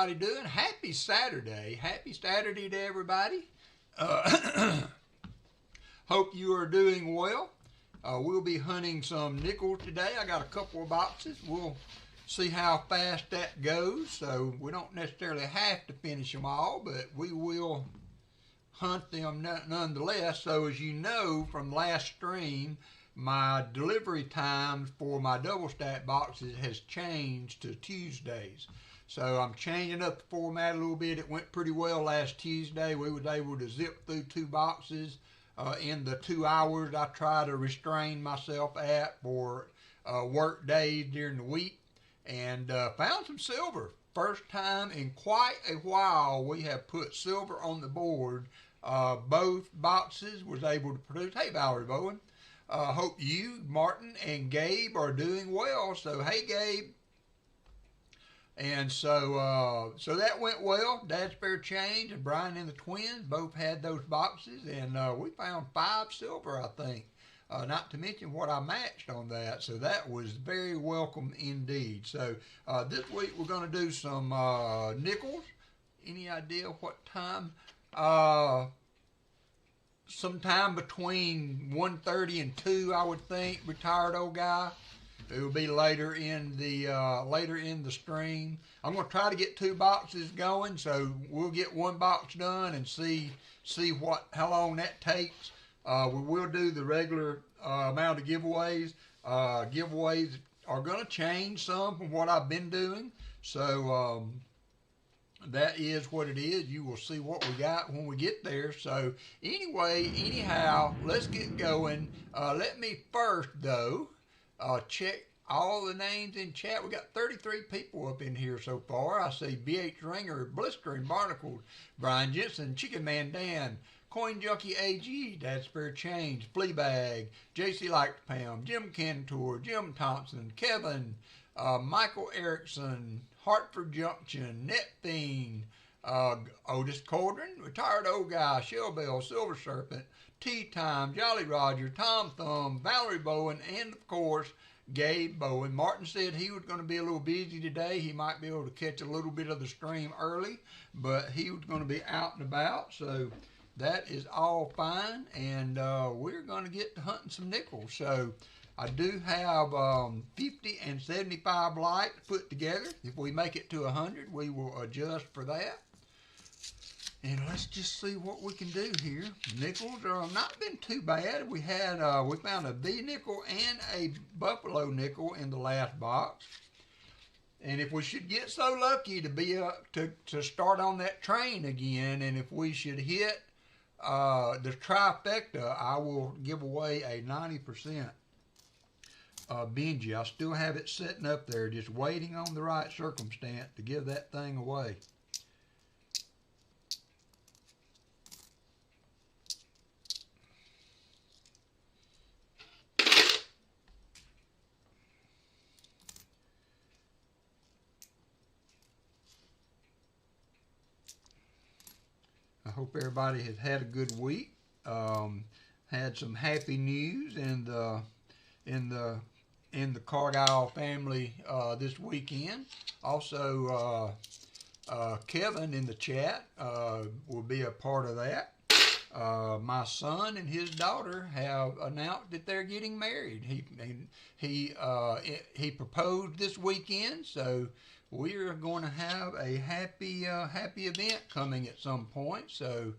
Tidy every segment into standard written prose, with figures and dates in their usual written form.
everybody doing? Happy Saturday. Happy Saturday to everybody. Hope you are doing well. We'll be hunting some nickels today. I got a couple of boxes. We'll see how fast that goes. So we don't necessarily have to finish them all, but we will hunt them nonetheless. So as you know from last stream, my delivery times for my double stack boxes has changed to Tuesdays. So I'm changing up the format a little bit. It went pretty well last Tuesday. We was able to zip through 2 boxes in the 2 hours I try to restrain myself at for work days during the week, and found some silver. First time in quite a while we have put silver on the board. Both boxes was able to produce. Hey, Valerie Bowen. Hope you, Martin, and Gabe are doing well. So, hey, Gabe. And so that went well. Dad's Spare Change and Brian and the twins both had those boxes, and we found 5 silver, I think. Not to mention what I matched on that. So that was very welcome indeed. So this week we're going to do some nickels. Any idea what time? Sometime between 1:30 and 2, I would think. Retired old guy. It will be later in the stream. I'm going to try to get 2 boxes going, so we'll get 1 box done and see how long that takes. We will do the regular amount of giveaways. Giveaways are going to change some from what I've been doing, so that is what it is. You will see what we got when we get there. So anyhow, let's get going. Let me first, though, check all the names in chat. We got 33 people up in here so far. I see BH Ringer, Blistering Barnacles, Brian Jensen, Chicken Man Dan, Coin Junkie AG, Dad's Spare Change, Fleabag, JC Likes Pam, Jim Cantor, Jim Thompson, Kevin, Michael Erickson, Hartford Junction, Net Fiend, Otis Cauldron, Retired Old Guy, Shell Bell, Silver Serpent, Tea Time, Jolly Roger, Tom Thumb, Valerie Bowen, and of course, Gabe Bowen. Martin said he was going to be a little busy today. He might be able to catch a little bit of the stream early, but he was going to be out and about, so that is all fine, and we're going to get to hunting some nickels. So I do have 50 and 75 likes put together. If we make it to 100, we will adjust for that. And let's just see what we can do here. Nickels are not been too bad. We found a V nickel and a buffalo nickel in the last box. And if we should get so lucky to be to start on that train again, and if we should hit the trifecta, I will give away a 90% Benji. I still have it sitting up there, just waiting on the right circumstance to give that thing away. I hope everybody has had a good week. Had some happy news in the Cargyle family this weekend. Also, Kevin in the chat will be a part of that. My son and his daughter have announced that they're getting married. He proposed this weekend, so we are going to have a happy event coming at some point. So,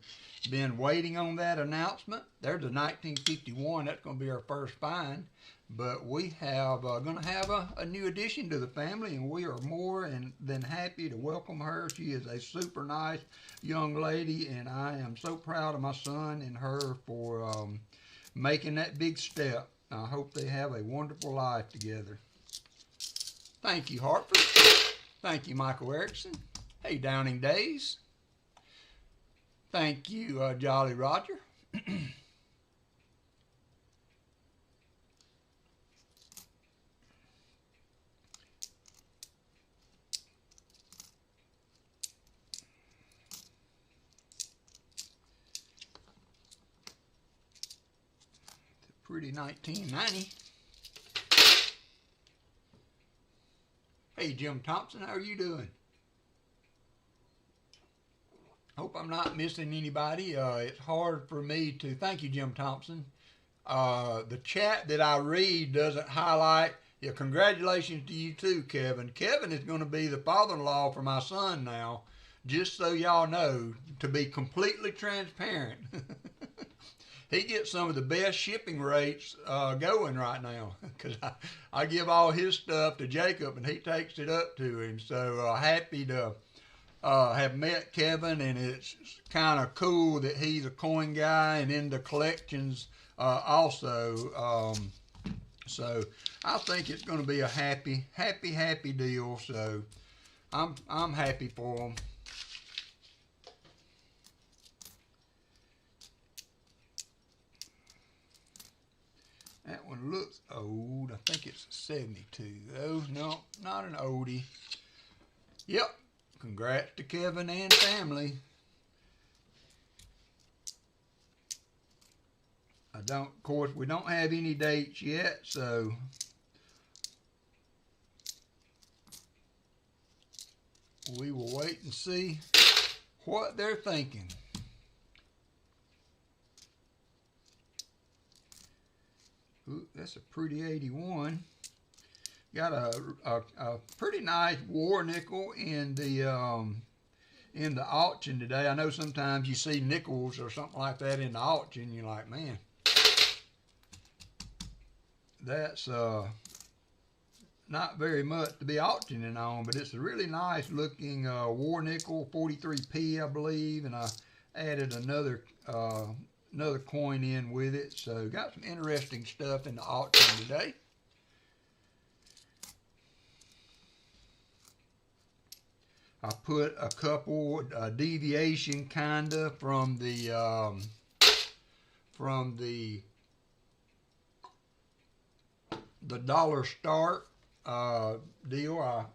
been waiting on that announcement. There's a 1951. That's going to be our first find. But we have going to have a new addition to the family, and we are more than happy to welcome her. She is a super nice young lady, and I am so proud of my son and her for making that big step. I hope they have a wonderful life together. Thank you, Hartford. Thank you, Michael Erickson. Hey, Downing Days. Thank you, Jolly Roger. Pretty 1990. Hey, Jim Thompson, how are you doing? hope I'm not missing anybody. It's hard for me to, thank you, Jim Thompson. The chat that I read doesn't highlight. Yeah, congratulations to you too, Kevin. Kevin is going to be the father-in-law for my son now, just so y'all know, to be completely transparent. He gets some of the best shipping rates going right now, because I give all his stuff to Jacob and he takes it up to him. So happy to have met Kevin, and it's kind of cool that he's a coin guy and into collections also. So I think it's going to be a happy deal. So I'm happy for him. That one looks old. I think it's a 72 though. No, not an oldie. Yep. Congrats to Kevin and family. Of course, we don't have any dates yet, so we will wait and see what they're thinking. Ooh, that's a pretty 81. Got a pretty nice war nickel in the auction today. I know sometimes you see nickels or something like that in the auction, you're like, man, that's not very much to be auctioning on, but it's a really nice looking war nickel, 43p I believe, and I added another coin in with it. So got some interesting stuff in the auction today. I put a couple deviation kinda from the dollar start deal.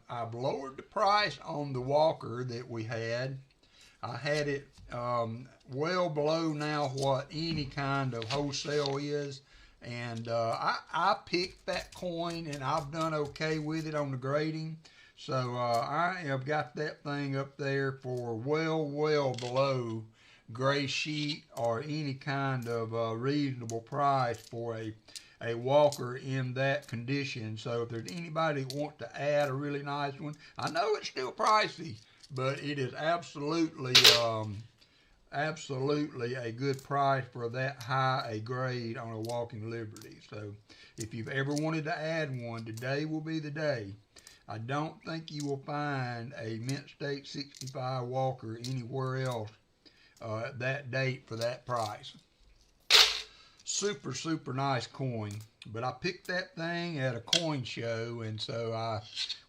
I've lowered the price on the Walker that we had. I had it well below now what any kind of wholesale is, and I picked that coin and I've done okay with it on the grading. So I have got that thing up there for well below gray sheet or any kind of reasonable price for a Walker in that condition. So if there's anybody who wants to add a really nice one, I know it's still pricey, but it is absolutely a good price for that high a grade on a Walking Liberty. So if you've ever wanted to add one, today will be the day. I don't think you will find a Mint State 65 Walker anywhere else at that date for that price. Super nice coin. But I picked that thing at a coin show, and so I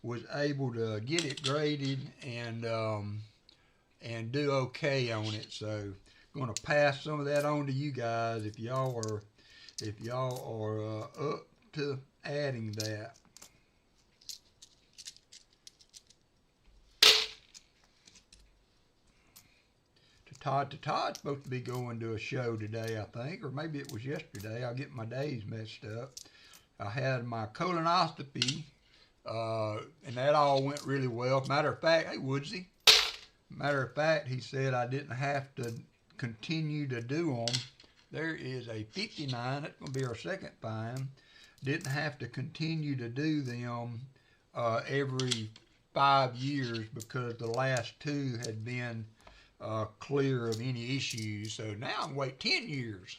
was able to get it graded and do okay on it. So I'm going to pass some of that on to you guys if y'all are up to adding that. Todd's supposed to be going to a show today, I think, or maybe it was yesterday. I'll get my days messed up. I had my colonoscopy, and that all went really well. Matter of fact, hey, Woodsy. Matter of fact, he said I didn't have to continue to do them. There is a 59. That's going to be our second find. Didn't have to continue to do them every 5 years because the last two had been clear of any issues. So now I'm wait 10 years.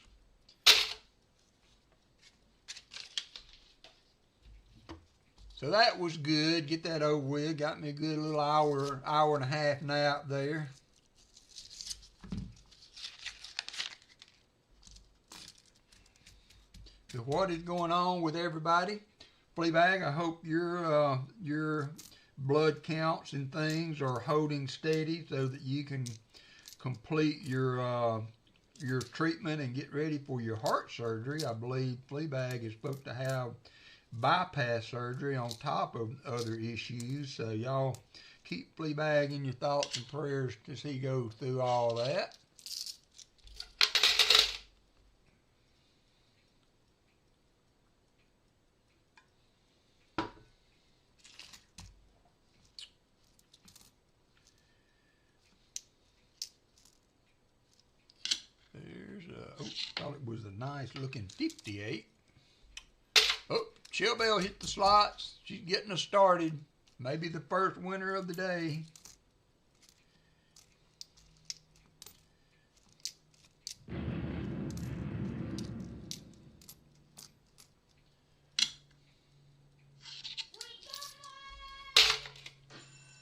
So that was good. Get that over with. Got me a good little hour and a half nap there. So what is going on with everybody? Fleabag, I hope your blood counts and things are holding steady so that you can complete your treatment and get ready for your heart surgery. I believe Fleabag is supposed to have bypass surgery on top of other issues. So y'all keep Fleabag in your thoughts and prayers as he goes through all that. oh, thought it was a nice looking 58. Oh, Shell Bell hit the slots. She's getting us started. Maybe the first winner of the day.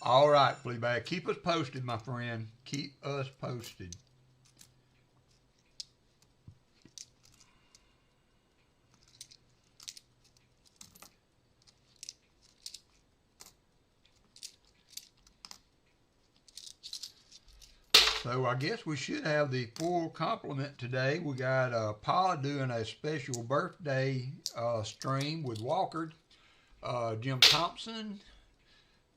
All right, Fleabag, keep us posted, my friend. Keep us posted. So I guess we should have the full complement today. We got Pa doing a special birthday stream with Walker, Jim Thompson,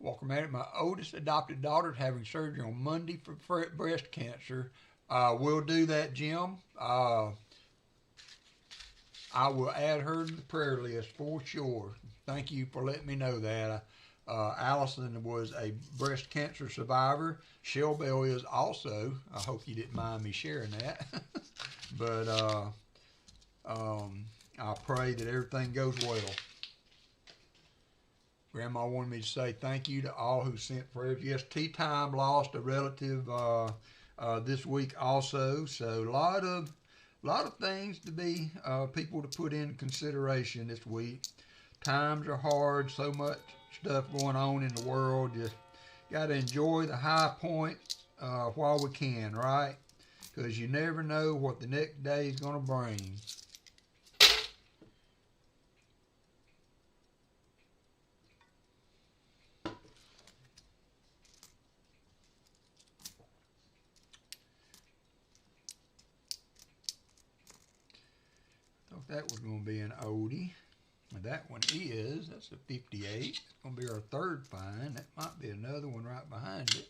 WalkerMagnet. My oldest adopted daughter is having surgery on Monday for breast cancer. We'll do that, Jim. I will add her to the prayer list for sure. Thank you for letting me know that. Allison was a breast cancer survivor. Shell Bell is also. I hope you didn't mind me sharing that. But I pray that everything goes well. Grandma wanted me to say thank you to all who sent prayers. Yes, Tea Time lost a relative this week also. So a lot of things to be people to put in consideration this week. Times are hard. So much stuff going on in the world. Just got to enjoy the high points while we can, right? Because you never know what the next day is going to bring. Thought that was going to be an oldie. That one is, that's a 58. It's going to be our third find. That might be another one right behind it.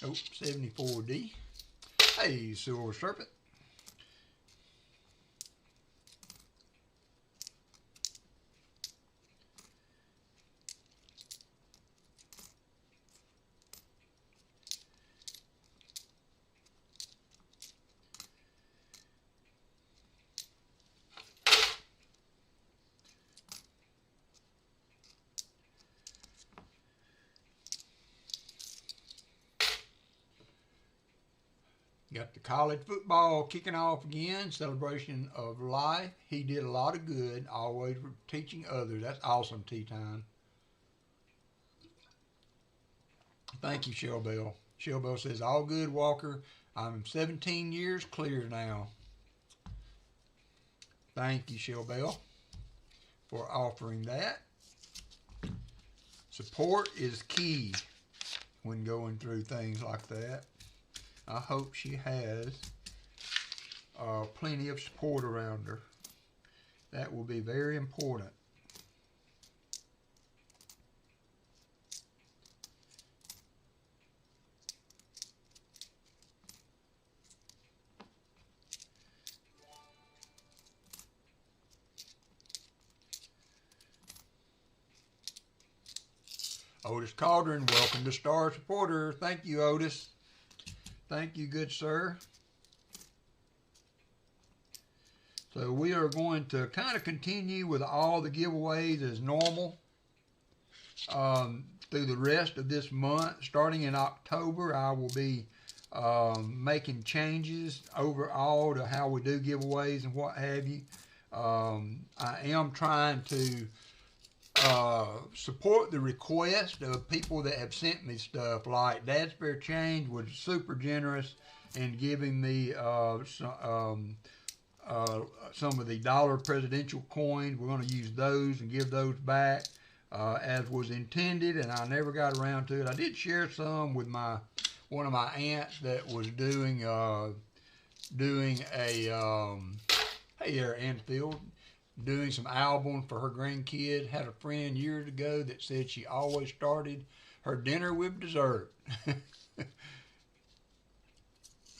Oh, 74D. Hey, Silver Serpent. Got the college football kicking off again, celebration of life. He did a lot of good, always teaching others. That's awesome, Tea Time. Thank you, Shell Bell. Shell Bell says, all good, Walker. I'm 17 years clear now. Thank you, Shell Bell, for offering that. Support is key when going through things like that. I hope she has plenty of support around her. That will be very important. Otis Cauldron, welcome to Star Supporter. Thank you, Otis. Thank you, good sir. So we are going to kind of continue with all the giveaways as normal through the rest of this month. Starting in October, I will be making changes overall to how we do giveaways and what have you. I am trying to support the request of people that have sent me stuff. Like Dad Spare Change was super generous in giving me some of the dollar presidential coins. We're going to use those and give those back as was intended, and I never got around to it. I did share some with one of my aunts that was doing a hey there, Anfield, doing some albums for her grandkid. Had a friend years ago that said she always started her dinner with dessert.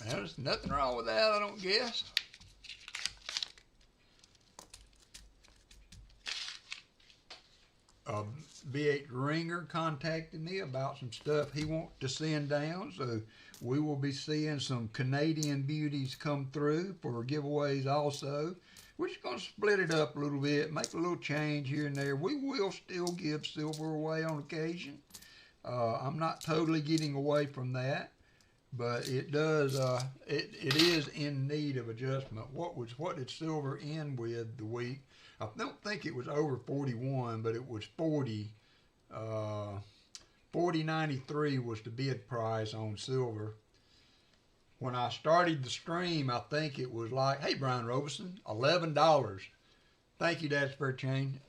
There's nothing wrong with that, I don't guess. BH Ringer contacted me about some stuff he wants to send down, so we will be seeing some Canadian beauties come through for giveaways also. We're just going to split it up a little bit, make a little change here and there. We will still give silver away on occasion. I'm not totally getting away from that, but it does. It is in need of adjustment. What did silver end with the week? I don't think it was over 41, but it was 40. 40.93 was the bid price on silver. When I started the stream, I think it was like, hey, Brian Robeson, $11. Thank you, Dad's Spare Chain.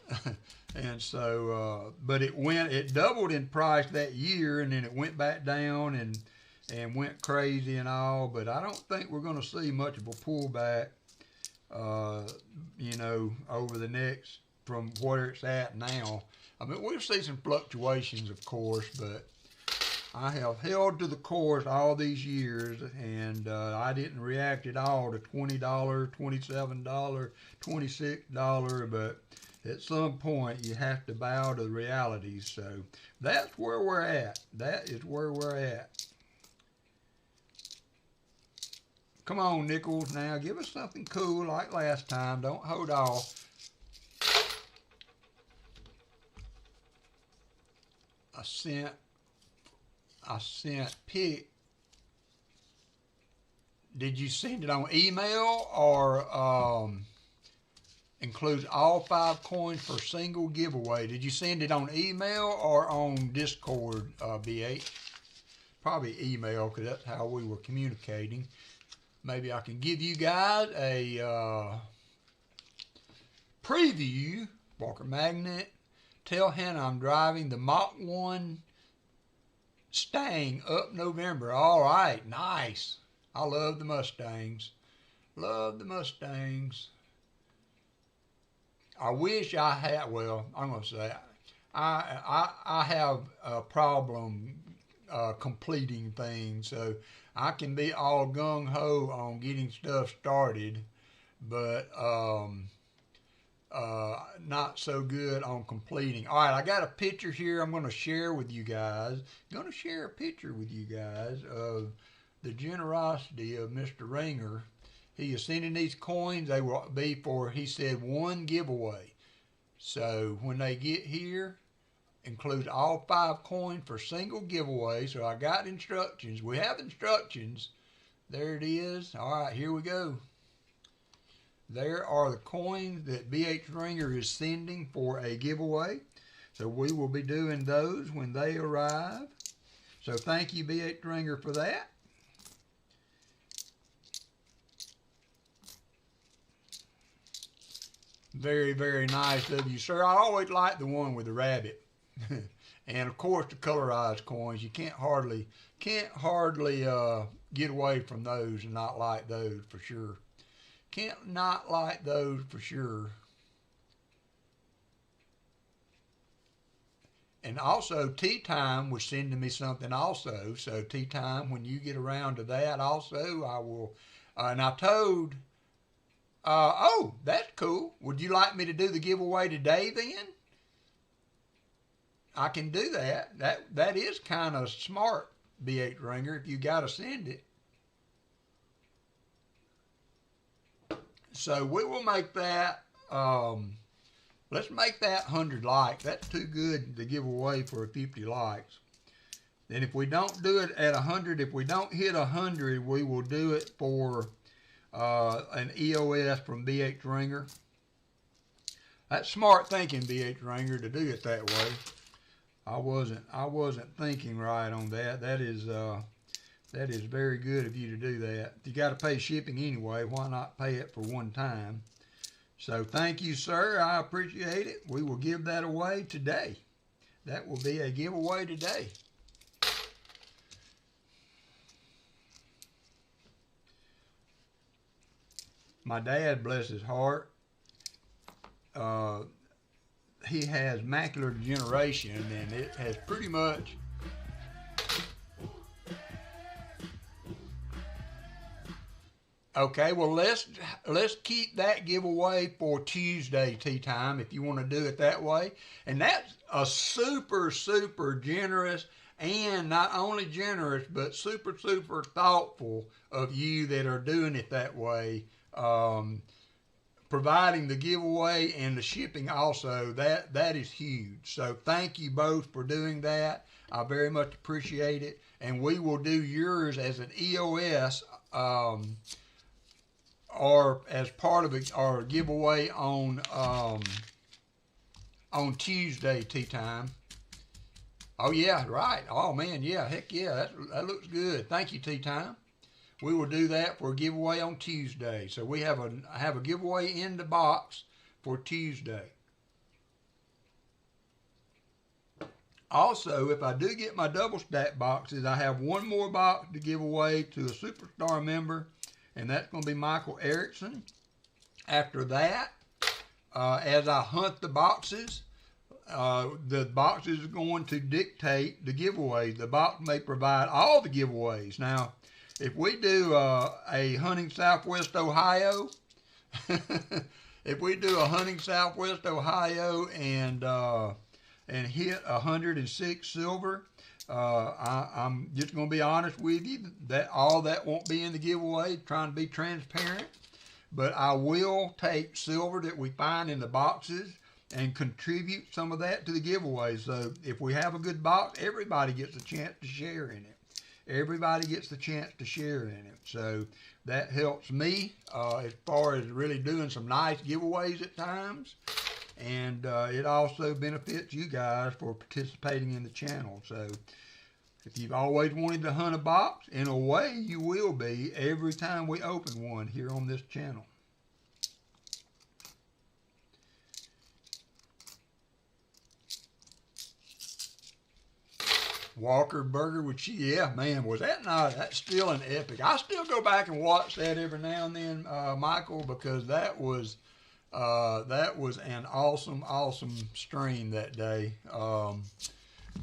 And so, but it doubled in price that year, and then it went back down and went crazy and all. But I don't think we're going to see much of a pullback, you know, over the next, from where it's at now. I mean, we'll see some fluctuations, of course, but I have held to the course all these years, and I didn't react at all to $20, $27, $26, but at some point you have to bow to the realities. So that's where we're at. That is where we're at. Come on, Nichols, now give us something cool like last time. Don't hold off. I sent pic. Did you send it on email or includes all 5 coins for single giveaway? Did you send it on email or on Discord, BH? Probably email, because that's how we were communicating. Maybe I can give you guys a preview. WalkerMagnet. Tell Hannah I'm driving the Mach 1 Stang up November. All right, nice. I love the Mustangs. Love the Mustangs. I wish I had, well, I'm going to say, I have a problem completing things, so I can be all gung-ho on getting stuff started, but not so good on completing. All right, I got a picture here I'm going to share with you guys. I'm going to share a picture with you guys of the generosity of Mr. Ringer. He is sending these coins. They will be for, he said, 1 giveaway. So when they get here, include all 5 coins for single giveaway. So I got instructions. We have instructions. There it is. All right, here we go. There are the coins that BH Ringer is sending for a giveaway. So we will be doing those when they arrive. So thank you, BH Ringer, for that. Very, very nice of you, sir. I always like the one with the rabbit. And of course the colorized coins. You can't hardly get away from those and not like those for sure. Can't not like those for sure. And also Tea Time was sending me something also. So Tea Time, when you get around to that also, I will. And I told, oh, that's cool. Would you like me to do the giveaway today then? I can do that. That is kind of smart, BH Ringer, if you got to send it. So we will make that, let's make that 100 likes. That's too good to give away for 50 likes. Then if we don't do it at 100, if we don't hit 100, we will do it for an EOS from BH Ringer. That's smart thinking, BH Ringer, to do it that way. I wasn't thinking right on that. That is very good of you to do that. If you got to pay shipping anyway, why not pay it for one time? So thank you, sir. I appreciate it. We will give that away today. That will be a giveaway today. My dad, bless his heart, he has macular degeneration, and it has pretty much Okay, well let's keep that giveaway for Tuesday tea time if you want to do it that way. And that's a super generous, and not only generous but super thoughtful of you that are doing it that way. Providing the giveaway and the shipping also, that is huge. So thank you both for doing that. I very much appreciate it. And we will do yours as an EOS or as part of our giveaway on Tuesday tea time. Oh yeah, right. Oh man, yeah, heck yeah, that looks good. Thank you, tea time. We will do that for a giveaway on Tuesday. So we have a giveaway in the box for Tuesday. Also, if I do get my double stack boxes, I have one more box to give away to a Superstar member, and that's going to be Michael Erickson. After that, as I hunt the boxes are going to dictate the giveaways. The box may provide all the giveaways. Now, if we do a hunting Southwest Ohio, if we do a hunting Southwest Ohio and hit 106 silver, I'm just going to be honest with you that all that won't be in the giveaway, trying to be transparent. But I will take silver that we find in the boxes and contribute some of that to the giveaway. So if we have a good box, everybody gets a chance to share in it. Everybody gets the chance to share in it. So that helps me as far as really doing some nice giveaways at times. And it also benefits you guys for participating in the channel. So if you've always wanted to hunt a box, in a way you will be every time we open one here on this channel. Walker Burger with cheese. Yeah, man, was that not? That's still an epic. I still go back and watch that every now and then, Michael, because that was an awesome stream that day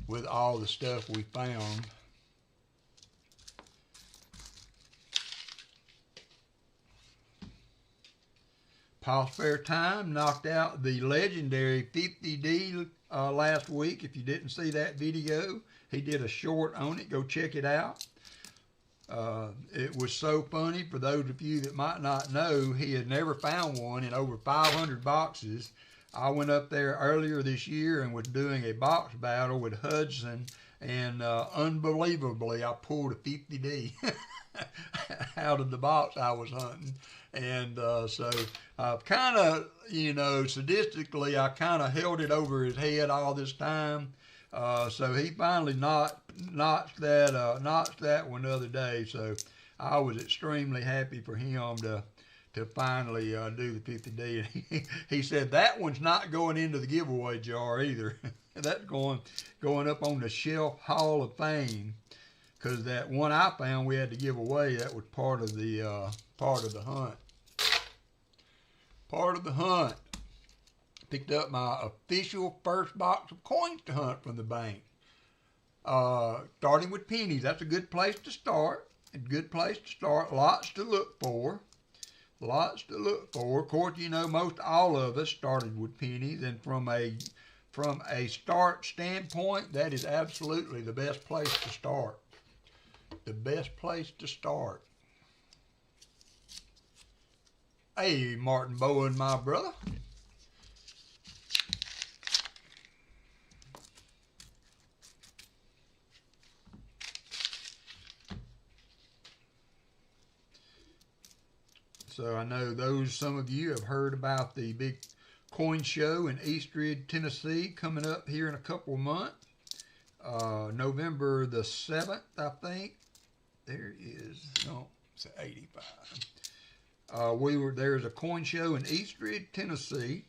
with all the stuff we found. Paul Spare Time knocked out the legendary 50D last week. If you didn't see that video, he did a short on it. Go check it out. It was so funny. For those of you that might not know, he had never found one in over 500 boxes. I went up there earlier this year and was doing a box battle with Hudson, and unbelievably, I pulled a 50D out of the box I was hunting. And so I've kind of, sadistically, I kind of held it over his head all this time. So he finally notched that one the other day. So I was extremely happy for him to finally do the 50D. He said that one's not going into the giveaway jar either. That's going up on the Shelf Hall of Fame, because that one I found we had to give away, that was part of the hunt. Part of the hunt. Picked up my official first box of coins to hunt from the bank. Starting with pennies. That's a good place to start. Lots to look for. Of course, most all of us started with pennies, and from a start standpoint, that is absolutely the best place to start. The best place to start. Hey, Martin Bowen, my brother. So I know some of you have heard about the big coin show in Eastridge, Tennessee, coming up here in a couple of months. November the 7th, I think. There is, no, it's 85. There's a coin show in Eastridge, Tennessee.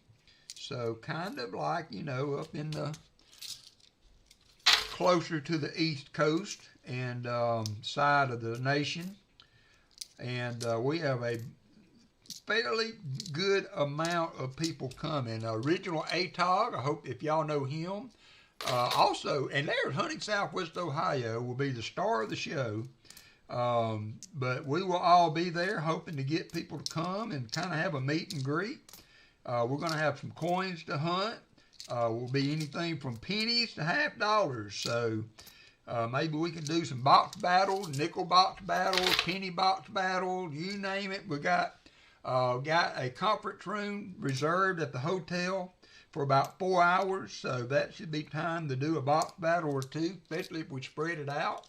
So kind of like, up in the, closer to the East Coast and side of the nation. And we have a fairly good amount of people coming. Original ATOG, I hope if y'all know him. Also, and there's Hunting Southwest Ohio will be the star of the show. But we will all be there hoping to get people to come and kind of have a meet and greet. We're going to have some coins to hunt. Will be anything from pennies to $50. So maybe we can do some box battles, nickel box battles, penny box battles, you name it. We got a conference room reserved at the hotel for about 4 hours. So that should be time to do a box battle or two, especially if we spread it out.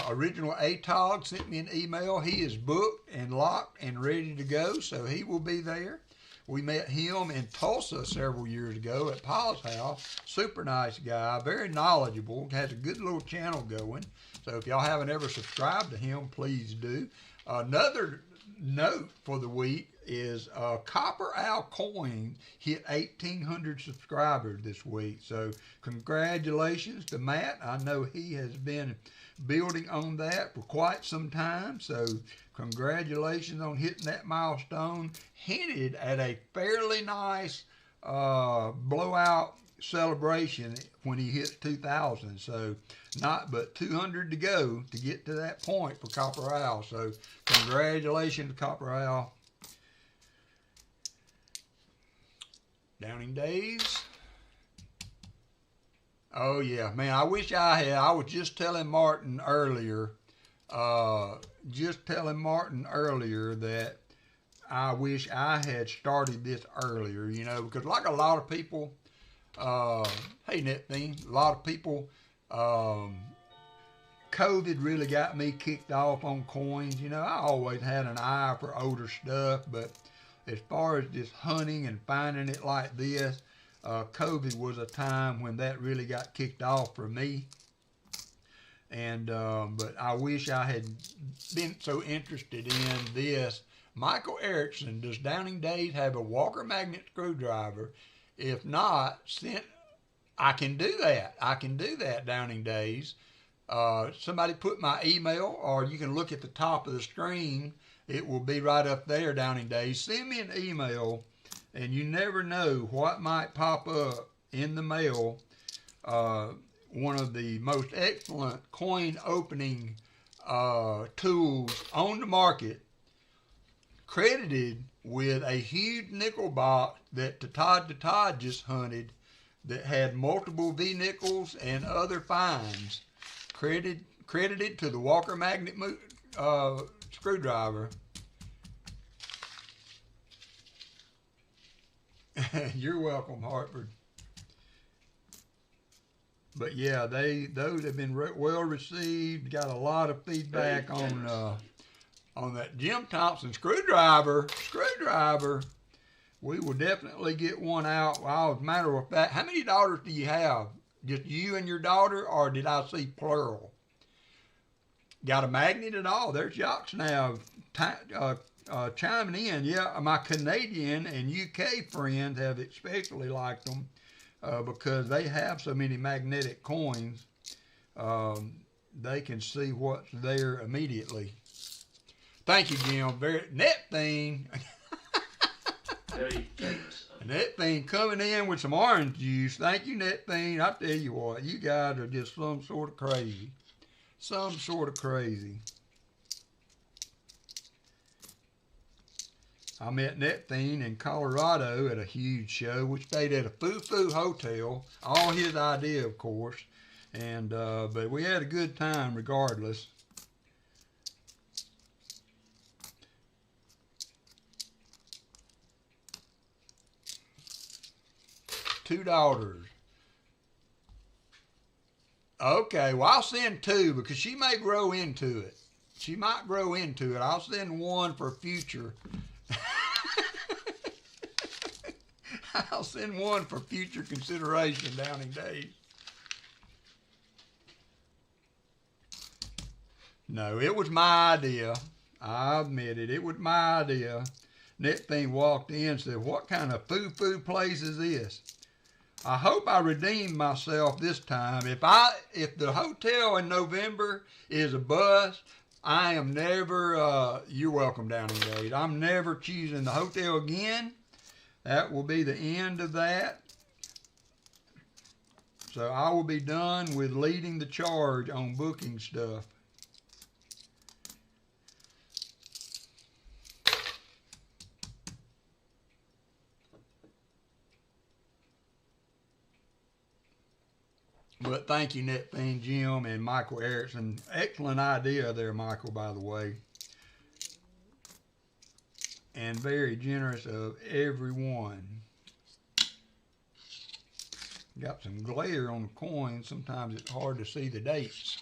Original ATOG sent me an email. He is booked and locked and ready to go, so he will be there. We met him in Tulsa several years ago at Paul's house. Super nice guy, very knowledgeable, has a good little channel going. So if y'all haven't ever subscribed to him, please do. Another note for the week is Copper Owl Coin hit 1,800 subscribers this week. So congratulations to Matt. I know he has been building on that for quite some time. So congratulations on hitting that milestone. Hinted at a fairly nice blowout celebration when he hit 2,000. So not but 200 to go to get to that point for Copper Owl. So congratulations to Copper Owl. Downing Days. Oh yeah, man, I wish I had. I was just telling Martin earlier, that I wish I had started this earlier, you know, because like a lot of people, hey NetThing, a lot of people, COVID really got me kicked off on coins. You know, I always had an eye for older stuff, but as far as just hunting and finding it like this, COVID was a time when that really got kicked off for me. And but I wish I had been so interested in this. Michael Erickson, does Downing Days have a WalkerMagnet screwdriver? If not, I can do that. I can do that, Downing Days. Somebody put my email, or you can look at the top of the screen. It will be right up there, Downing Days. Send me an email, and you never know what might pop up in the mail. One of the most excellent coin opening tools on the market, credited with a huge nickel box that Todd just hunted that had multiple V-nickels and other finds, credited to the WalkerMagnet screwdriver. You're welcome, Hartford. But yeah, those have been well received. Got a lot of feedback on that Jim Thompson screwdriver. We will definitely get one out. Well, as a matter of fact, how many daughters do you have? Just you and your daughter, or did I see plural? Got a magnet at all? There's Yox now chiming in. Yeah, my Canadian and UK friends have especially liked them because they have so many magnetic coins. They can see what's there immediately. Thank you, Jim. NetThing. NetThing coming in with some orange juice. Thank you, NetThing. I tell you what, you guys are just some sort of crazy. Some sort of crazy. I met NetThing in Colorado at a huge show. We stayed at a foo-foo hotel. All his idea, of course. And but we had a good time regardless. $2. Okay, well, I'll send two because she may grow into it. She might grow into it. I'll send one for future. I'll send one for future consideration, Downing Days. No, it was my idea. I admit it. It was my idea. NetThing walked in and said, "What kind of foo-foo place is this?" I hope I redeemed myself this time. If the hotel in November is a bust, I am never, you're welcome, Downing Days. I'm never choosing the hotel again. That will be the end of that. So I will be done with leading the charge on booking stuff. But thank you, Netfing Jim and Michael Erickson. Excellent idea there, Michael, by the way. And very generous of everyone. Got some glare on the coin. Sometimes it's hard to see the dates.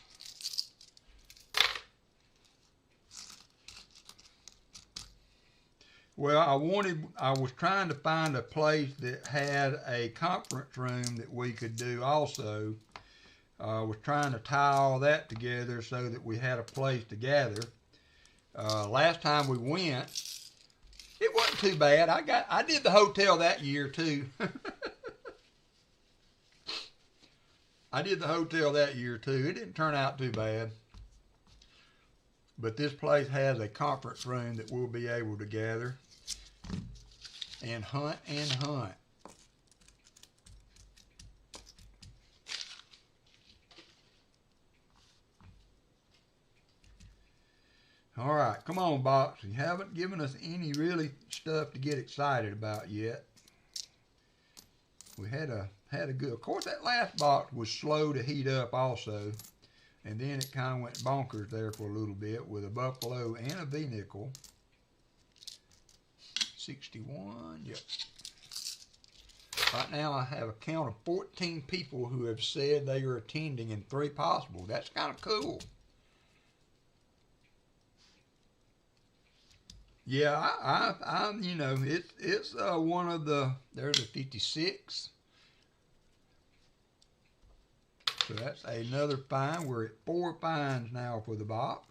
Well, I was trying to find a place that had a conference room that we could do also. I was trying to tie all that together so that we had a place to gather. Last time we went, it wasn't too bad. I did the hotel that year too. I did the hotel that year too. It didn't turn out too bad. But this place has a conference room that we'll be able to gather and hunt and hunt. All right, come on, box. You haven't given us any really stuff to get excited about yet. We had a good. Of course, that last box was slow to heat up also, and then it kind of went bonkers there for a little bit with a buffalo and a V-nickel. 61. Yep. Right now, I have a count of 14 people who have said they are attending and 3 possible. That's kind of cool. Yeah, I'm you know, it's one of the, there's a 56. So that's another fine. We're at 4 fines now for the box.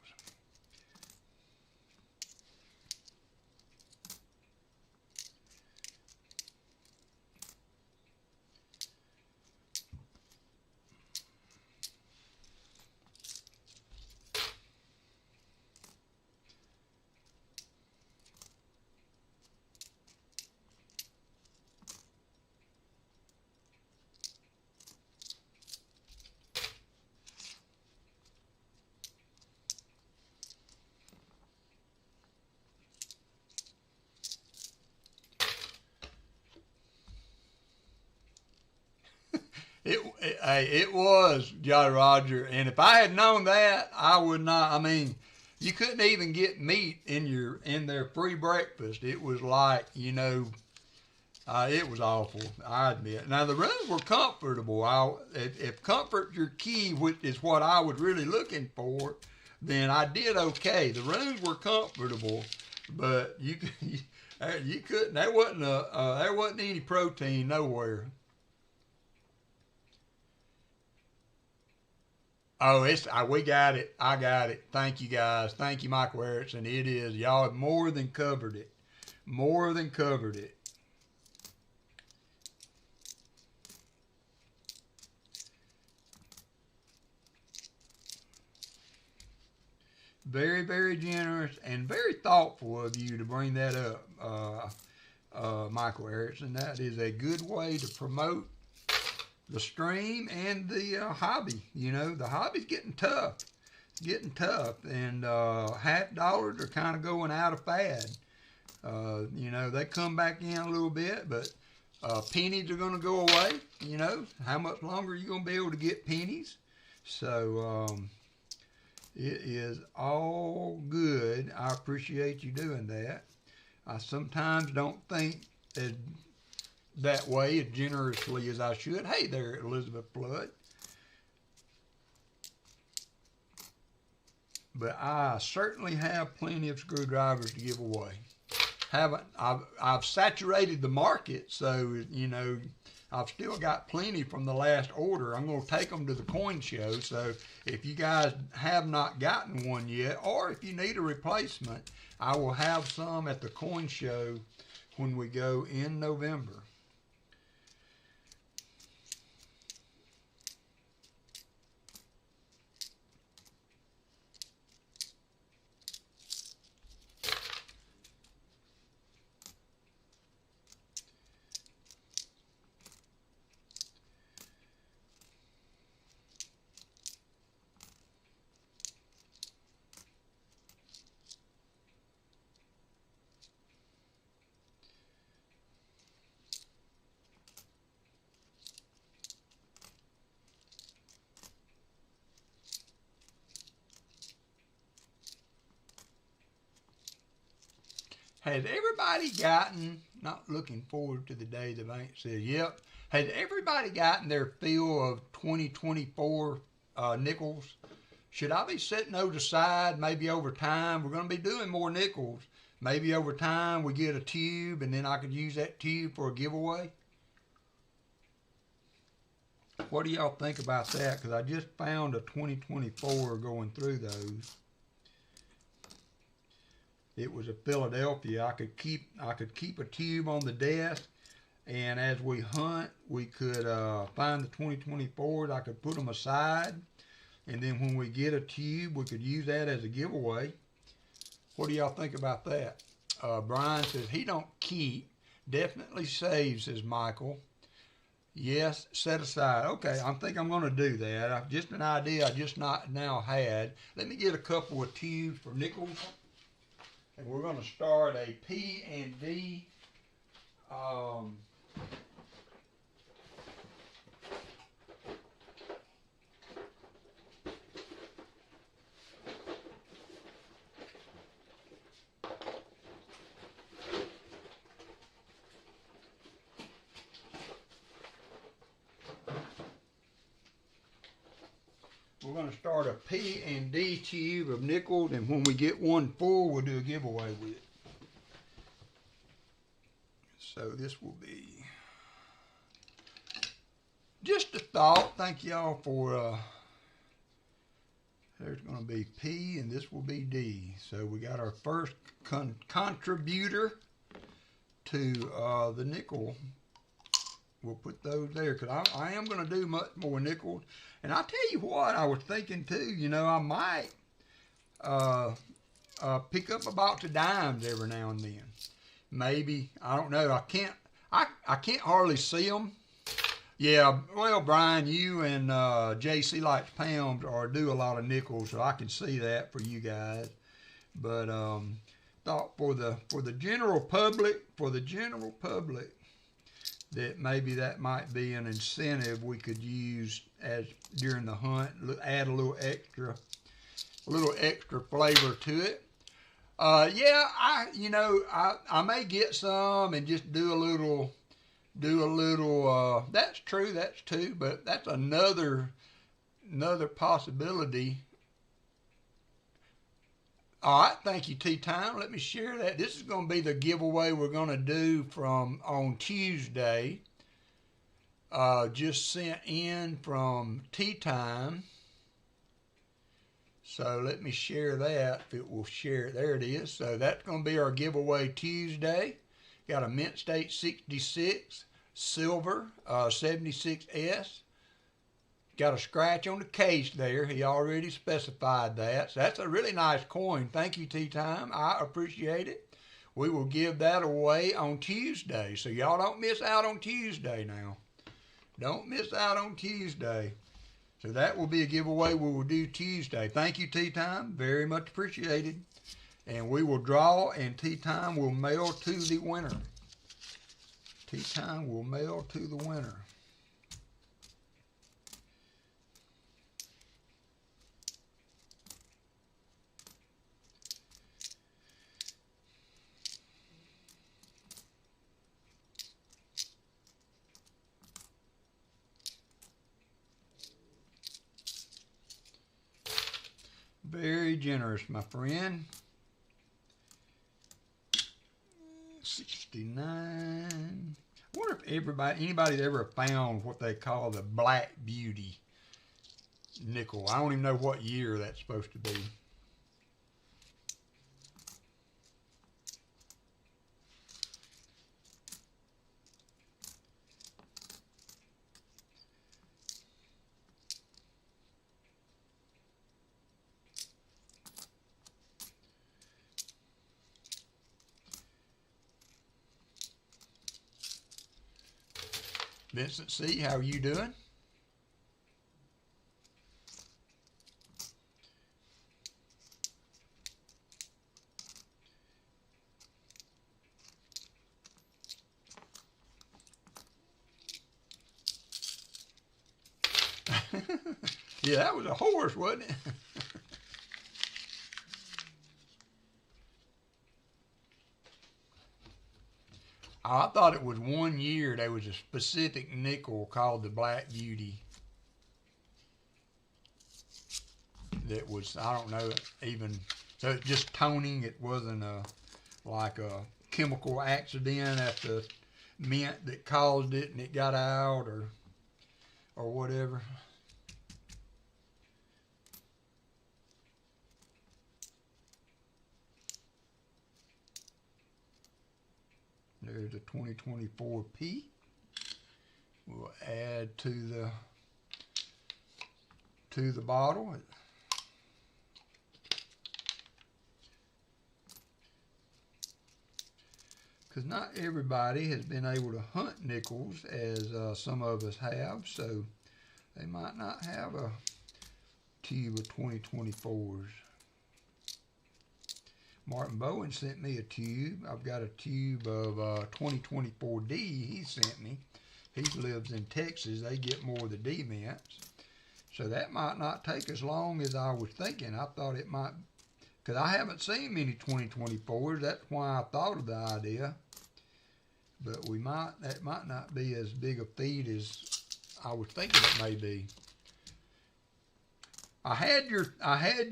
It was Jolly Roger, and if I had known that, I would not. I mean, you couldn't even get meat in their free breakfast. It was like, you know, it was awful. I admit. Now the rooms were comfortable. If comfort's your key, which is what I was really looking for, then I did okay. The rooms were comfortable, but you couldn't. There wasn't any protein nowhere. Oh, we got it. I got it. Thank you, guys. Thank you, Michael Erickson. It is. Y'all have more than covered it. More than covered it. Very, very generous and very thoughtful of you to bring that up, Michael Erickson. That is a good way to promote the stream and the hobby. You know, the hobby's getting tough. It's getting tough, and half dollars are kind of going out of fad. You know, they come back in a little bit, but pennies are going to go away. You know, how much longer are you going to be able to get pennies? So it is all good. I appreciate you doing that. I sometimes don't think that way as generously as I should. Hey there, Elizabeth Flood. But I certainly have plenty of screwdrivers to give away. I've saturated the market, so you know I've still got plenty from the last order. I'm going to take them to the coin show. So if you guys have not gotten one yet, or if you need a replacement, I will have some at the coin show when we go in November. has everybody gotten, not looking forward to the day the bank says, yep, has everybody gotten their fill of 2024 nickels? Should I be setting those aside maybe over time? We're going to be doing more nickels. Maybe over time we get a tube and then I could use that tube for a giveaway. What do y'all think about that? Because I just found a 2024 going through those. It was a Philadelphia. I could keep a tube on the desk, and as we hunt, we could find the 2024s. I could put them aside, and then when we get a tube, we could use that as a giveaway. What do y'all think about that? Brian says he don't keep. Definitely saves, says Michael. Yes, set aside. Okay, I think I'm going to do that. Just an idea I just not now had. Let me get a couple of tubes for nickels. And we're going to start a P and D. We're going to start a P and D tube of nickels, and when we get one full, we'll do a giveaway with it. So this will be just a thought. Thank y'all for, there's going to be P and this will be D. So we got our first contributor to the nickel. We'll put those there because I am going to do much more nickels. And I'll tell you what, I was thinking too, you know, I might pick up a box of dimes every now and then. Maybe, I don't know, I can't hardly see them. Yeah, well, Brian, you and JC Likes Pounds do a lot of nickels, so I can see that for you guys. But thought for the general public, that maybe that might be an incentive we could use as during the hunt, add a little extra flavor to it. Yeah, I may get some and just do a little. That's true, that's too, but that's another possibility. All right, thank you, Tea Time. Let me share that. This is going to be the giveaway we're going to do on Tuesday. Just sent in from Tea Time. So let me share that. If it will share it, there it is. So that's going to be our giveaway Tuesday. Got a Mint State 66, silver, 76S. Got a scratch on the case there. He already specified that. So that's a really nice coin. Thank you, Tea Time. I appreciate it. We will give that away on Tuesday. So y'all don't miss out on Tuesday now. Don't miss out on Tuesday. So that will be a giveaway we will do Tuesday. Thank you, Tea Time. Very much appreciated. And we will draw, and Tea Time will mail to the winner. Tea Time will mail to the winner. Very generous, my friend. 69. I wonder if anybody's ever found what they call the Black Beauty nickel. I don't even know what year that's supposed to be. Vincent C., how are you doing? Yeah, that was a horse, wasn't it? I thought it was 1 year. There was a specific nickel called the Black Beauty that was, I don't know, even, so it's just toning. It wasn't like a chemical accident at the mint that caused it and it got out or whatever. There's a 2024P. We'll add to the bottle. Because not everybody has been able to hunt nickels as some of us have, so they might not have a tube of 2024s. Martin Bowen sent me a tube. I've got a tube of 2024D he sent me. He lives in Texas. They get more of the D mints. So that might not take as long as I was thinking. I thought it might, because I haven't seen many 2024s. That's why I thought of the idea. But that might not be as big a feat as I was thinking it may be. I had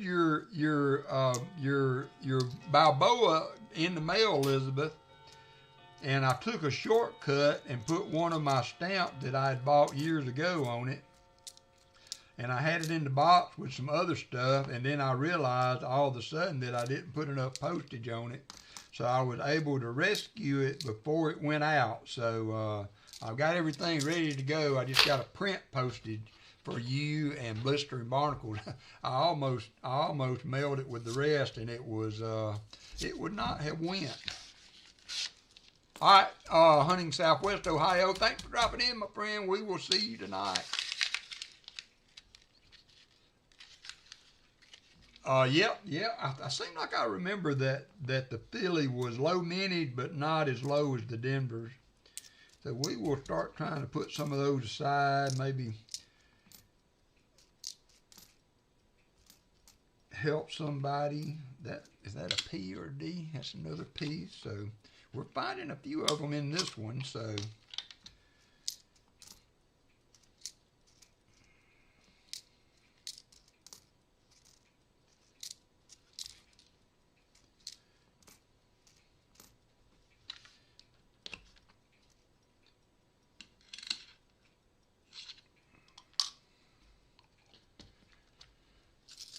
your Balboa in the mail, Elizabeth, and I took a shortcut and put one of my stamps that I had bought years ago on it, and I had it in the box with some other stuff, and then I realized all of a sudden that I didn't put enough postage on it, so I was able to rescue it before it went out. So I've got everything ready to go. I just got to print postage for you and Blister and Barnacles. I almost mailed it with the rest, and it would not have went. All right, Hunting Southwest Ohio, thanks for dropping in, my friend. We will see you tonight. Yep. I seem like I remember that the Philly was low minted, but not as low as the Denvers. So we will start trying to put some of those aside, maybe help somebody. Is that a P or a D? That's another P. So we're finding a few of them in this one. So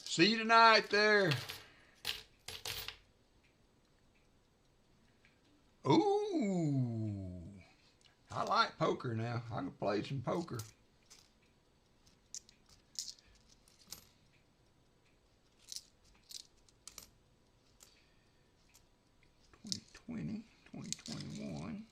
see you tonight there. Ooh, I like poker now. I can play some poker. 2020, 2021.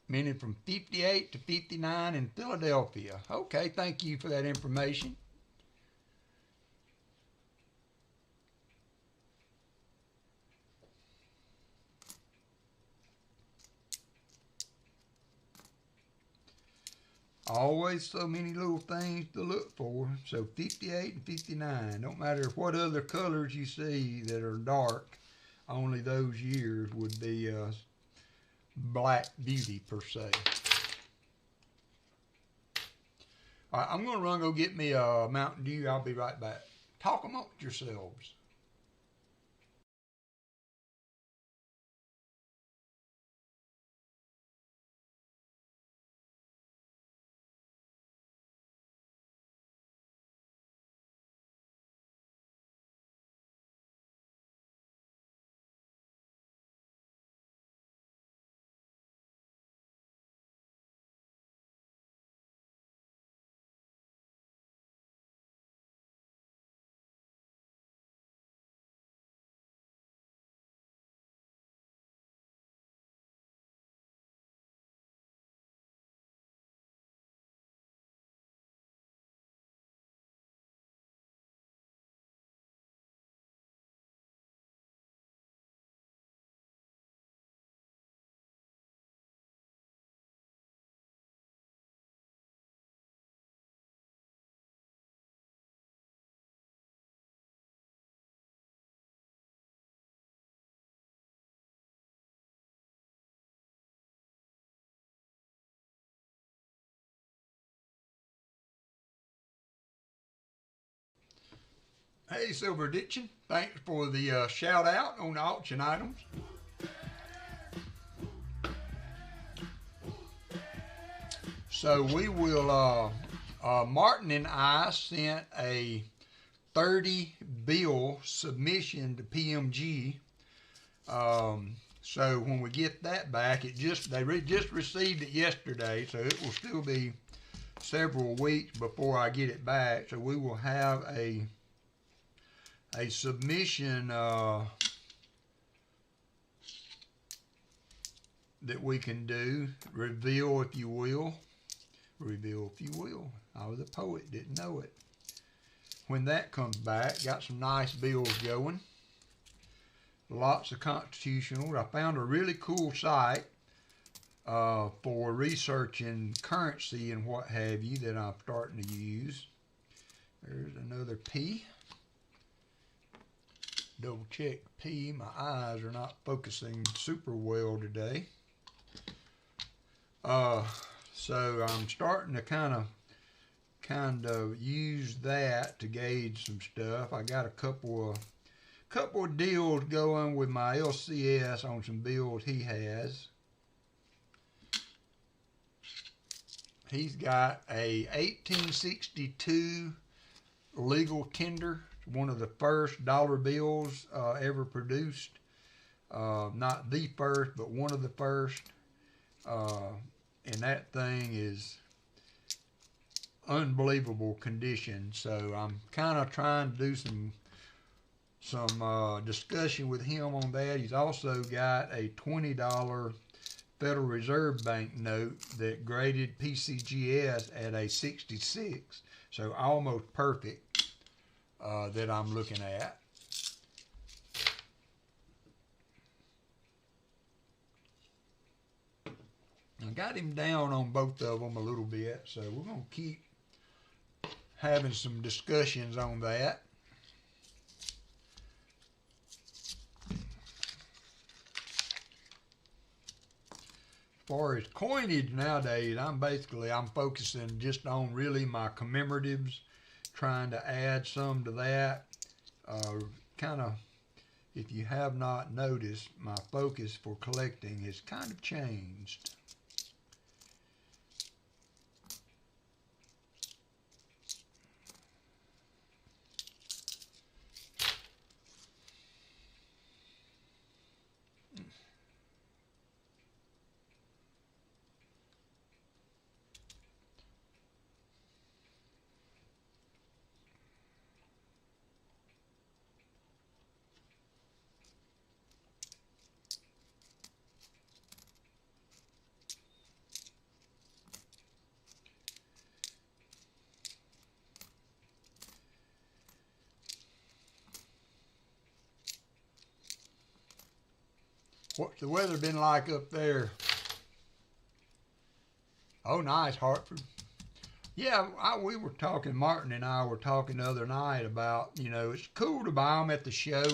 Meaning from 58 to 59 in Philadelphia. Okay, thank you for that information. Always so many little things to look for. So 58 and 59. Don't matter what other colors you see that are dark, only those years would be Black Beauty per se. All right, I'm going to go get me a Mountain Dew. I'll be right back. Talk amongst yourselves. Hey, Silver Addiction. Thanks for the shout out on the auction items. So we will, Martin and I sent a 30 bill submission to PMG. So when we get that back, they just received it yesterday, so it will still be several weeks before I get it back. So we will have a submission that we can do. Reveal if you will. Reveal if you will. I was a poet, didn't know it. When that comes back, got some nice bills going. Lots of constitutional. I found a really cool site for researching currency and what have you that I'm starting to use. There's another P. Double check P. My eyes are not focusing super well today. So I'm starting to kind of use that to gauge some stuff. I got a couple of deals going with my LCS on some bills he has. He's got a 1862 legal tender, one of the first dollar bills ever produced. Not the first, but one of the first. And that thing is unbelievable condition. So I'm kind of trying to do some discussion with him on that. He's also got a $20 Federal Reserve Bank note that graded PCGS at a 66, so almost perfect, that I'm looking at. I got him down on both of them a little bit, so we're going to keep having some discussions on that. As far as coinage nowadays, I'm focusing just on really my commemoratives, trying to add some to that. Kind of, if you have not noticed, my focus for collecting has kind of changed. What's the weather been like up there? Oh, nice, Hartford. Yeah, we were talking, Martin and I were talking the other night about, it's cool to buy them at the show,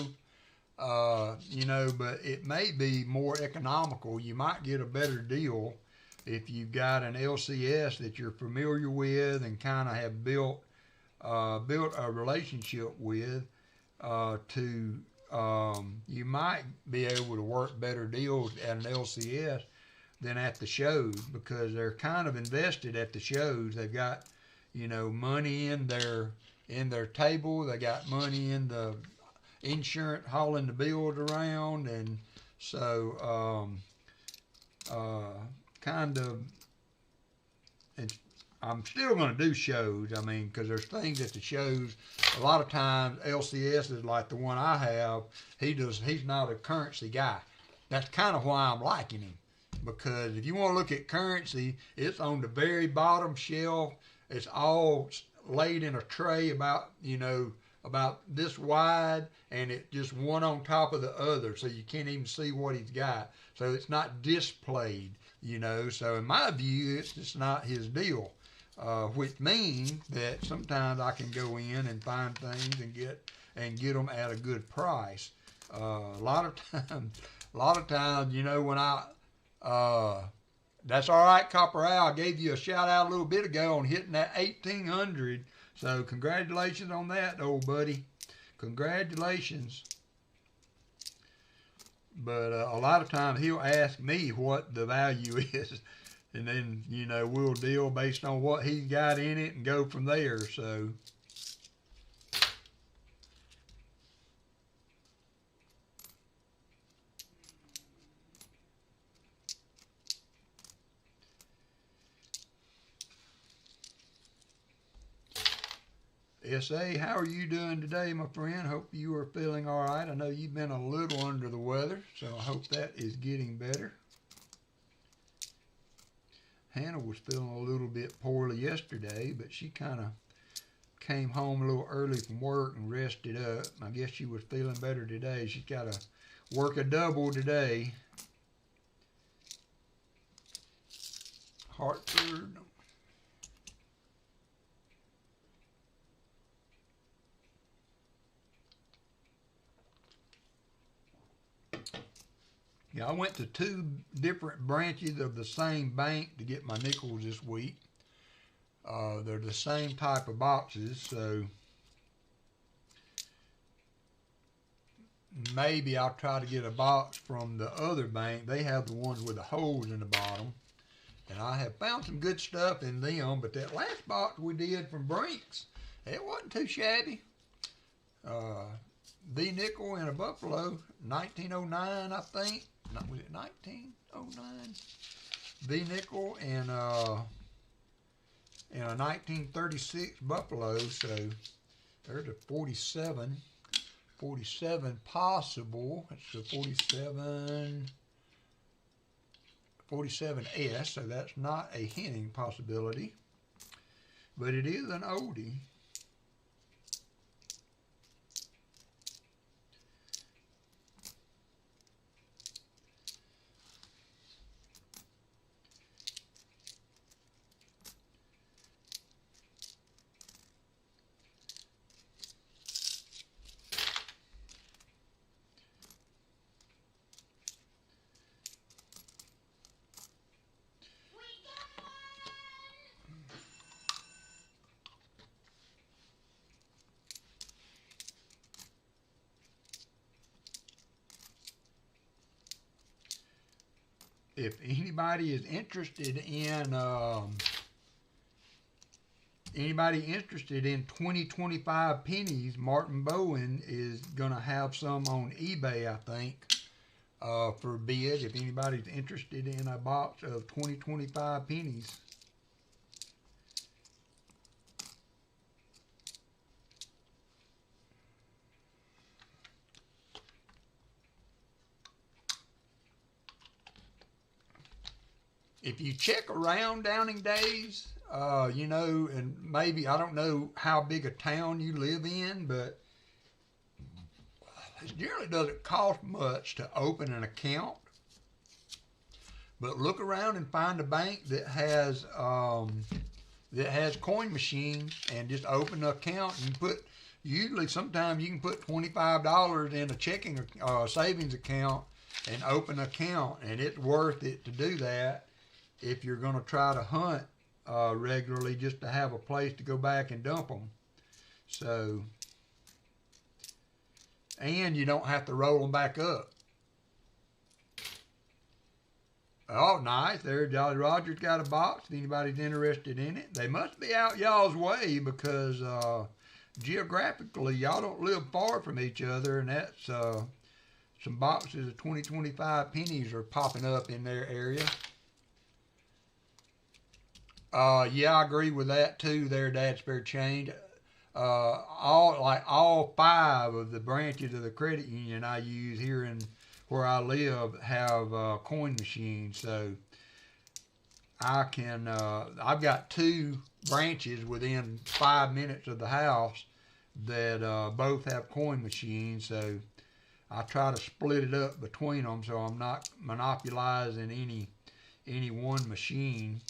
but it may be more economical. You might get a better deal if you've got an LCS that you're familiar with and kind of have built a relationship with, you might be able to work better deals at an LCS than at the shows, because they're kind of invested at the shows. They've got, money in their table. They got money in the insurance hauling the bills around, and so I'm still going to do shows. I mean, because there's things at the shows. A lot of times, LCS is like the one I have. He's not a currency guy. That's kind of why I'm liking him. Because if you want to look at currency, it's on the very bottom shelf. It's all laid in a tray about this wide, and it just one on top of the other, so you can't even see what he's got. So it's not displayed, So in my view, it's just not his deal. Which means that sometimes I can go in and find things and get them at a good price. A lot of times, when that's all right, Copper Al. I gave you a shout out a little bit ago on hitting that 1800. So congratulations on that, old buddy. Congratulations. But a lot of times he'll ask me what the value is, and then, you know, we'll deal based on what he's got in it and go from there. So SA, how are you doing today, my friend? Hope you are feeling all right. I know you've been a little under the weather, so I hope that is getting better. Hannah was feeling a little bit poorly yesterday, but she kind of came home a little early from work and rested up. I guess she was feeling better today. She's got to work a double today. Hartford. Yeah, I went to 2 different branches of the same bank to get my nickels this week. They're the same type of boxes, so maybe I'll try to get a box from the other bank. They have the ones with the holes in the bottom, and I have found some good stuff in them, but that last box we did from Brinks, it wasn't too shabby. The nickel in a Buffalo, 1909, I think. Was it 1909? The nickel and a 1936 Buffalo. So there's a 47 possible. It's a 47S. So that's not a Henning possibility, but it is an oldie. If anybody is interested in 2025 pennies, Martin Bowen is gonna have some on eBay, I think, for bid. If anybody's interested in a box of 2025 pennies. If you check around Downing Days, you know, and maybe, I don't know how big a town you live in, but it generally doesn't cost much to open an account. But look around and find a bank that has coin machines, and just open an account and put, usually sometimes you can put $25 in a checking savings account and open an account, and it's worth it to do that if you're going to try to hunt regularly, just to have a place to go back and dump them. So, and you don't have to roll them back up. Oh, nice. There, Jolly Roger's got a box if anybody's interested in it. They must be out y'all's way, because geographically y'all don't live far from each other, and that's some boxes of 2025 pennies are popping up in their area. Yeah, I agree with that too there, Dad Spare Change. All 5 of the branches of the credit union I use here in where I live have coin machines, so I can, I've got 2 branches within 5 minutes of the house that both have coin machines, so I try to split it up between them so I'm not monopolizing any one machine.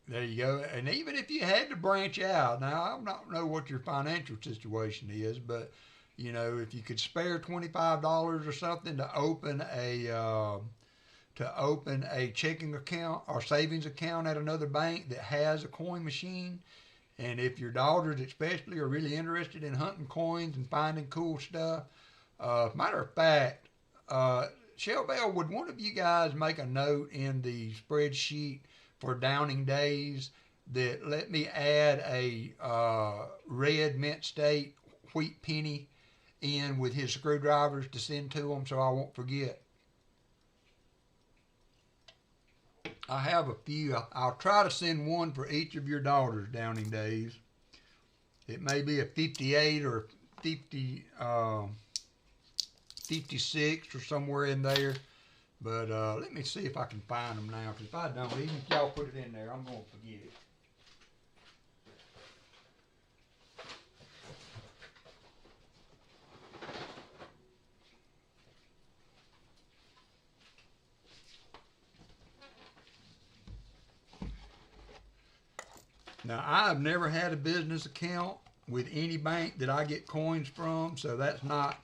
There you go. And even if you had to branch out, now I don't know what your financial situation is, but you know, if you could spare $25 or something to open a checking account or savings account at another bank that has a coin machine. And if your daughters especially are really interested in hunting coins and finding cool stuff, matter of fact, Shelbell, would one of you guys make a note in the spreadsheet for Downing Days that let me add a red mint state wheat penny in with his screwdrivers to send to them so I won't forget? I have a few. I'll try to send one for each of your daughters, Downing Days. It may be a 58 or 50, 56 or somewhere in there. But let me see if I can find them now. Because if I don't, even if y'all put it in there, I'm going to forget it. Now, I've never had a business account with any bank that I get coins from, so that's not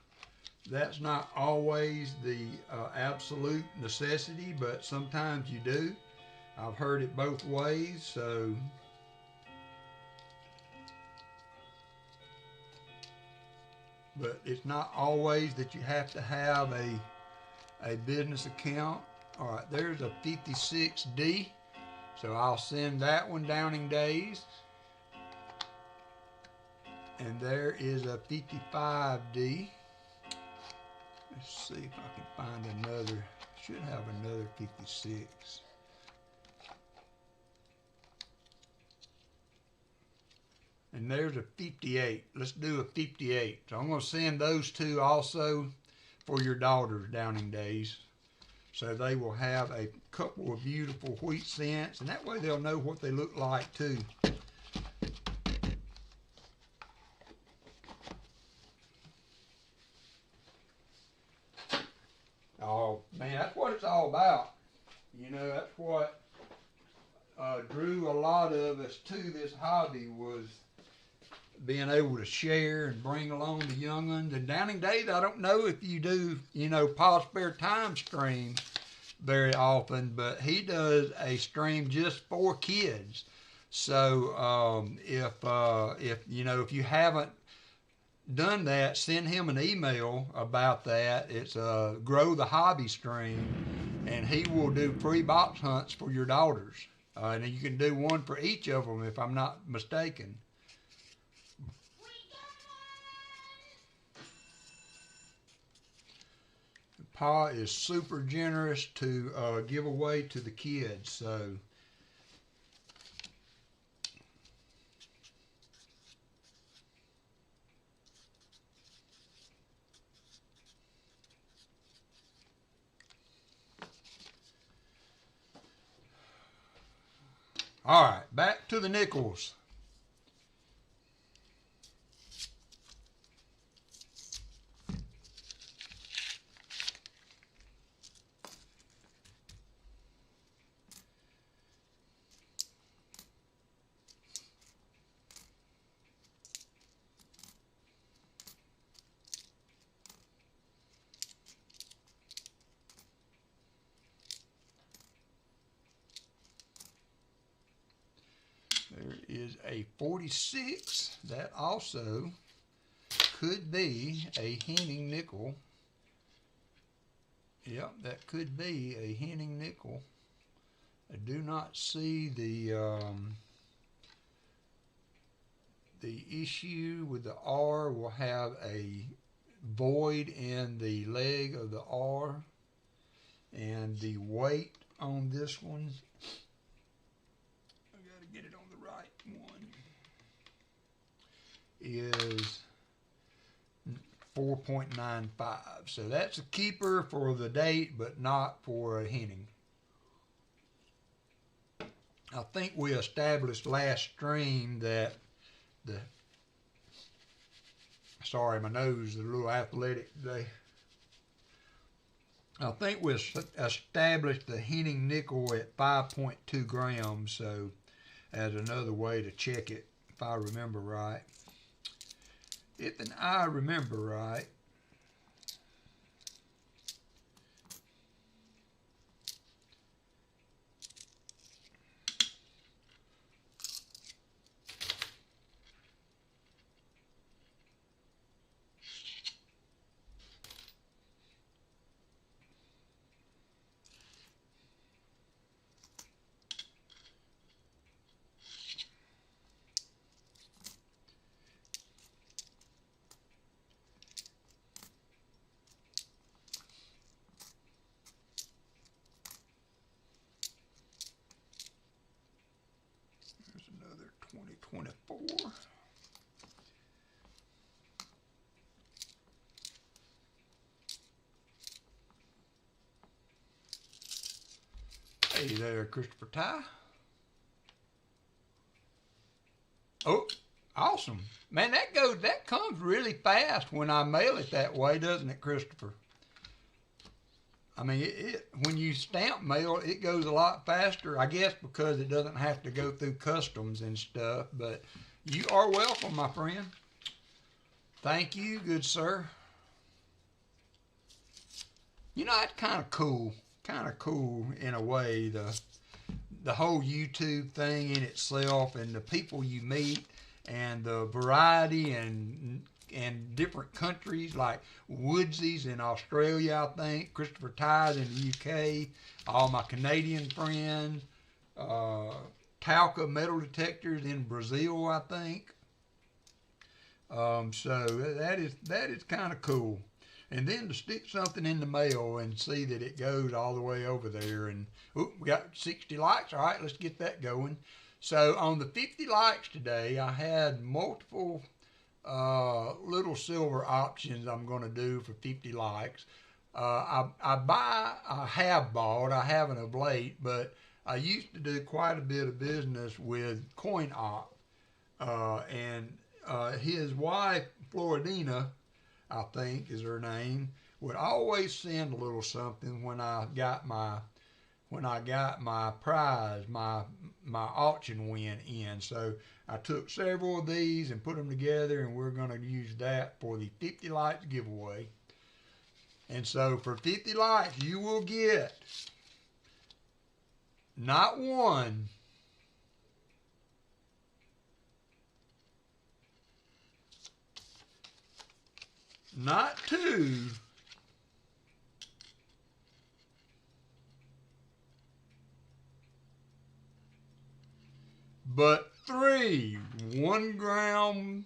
always the absolute necessity, but sometimes you do. I've heard it both ways, so but it's not always that you have to have a business account. All right, there's a 56D. So I'll send that one Downing Days. And there is a 55D. Let's see if I can find another. Should have another 56. And there's a 58. Let's do a 58. So I'm going to send those two also for your daughters Downing Days. So they will have a couple of beautiful wheat cents, and that way they'll know what they look like too. Oh man, that's what it's all about. You know, that's what drew a lot of us to this hobby, was being able to share and bring along the young ones. And Downing Days, I don't know if you do, you know, Pa's Spare Time streams very often, but he does a stream just for kids. So if you know, if you haven't done that, send him an email about that. It's a Grow the Hobby stream, and he will do free box hunts for your daughters. And you can do one for each of them, if I'm not mistaken. Pa is super generous to give away to the kids, so all right, back to the nickels. There is a 46. That also could be a Henning nickel. Yep, that could be a Henning nickel. I do not see the issue with the R. Will have a void in the leg of the R, and the weight on this one, I gotta get it on the right one, is 4.95. So that's a keeper for the date, but not for a Henning. I think we established last stream that sorry, my nose is a little athletic today. I think we established the Henning nickel at 5.2 grams, so as another way to check it, if I remember right. If I remember right, there's another 2024. Hey there, Christopher Ty. Oh, awesome. Man, that comes really fast when I mail it that way, doesn't it, Christopher? I mean, when you stamp mail, it goes a lot faster, I guess because it doesn't have to go through customs and stuff, but you are welcome, my friend. Thank you, good sir. You know, it's kind of cool in a way, the whole YouTube thing in itself and the people you meet and the variety and different countries like Woodsy's in Australia, I think, Christopher Ty's in the UK, all my Canadian friends, Talca metal detectors in Brazil, I think. So that is kind of cool. And then to stick something in the mail and see that it goes all the way over there. And we got 60 likes. All right, let's get that going. So on the 50 likes today, I had multiple little silver options I'm going to do for 50 likes. I have bought, I haven't of late, but I used to do quite a bit of business with CoinOp. And his wife, Floridina, I think is her name, would always send a little something when I got my prize, my auction win in. So I took several of these and put them together, and we're going to use that for the 50 likes giveaway. And so for 50 likes, you will get not one, not two, but 3 1-gram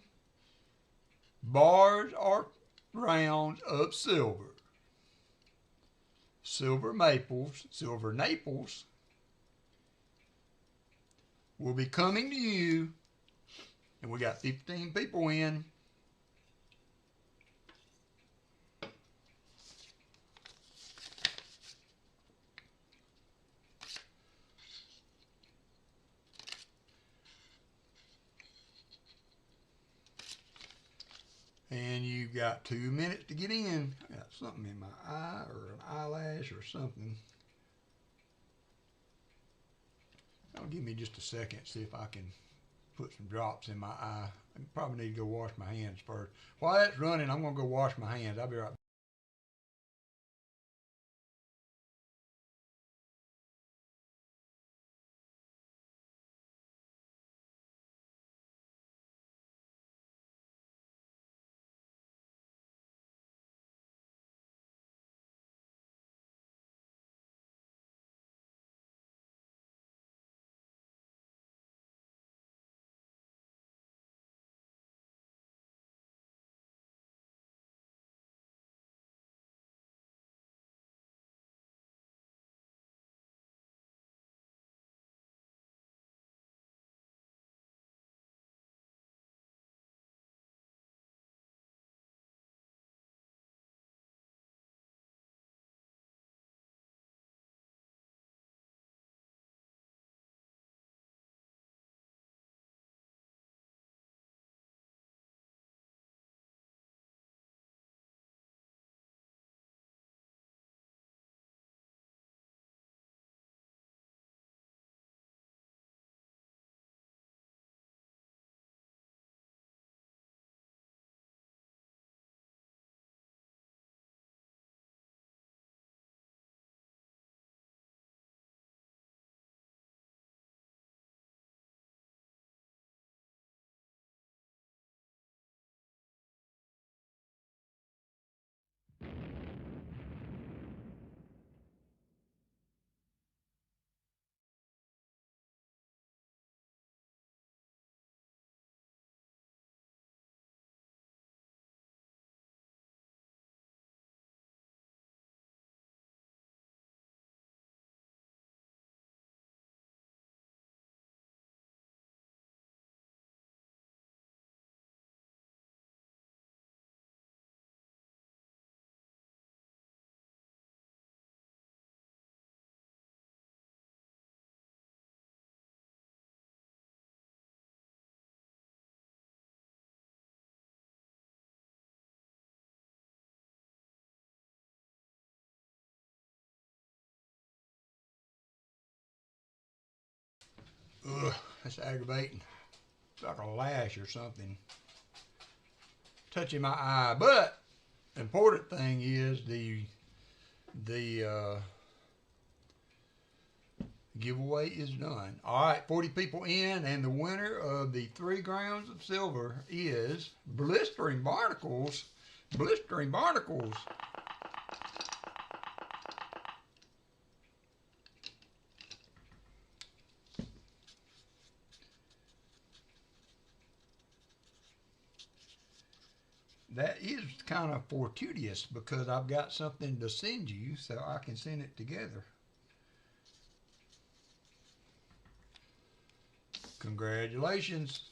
bars or rounds of silver. Silver Naples will be coming to you, and we got 15 people in. And you got 2 minutes to get in. I got something in my eye or an eyelash or something. That'll give me just a second, see if I can put some drops in my eye. I probably need to go wash my hands first. While that's running, I'm going to go wash my hands. I'll be right back. Ugh, that's aggravating. It's like a lash or something touching my eye. But the important thing is the giveaway is done. All right, 40 people in, and the winner of the 3 grams of silver is Blistering Barnacles. Blistering Barnacles. That is kind of fortuitous because I've got something to send you so I can send it together. Congratulations.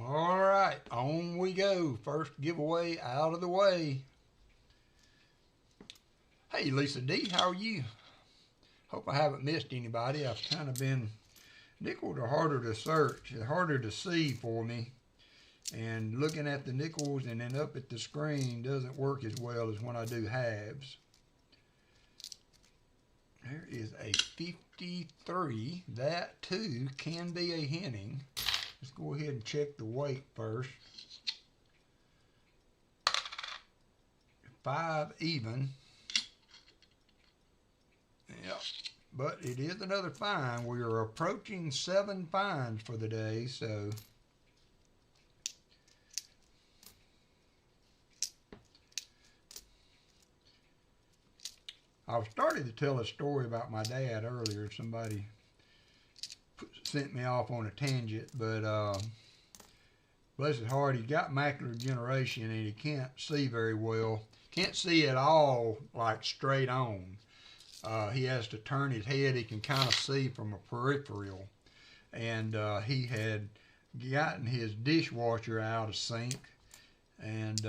All right, on we go. First giveaway out of the way. Hey, Lisa D, how are you? Hope I haven't missed anybody. I've kind of been, nickels are harder to search, they're harder to see for me. And looking at the nickels and then up at the screen doesn't work as well as when I do halves. There is a 53. That too can be a henning. Let's go ahead and check the weight first. 5 even. Yep. But it is another fine. We are approaching 7 fines for the day, so I was starting to tell a story about my dad earlier. Somebody sent me off on a tangent, but bless his heart, he's got macular degeneration and he can't see very well. Can't see at all, like straight on. He has to turn his head. He can kind of see from a peripheral. And he had gotten his dishwasher out of sync and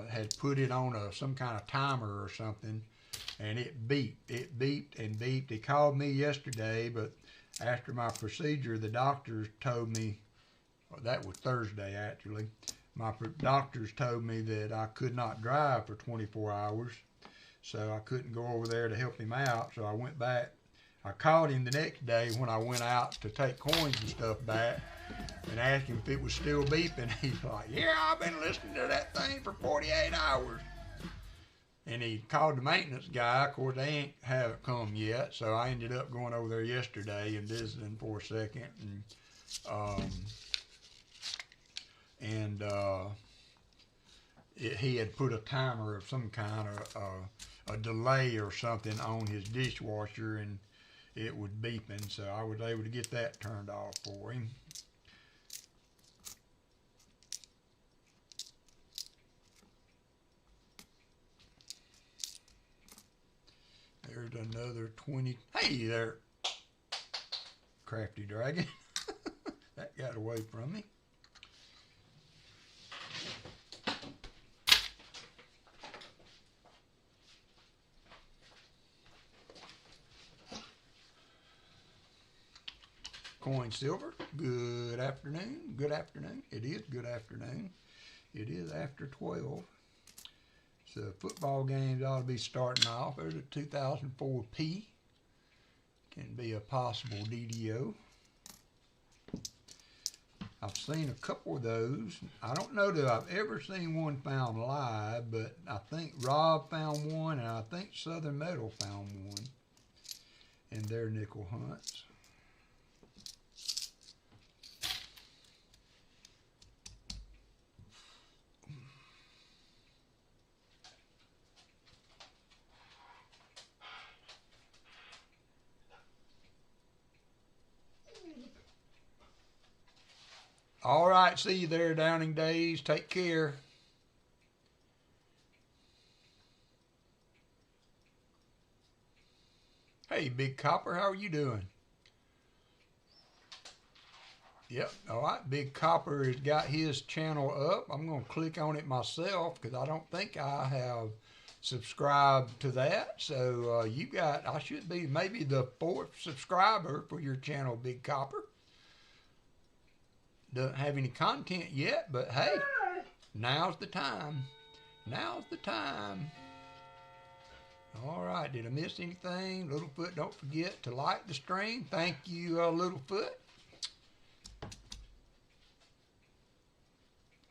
had put it on some kind of timer or something. And it beeped. It beeped and beeped. He called me yesterday, but after my procedure, the doctors told me, well, that was Thursday actually, my doctors told me that I could not drive for 24 hours. So I couldn't go over there to help him out. So I went back. I called him the next day when I went out to take coins and stuff back and asked him if it was still beeping. He's like, yeah, I've been listening to that thing for 48 hours. And he called the maintenance guy. Of course, they haven't come yet. So I ended up going over there yesterday and visiting for a second. He had put a timer of some kind, a delay or something on his dishwasher, and it was beeping, so I was able to get that turned off for him. There's another 20. Hey there, Crafty Dragon. That got away from me. Coin silver, good afternoon. Good afternoon. It is good afternoon. It is after 12. So football games ought to be starting off. There's a 2004 P. Can be a possible DDO. I've seen a couple of those. I don't know that I've ever seen one found live, but I think Rob found one, and I think Southern Metal found one in their nickel hunts. All right, see you there, Downing Days. Take care. Hey, Big Copper, how are you doing? Yep, all right, Big Copper has got his channel up. I'm going to click on it myself because I don't think I have subscribe to that. So you got, I should be maybe the 4th subscriber for your channel, Big Copper. Doesn't have any content yet, but hey, now's the time. Now's the time. All right, did I miss anything? Littlefoot, don't forget to like the stream. Thank you, Littlefoot.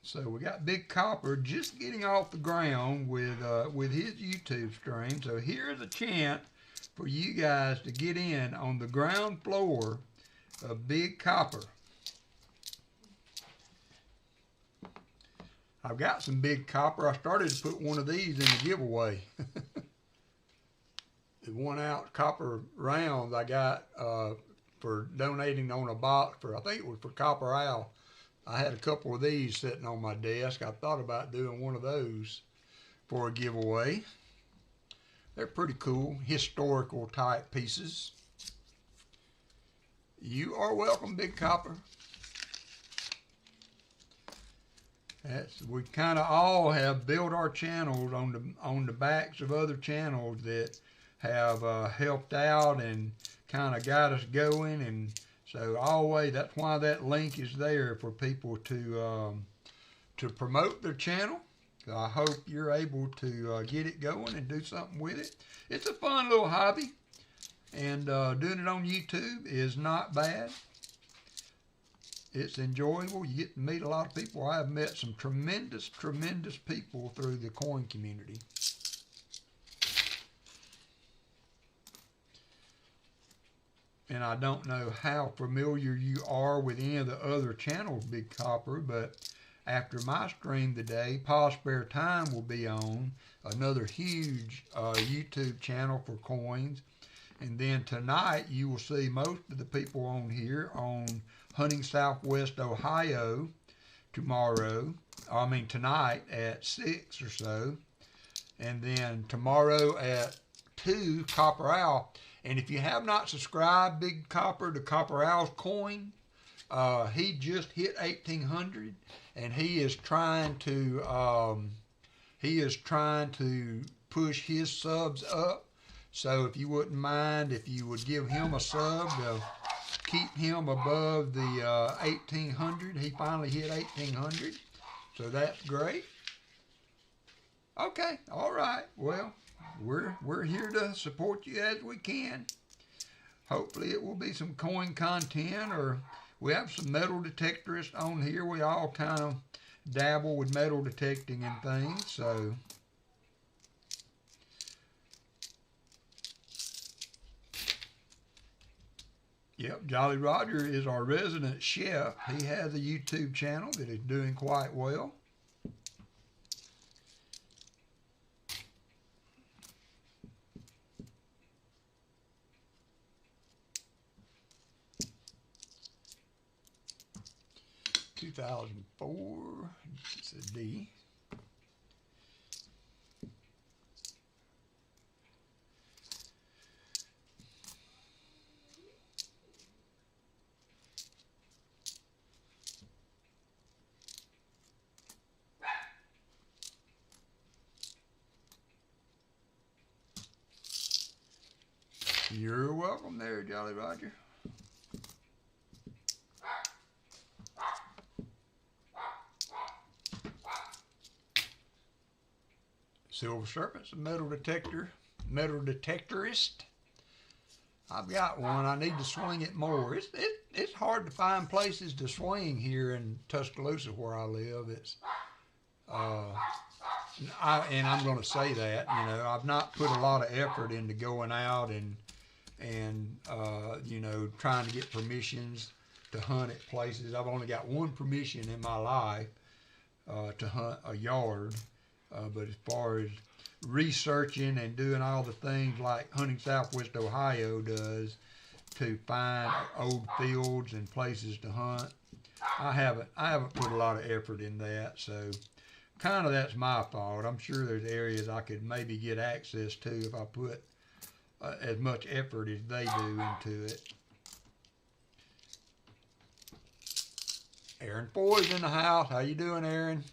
So we got Big Copper just getting off the ground with his YouTube stream. So here's a chance for you guys to get in on the ground floor of Big Copper. I've got some Big Copper. I started to put one of these in the giveaway. The one out copper rounds I got for donating on a box for, I think it was for Copper Owl. I had a couple of these sitting on my desk. I thought about doing one of those for a giveaway. They're pretty cool, historical type pieces. You are welcome, Big Copper. We kind of all have built our channels on the backs of other channels that have helped out and kind of got us going, and so always that's why that link is there for people to promote their channel. So I hope you're able to get it going and do something with it. It's a fun little hobby, and doing it on YouTube is not bad. It's enjoyable. You get to meet a lot of people. I have met some tremendous people through the coin community. And I don't know how familiar you are with any of the other channels, Big Copper, but after my stream today, Pa Spare Time will be on, another huge YouTube channel for coins. And then tonight, you will see most of the people on here on Hunting Southwest Ohio tonight at 6 or so. And then tomorrow at 2, Copper Owl. And if you have not subscribed, Big Copper, to Copper Owl's coin, he just hit 1,800, and he is trying to push his subs up. So if you wouldn't mind, if you would give him a sub to keep him above the 1,800. He finally hit 1,800, so that's great. Okay, all right. Well, we're here to support you as we can. Hopefully it will be some coin content, or we have some metal detectorists on here. We all kind of dabble with metal detecting and things, so. Yep, Jolly Roger is our resident chef. He has a YouTube channel that is doing quite well. $2004, it's a D. You're welcome there, Jolly Roger. Silver Serpent's a metal detectorist. I've got one. I need to swing it more. It's hard to find places to swing here in Tuscaloosa where I live. It's and I'm going to say that, you know, I've not put a lot of effort into going out and you know, trying to get permissions to hunt at places. I've only got one permission in my life to hunt a yard. But as far as researching and doing all the things like Hunting Southwest Ohio does to find old fields and places to hunt, I haven't put a lot of effort in that. So kind of that's my fault. I'm sure there's areas I could maybe get access to if I put as much effort as they do into it. Aaron Foy's in the house. How you doing, Aaron?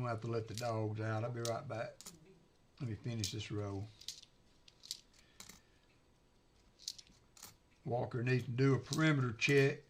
I'm gonna have to let the dogs out. I'll be right back. Let me finish this roll. Walker needs to do a perimeter check.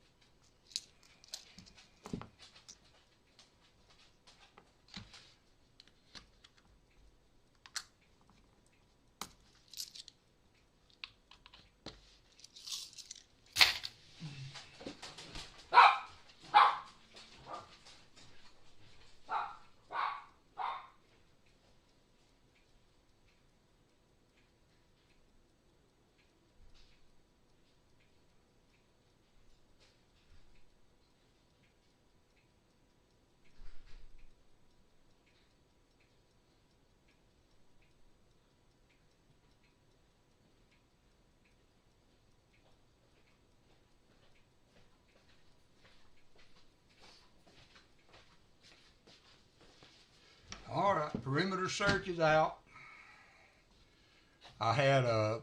All right, perimeter search is out. I had a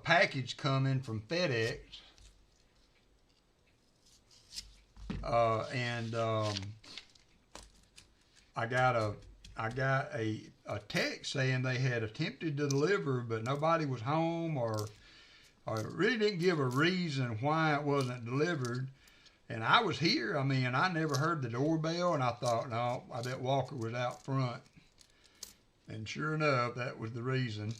package coming from FedEx, and I got a text saying they had attempted to deliver, but nobody was home, or it really didn't give a reason why it wasn't delivered. And I was here. I mean, I never heard the doorbell, and I thought, no, I bet Walker was out front. And sure enough, that was the reason.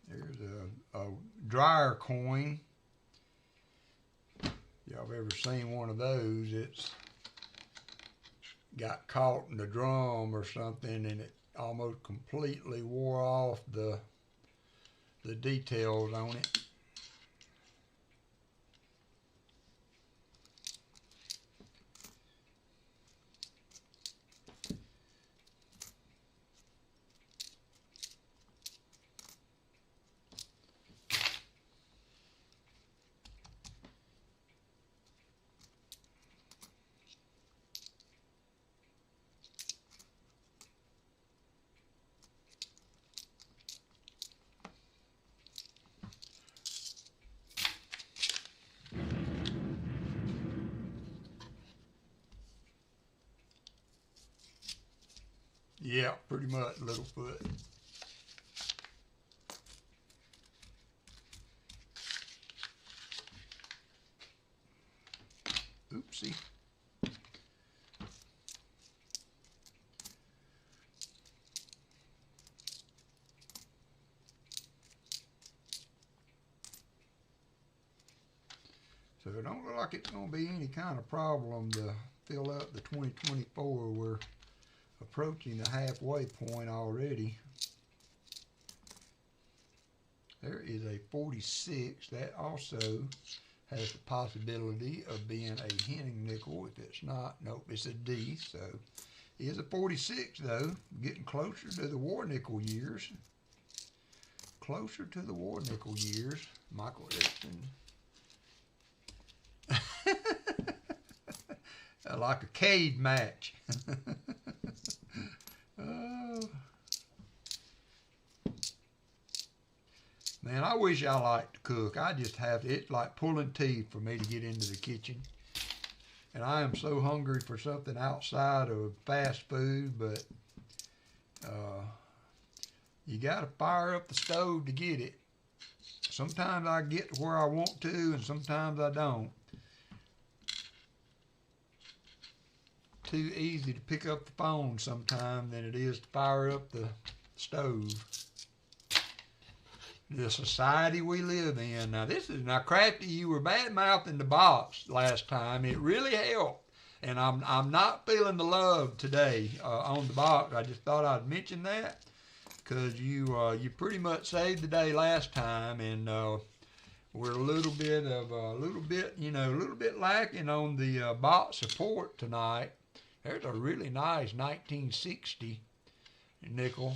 There's a dryer coin. Y'all ever seen one of those? It's got caught in the drum or something, and it almost completely wore off the details on it. Yeah, pretty much, Littlefoot. Oopsie. So it don't look like it's going to be any kind of problem to fill up the 2024. We're approaching the halfway point already. There is a 46. That also has the possibility of being a Henning nickel. If it's not, nope, it's a D. So it is a 46 though, getting closer to the war nickel years. Closer to the war nickel years. Michael Erickson. Like a cage match. Oh. Man, I wish I liked to cook. I just have to. It's like pulling teeth for me to get into the kitchen. And I am so hungry for something outside of fast food, but you got to fire up the stove to get it. Sometimes I get to where I want to, and sometimes I don't. Too easy to pick up the phone sometimes than it is to fire up the stove. The society we live in. Now Crafty, you were bad-mouthing the box last time. It really helped. And I'm not feeling the love today on the box. I just thought I'd mention that because you pretty much saved the day last time, and we're a little bit lacking on the box support tonight. There's a really nice 1960 nickel.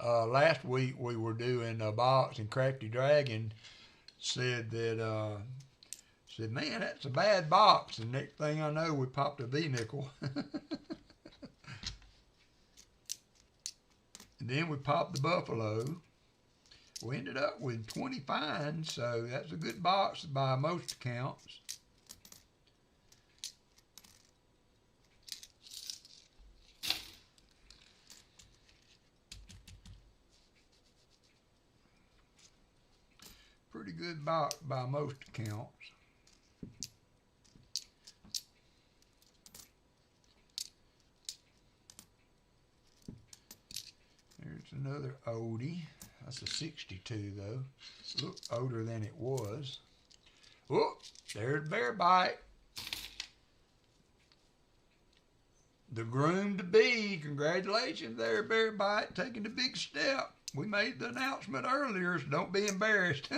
last week we were doing a box, and Crafty Dragon said that, said, man, that's a bad box. And next thing I know, we popped a V-nickel. And then we popped the Buffalo. We ended up with 20 finds, so that's a good box by most accounts. Pretty good box by most accounts. There's another oldie. That's a 62 though. Look older than it was. Oh, there's bear bite. The groom to be. Congratulations there, bear bite, taking the big step. We made the announcement earlier, so don't be embarrassed.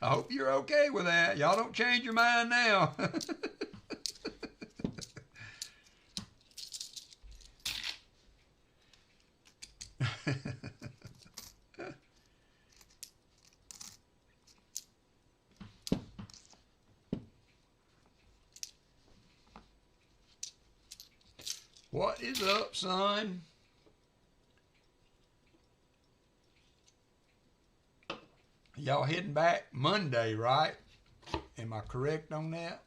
I hope you're okay with that. Y'all don't change your mind now. What is up, son? Y'all heading back Monday, right? Am I correct on that?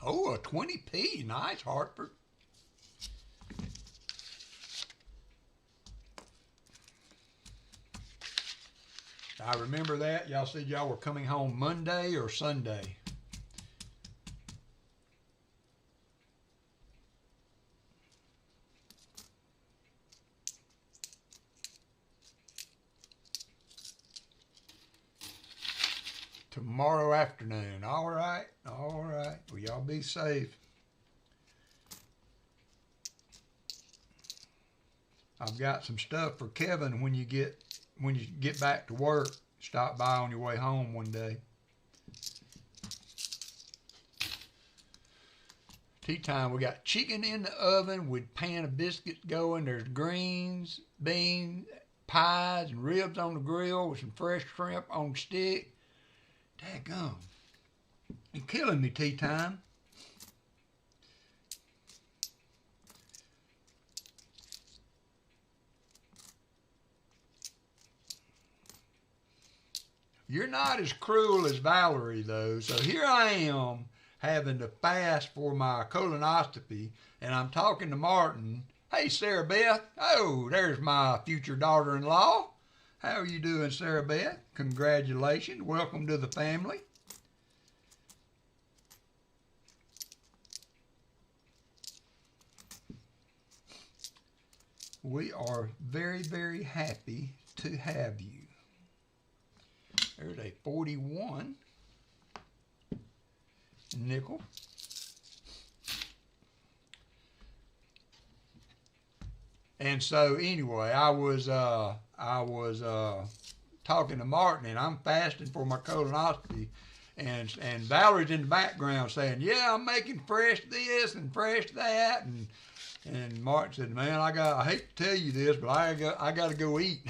Oh, a 20p. Nice, Hartford. I remember that. Y'all said y'all were coming home Monday or Sunday. Tomorrow afternoon. All right. All right. Well, y'all be safe. I've got some stuff for Kevin when you get back to work. Stop by on your way home one day. Tea time. We got chicken in the oven with pan of biscuits going. There's greens, beans, pies, and ribs on the grill with some fresh shrimp on stick. Daggum. You're killing me, tea time. You're not as cruel as Valerie, though. So here I am having to fast for my colonoscopy, and I'm talking to Martin. Hey, Sarah Beth. Oh, there's my future daughter-in-law. How are you doing, Sarah Beth? Congratulations. Welcome to the family. We are very, very happy to have you. There's a 41 nickel. And so anyway, I was talking to Martin, and I'm fasting for my colonoscopy, and Valerie's in the background saying, "Yeah, I'm making fresh this and fresh that," and Martin said, "Man, I hate to tell you this, but I got to go eat."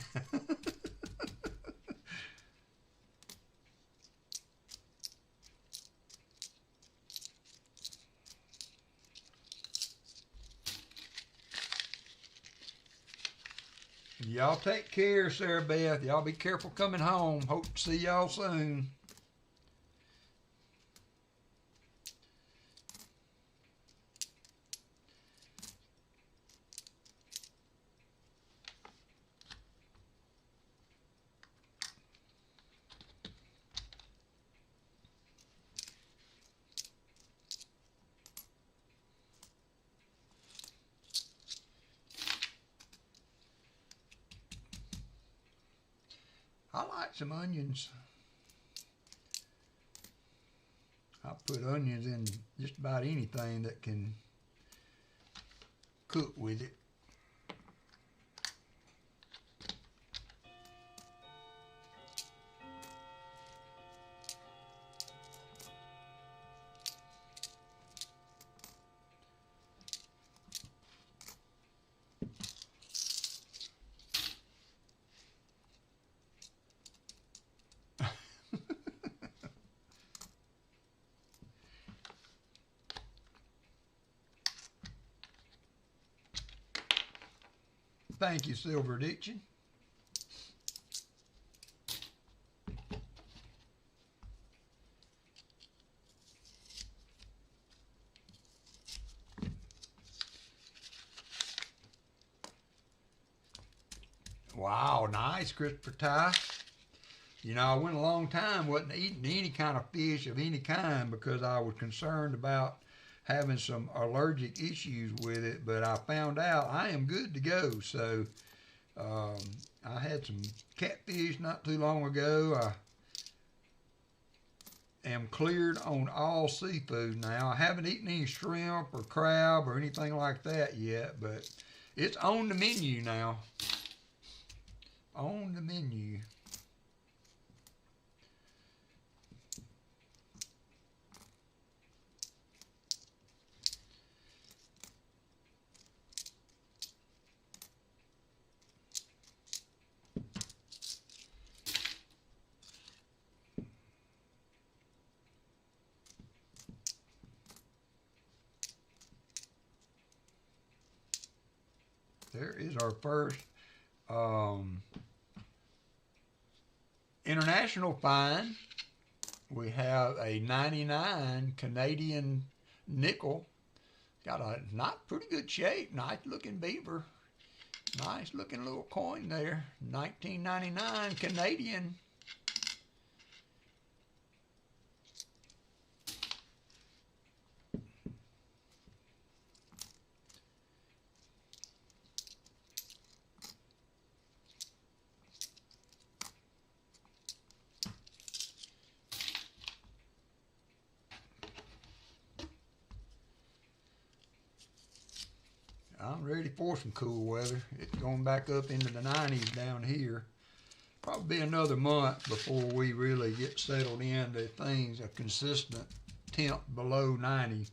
Y'all take care, Sarah Beth. Y'all be careful coming home. Hope to see y'all soon. I like some onions. I put onions in just about anything that can cook with it. Thank you, Silver Addiction. Wow, nice, Christopher Ty. You know, I went a long time wasn't eating any kind of fish of any kind because I was concerned about having some allergic issues with it, but I found out I am good to go. So I had some catfish not too long ago. I am cleared on all seafood now. I haven't eaten any shrimp or crab or anything like that yet, but it's on the menu now. On the menu. There is our first international find. We have a 99 Canadian nickel. Got a not pretty good shape, nice looking beaver. Nice looking little coin there. 1999 Canadian. I'm ready for some cool weather. It's going back up into the 90s down here. Probably be another month before we really get settled into things, a consistent temp below 90.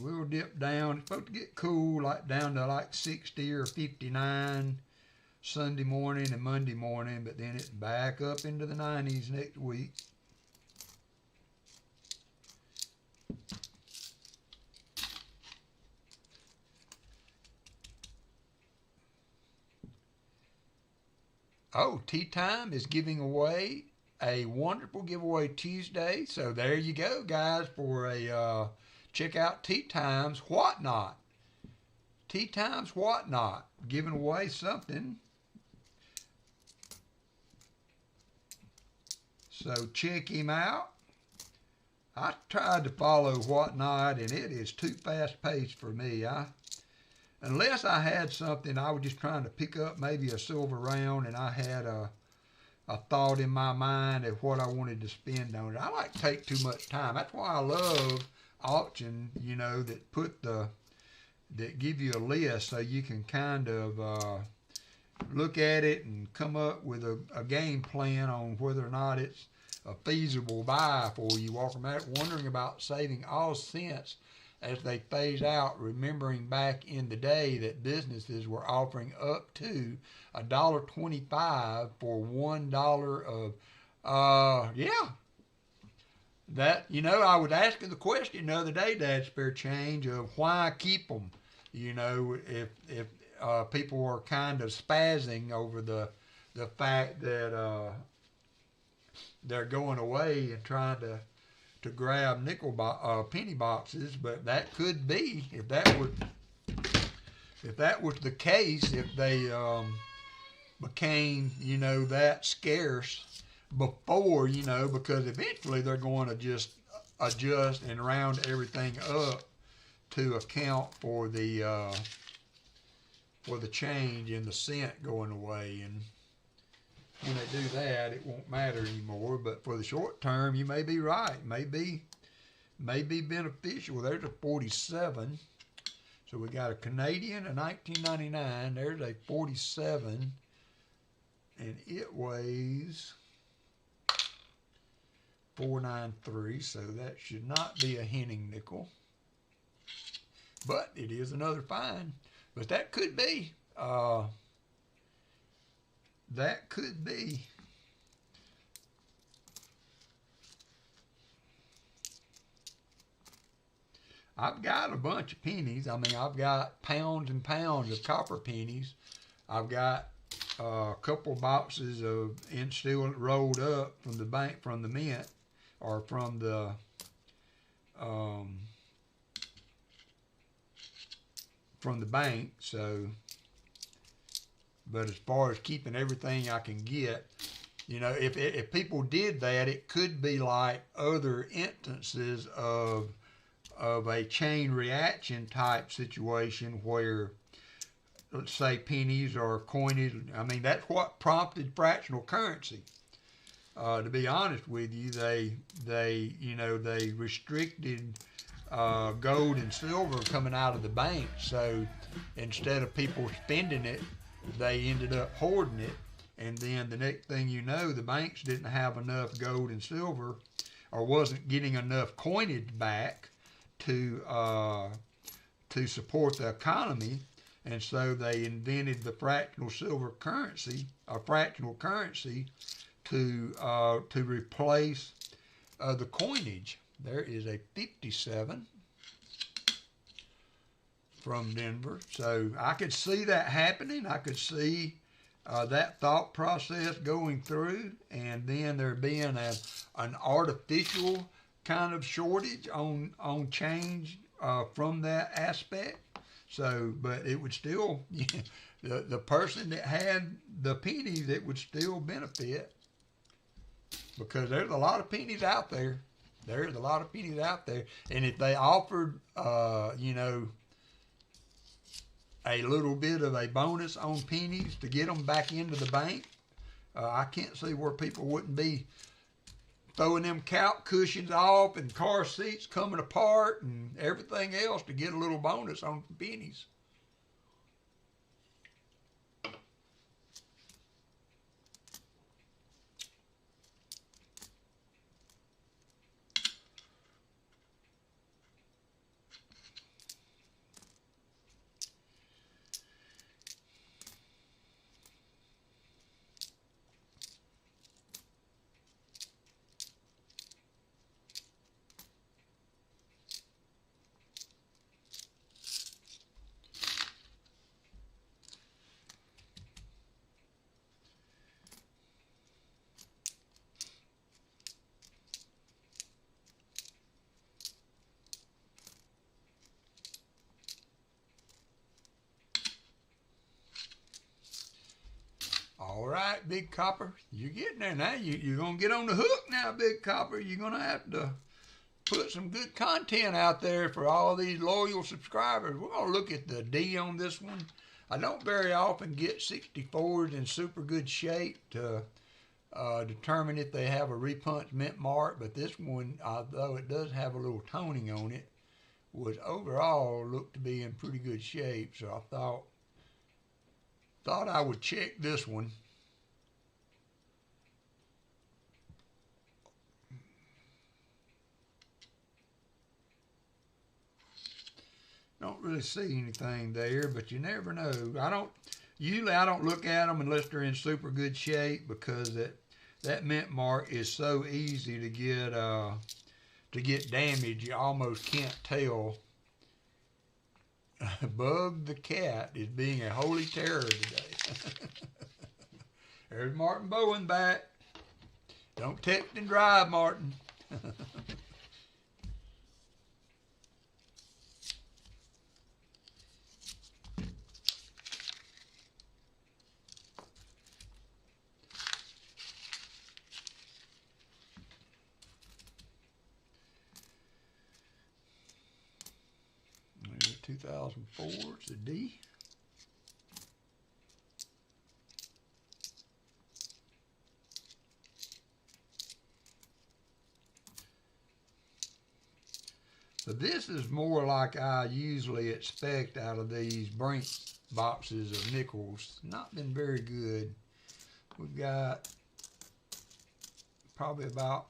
We'll dip down. It's supposed to get cool, like down to like 60 or 59 Sunday morning and Monday morning, but then it's back up into the 90s next week. Oh, Tea Time is giving away a wonderful giveaway Tuesday. So there you go, guys, for a check out Tea Time's Whatnot. Tea Time's Whatnot, giving away something. So check him out. I tried to follow Whatnot, and it is too fast-paced for me. Unless I had something, I was just trying to pick up maybe a silver round, and I had a thought in my mind of what I wanted to spend on it. I like to take too much time. That's why I love auction, you know, that give you a list so you can kind of look at it and come up with a game plan on whether or not it's a feasible buy for you. WalkerMagnet, wondering about saving all cents as they phase out, remembering back in the day that businesses were offering up to $1.25 for $1 of, That, you know, I was asking the question the other day, Dad Spare Change, of why keep them, you know, if people are kind of spazzing over the fact that they're going away and trying to grab penny boxes. But that could be, if that was the case, if they became, you know, that scarce before, you know, because eventually they're going to just adjust and round everything up to account for the change in the cent going away. And when they do that, it won't matter anymore. But for the short term, you may be right. May be beneficial. There's a 47. So we got a Canadian, a 1999. There's a 47, and it weighs 493. So that should not be a Henning nickel, but it is another find. But that could be. That could be. I've got a bunch of pennies. I mean, I've got pounds and pounds of copper pennies. I've got a couple boxes of still rolled up from the bank, from the mint, or from the bank. So, but as far as keeping everything I can get, you know, if people did that, it could be like other instances of a chain reaction type situation where, let's say, pennies or coinage. I mean, that's what prompted fractional currency. To be honest with you, they restricted gold and silver coming out of the bank. So instead of people spending it, they ended up hoarding it. And then the next thing you know, the banks didn't have enough gold and silver, or wasn't getting enough coinage back to support the economy. And so they invented the fractional silver currency, or fractional currency, to replace the coinage. There is a 57 from Denver. So I could see that happening. I could see that thought process going through, and then there being an artificial kind of shortage on change from that aspect. So, but it would still, the person that had the pennies, it would still benefit, because there's a lot of pennies out there. There's a lot of pennies out there. And if they offered, a little bit of a bonus on pennies to get them back into the bank, I can't see where people wouldn't be throwing them couch cushions off and car seats coming apart and everything else to get a little bonus on pennies. All right, Big Copper, you're getting there now. You're going to get on the hook now, Big Copper. You're going to have to put some good content out there for all these loyal subscribers. We're going to look at the D on this one. I don't very often get 64s in super good shape to determine if they have a repunch mint mark, but this one, although it does have a little toning on it, was overall looked to be in pretty good shape. So I thought I would check this one. Don't really see anything there, but you never know. Usually I don't look at them unless they're in super good shape, because that mint mark is so easy to get damaged. You almost can't tell. Bug the cat is being a holy terror today. There's Martin Bowen back. Don't text and drive, Martin. There's a 2004, it's a D. So this is more like I usually expect out of these Brink boxes of nickels. Not been very good. We've got probably about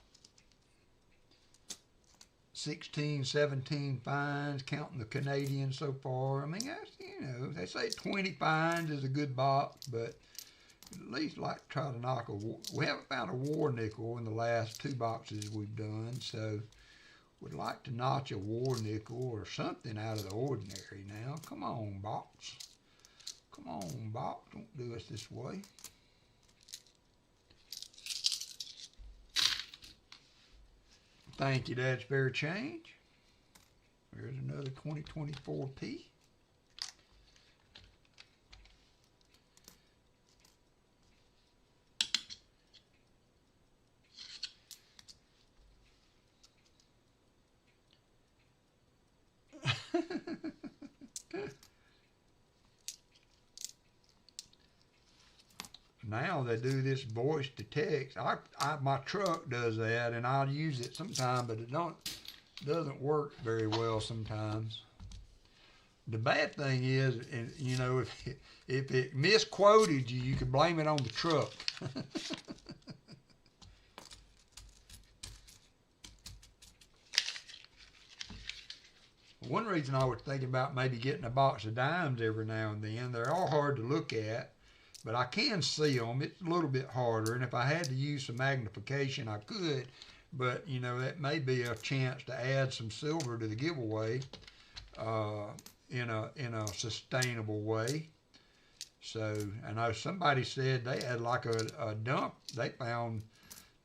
16, 17 fines, counting the Canadian so far. I mean, that's, they say 20 fines is a good box, but at least like to try to knock we haven't found a war nickel in the last two boxes we've done, so Would like to notch a war nickel or something out of the ordinary now. Come on, box. Come on, box. Don't do us this way. Thank you, that's fair change. There's another 2024P. Now they do this voice to text. My truck does that, and I'll use it sometimes, but it doesn't work very well sometimes. The bad thing is, you know, if it misquoted you, you can blame it on the truck. One reason I was thinking about maybe getting a box of dimes every now and then, they're all hard to look at, but I can see them. It's a little bit harder, and if I had to use some magnification, I could, but, you know, that may be a chance to add some silver to the giveaway in a sustainable way. So, I know somebody said they had like a dump. They found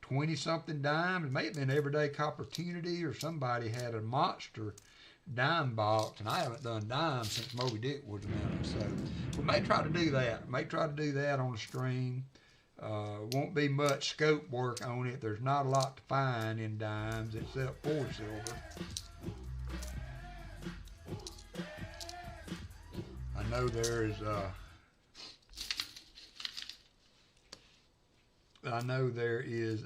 20-something dimes. It may have been Everyday Opportunity, or somebody had a monster dime box, and I haven't done dimes since Moby Dick was around. So we may try to do that. May try to do that on the stream. Won't be much scope work on it. There's not a lot to find in dimes except for silver. I know there is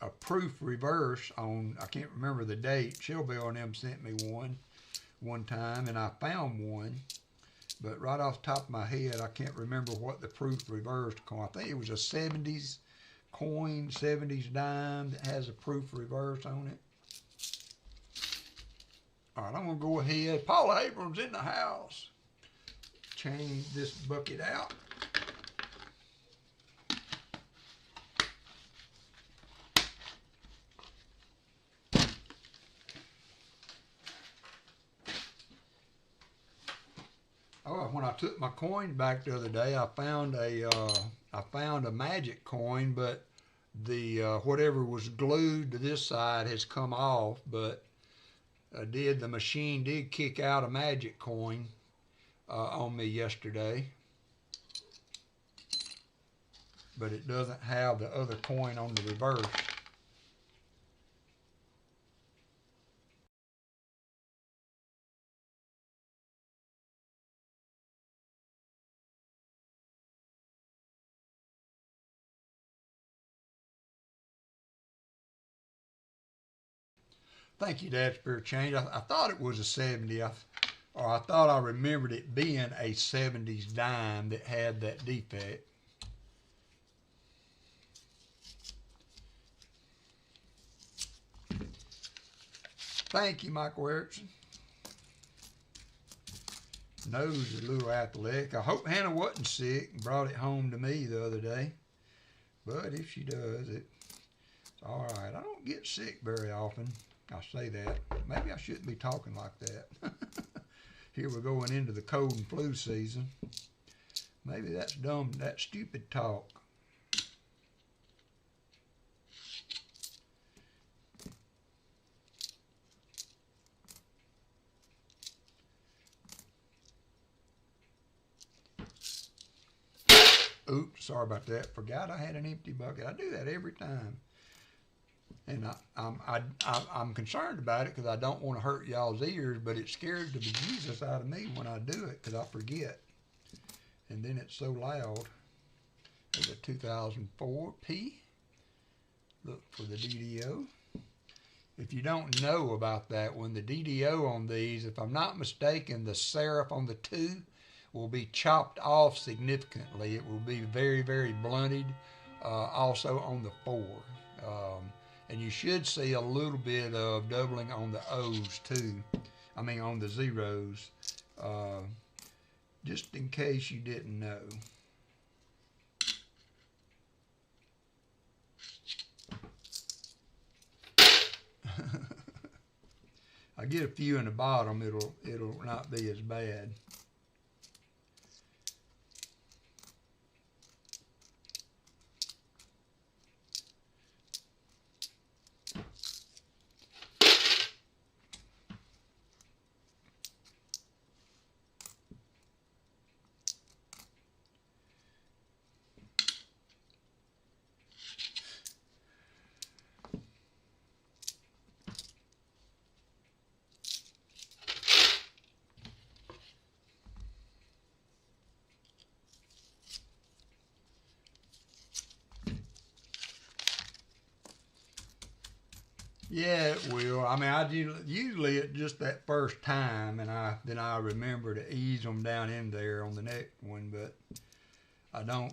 a proof reverse on, I can't remember the date. Shelby and them sent me one time, and I found one, but right off the top of my head, I can't remember what the proof reverse coin. I think it was a 70s coin, 70s dime that has a proof reverse on it. All right, I'm gonna go ahead. Paul Abrams in the house. Change this bucket out. Oh, when I took my coin back the other day, I found a magic coin, but the whatever was glued to this side has come off. But the machine did kick out a magic coin on me yesterday, but it doesn't have the other coin on the reverse. Thank you, Dad, for a change. I thought it was a 70, or I thought I remembered it being a 70s dime that had that defect. Thank you, Michael Erickson. Nose is a little athletic. I hope Hannah wasn't sick and brought it home to me the other day. But if she does, it's all right. I don't get sick very often. I say that. Maybe I shouldn't be talking like that. Here we're going into the cold and flu season. Maybe that's dumb, that's stupid talk. Oops, sorry about that. Forgot I had an empty bucket. I do that every time. And I'm concerned about it because I don't want to hurt y'all's ears, but it scares the bejesus out of me when I do it because I forget. And then it's so loud. There's a 2004 P. Look for the DDO. If you don't know about that one, the DDO on these, if I'm not mistaken, the serif on the 2 will be chopped off significantly. It will be very, very blunted. Also on the 4. And you should see a little bit of doubling on the O's too. I mean on the zeros. Just in case you didn't know. I get a few in the bottom, it'll not be as bad. Yeah, it will. I mean, usually it's just that first time, and then I remember to ease them down in there on the next one, but I don't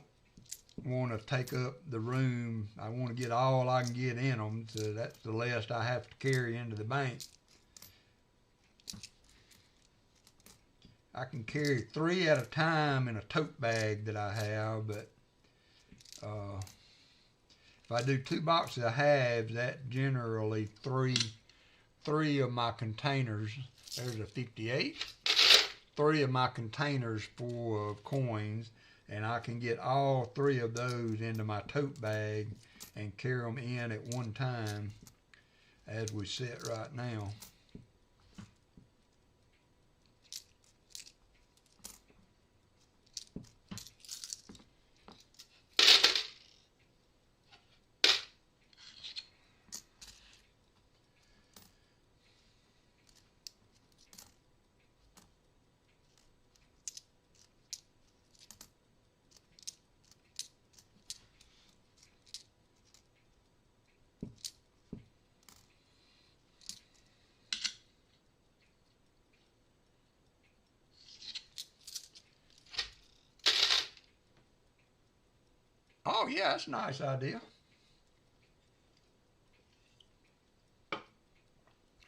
want to take up the room. I want to get all I can get in them, so that's the less I have to carry into the bank. I can carry 3 at a time in a tote bag that I have, but if I do 2 boxes of halves, that generally three of my containers, there's a 58, 3 of my containers full of coins, and I can get all 3 of those into my tote bag and carry them in at one time as we sit right now. Oh yeah, that's a nice idea.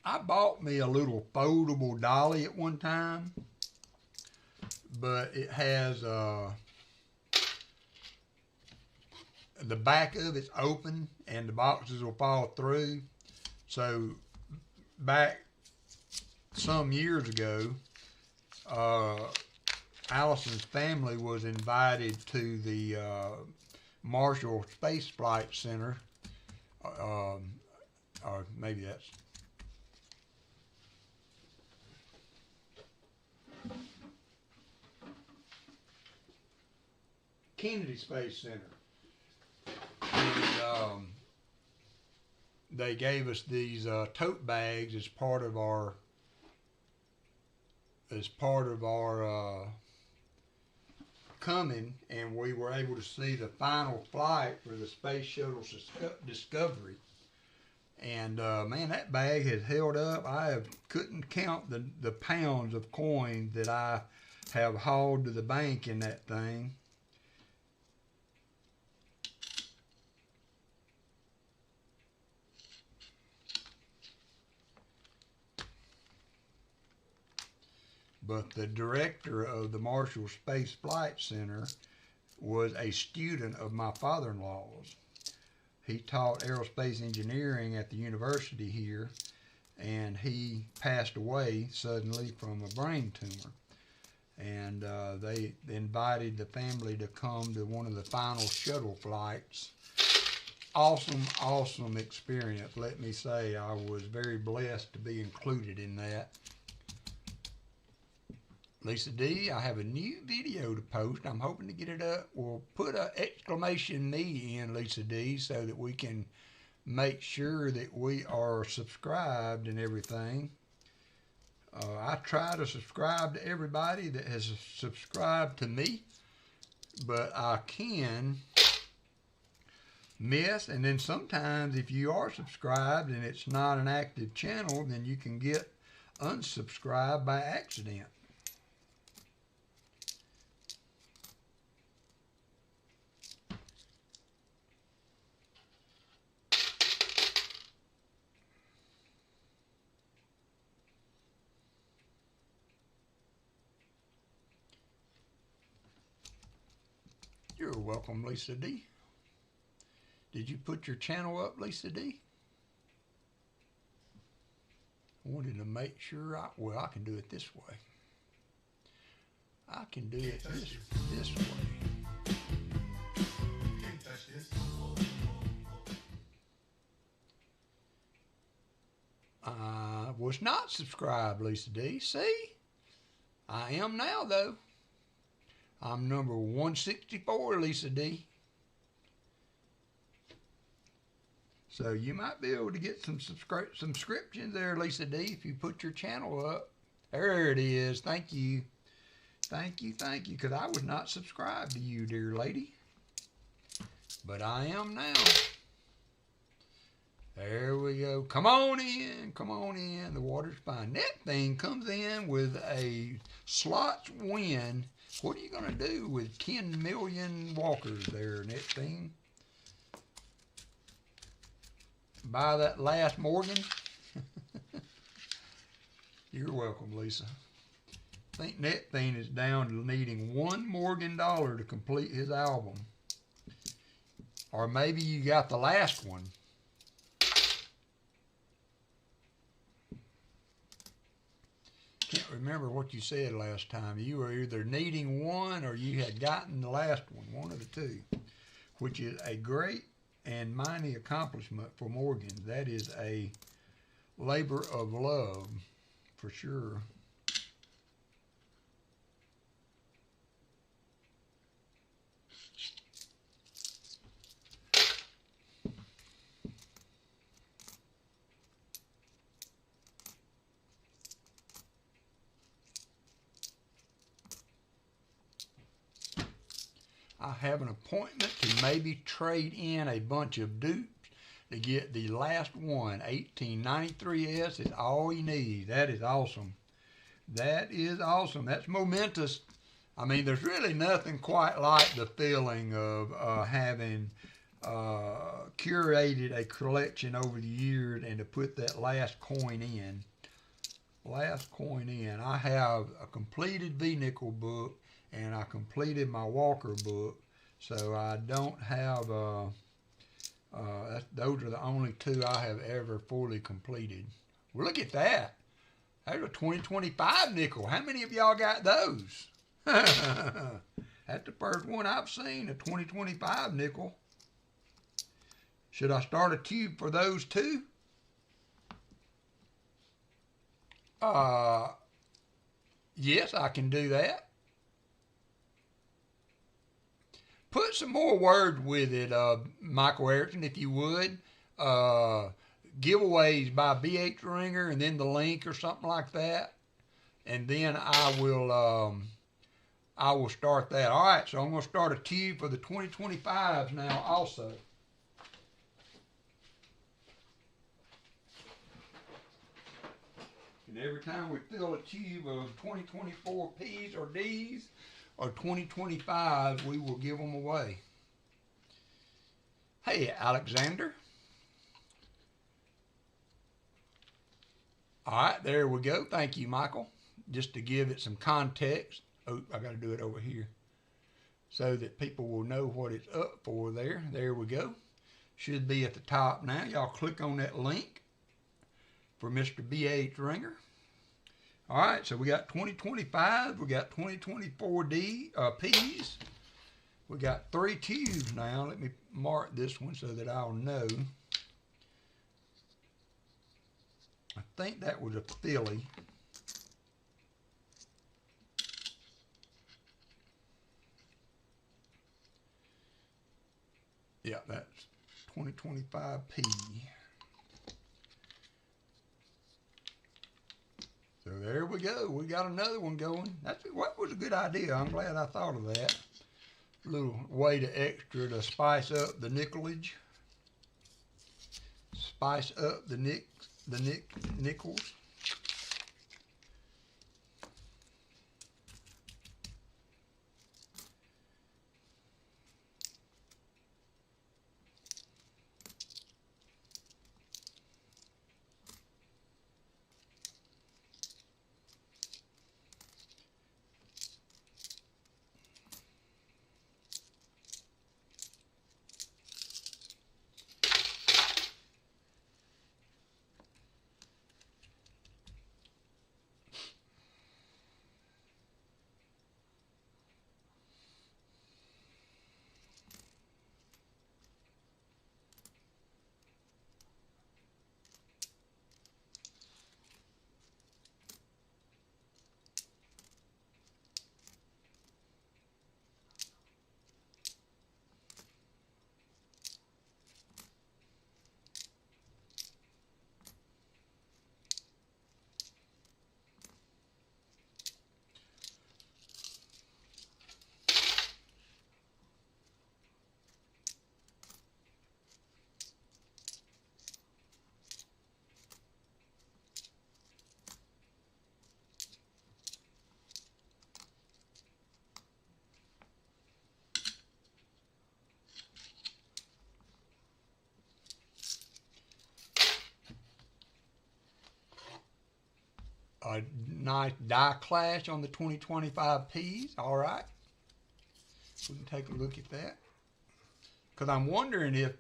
I bought me a little foldable dolly at one time, but it has the back of it's open and the boxes will fall through. So back some years ago, Allison's family was invited to the Marshall Space Flight Center, or maybe that's Kennedy Space Center, and they gave us these tote bags as part of our coming, and we were able to see the final flight for the Space Shuttle Discovery. And man, that bag has held up. I couldn't count the pounds of coins that I have hauled to the bank in that thing. But the director of the Marshall Space Flight Center was a student of my father-in-law's. He taught aerospace engineering at the university here, and he passed away suddenly from a brain tumor. And they invited the family to come to one of the final shuttle flights. Awesome experience. Let me say, I was very blessed to be included in that. Lisa D, I have a new video to post. I'm hoping to get it up. We'll put an exclamation me in, Lisa D, so that we can make sure that we are subscribed and everything. I try to subscribe to everybody that has subscribed to me, but I can miss. And then sometimes if you are subscribed and it's not an active channel, then you can get unsubscribed by accident. You're welcome, Lisa D. Did you put your channel up, Lisa D? wanted to make sure well, I can do it this way. I can do it this way. Can't touch this. I was not subscribed, Lisa D. See? I am now, though. I'm number 164, Lisa D. So you might be able to get some subscriptions there, Lisa D, if you put your channel up. There it is. Thank you. Thank you, because I was not subscribed to you, dear lady. But I am now. There we go. Come on in. Come on in. The water's fine. That thing comes in with a slots win. What are you going to do with 10 million walkers there, net thing? Buy that last Morgan? You're welcome, Lisa. I think Netthing is down to needing $1 Morgan to complete his album. Or maybe you got the last one. Can't remember what you said last time. You were either needing one or you had gotten the last one of the two, which is a great and mighty accomplishment for Morgan. That is a labor of love, for sure. I have an appointment to maybe trade in a bunch of dupes to get the last one. 1893S is all you need. That is awesome. That is awesome. That's momentous. I mean, there's really nothing quite like the feeling of having curated a collection over the years and to put that last coin in. Last coin in. I have a completed V-nickel book, and I completed my Walker book, so I don't have, those are the only two I have ever fully completed. Well, look at that. There's a 2025 nickel. How many of y'all got those? That's the first one I've seen, a 2025 nickel. Should I start a tube for those too? Yes, I can do that. Put some more words with it, Michael Erickson, if you would. Giveaways by BH Ringer, and then the link or something like that. And then I will start that. All right, so I'm going to start a tube for the 2025s now also. And every time we fill a tube of 2024 P's or D's, or 2025, we will give them away. Hey, Alexander. All right, there we go. Thank you, Michael. Just to give it some context. Oh, I got to do it over here so that people will know what it's up for there. There we go. Should be at the top now. Y'all click on that link for Mr. B.H. Ringer. All right, so we got 2025, we got 2024 P's. We got 3 tubes now. Let me mark this one so that I'll know. I think that was a Philly. Yeah, that's 2025 P. So there we go. We got another one going. That was a good idea. I'm glad I thought of that. A little way to spice up the nickelage. Spice up the nickels. a nice die clash on the 2025 Ps. All right. We can take a look at that. Because I'm wondering if,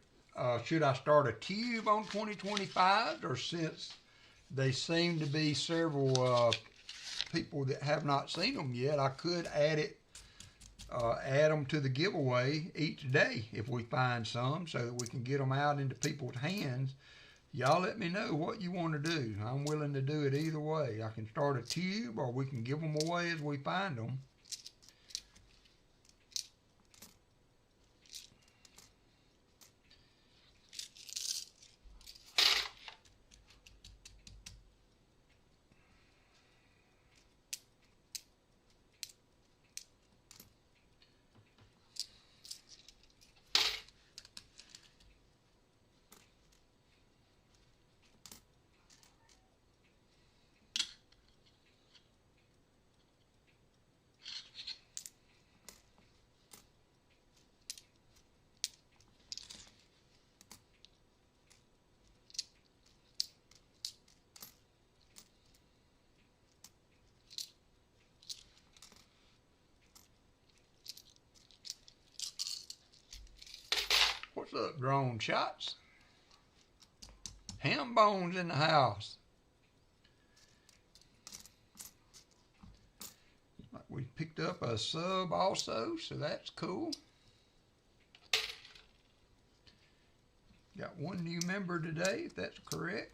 should I start a tube on 2025s, or since they seem to be several people that have not seen them yet, I could add them to the giveaway each day if we find some, so that we can get them out into people's hands. Y'all let me know what you want to do. I'm willing to do it either way. I can start a tube, or we can give them away as we find them. What's up, drone shots? Ham bones in the house. We picked up a sub also, so that's cool. Got one new member today, if that's correct.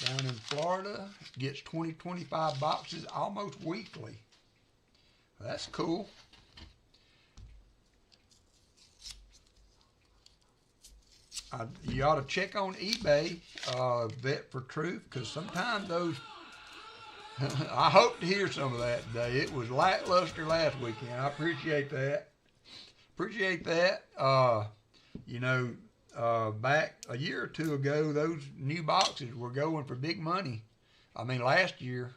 Down in Florida, gets 20-25 boxes almost weekly. That's cool. You ought to check on eBay, Vet for Truth, because sometimes those, I hope to hear some of that today. It was lackluster last weekend. I appreciate that. You know, back a year or two ago, those new boxes were going for big money. I mean, last year.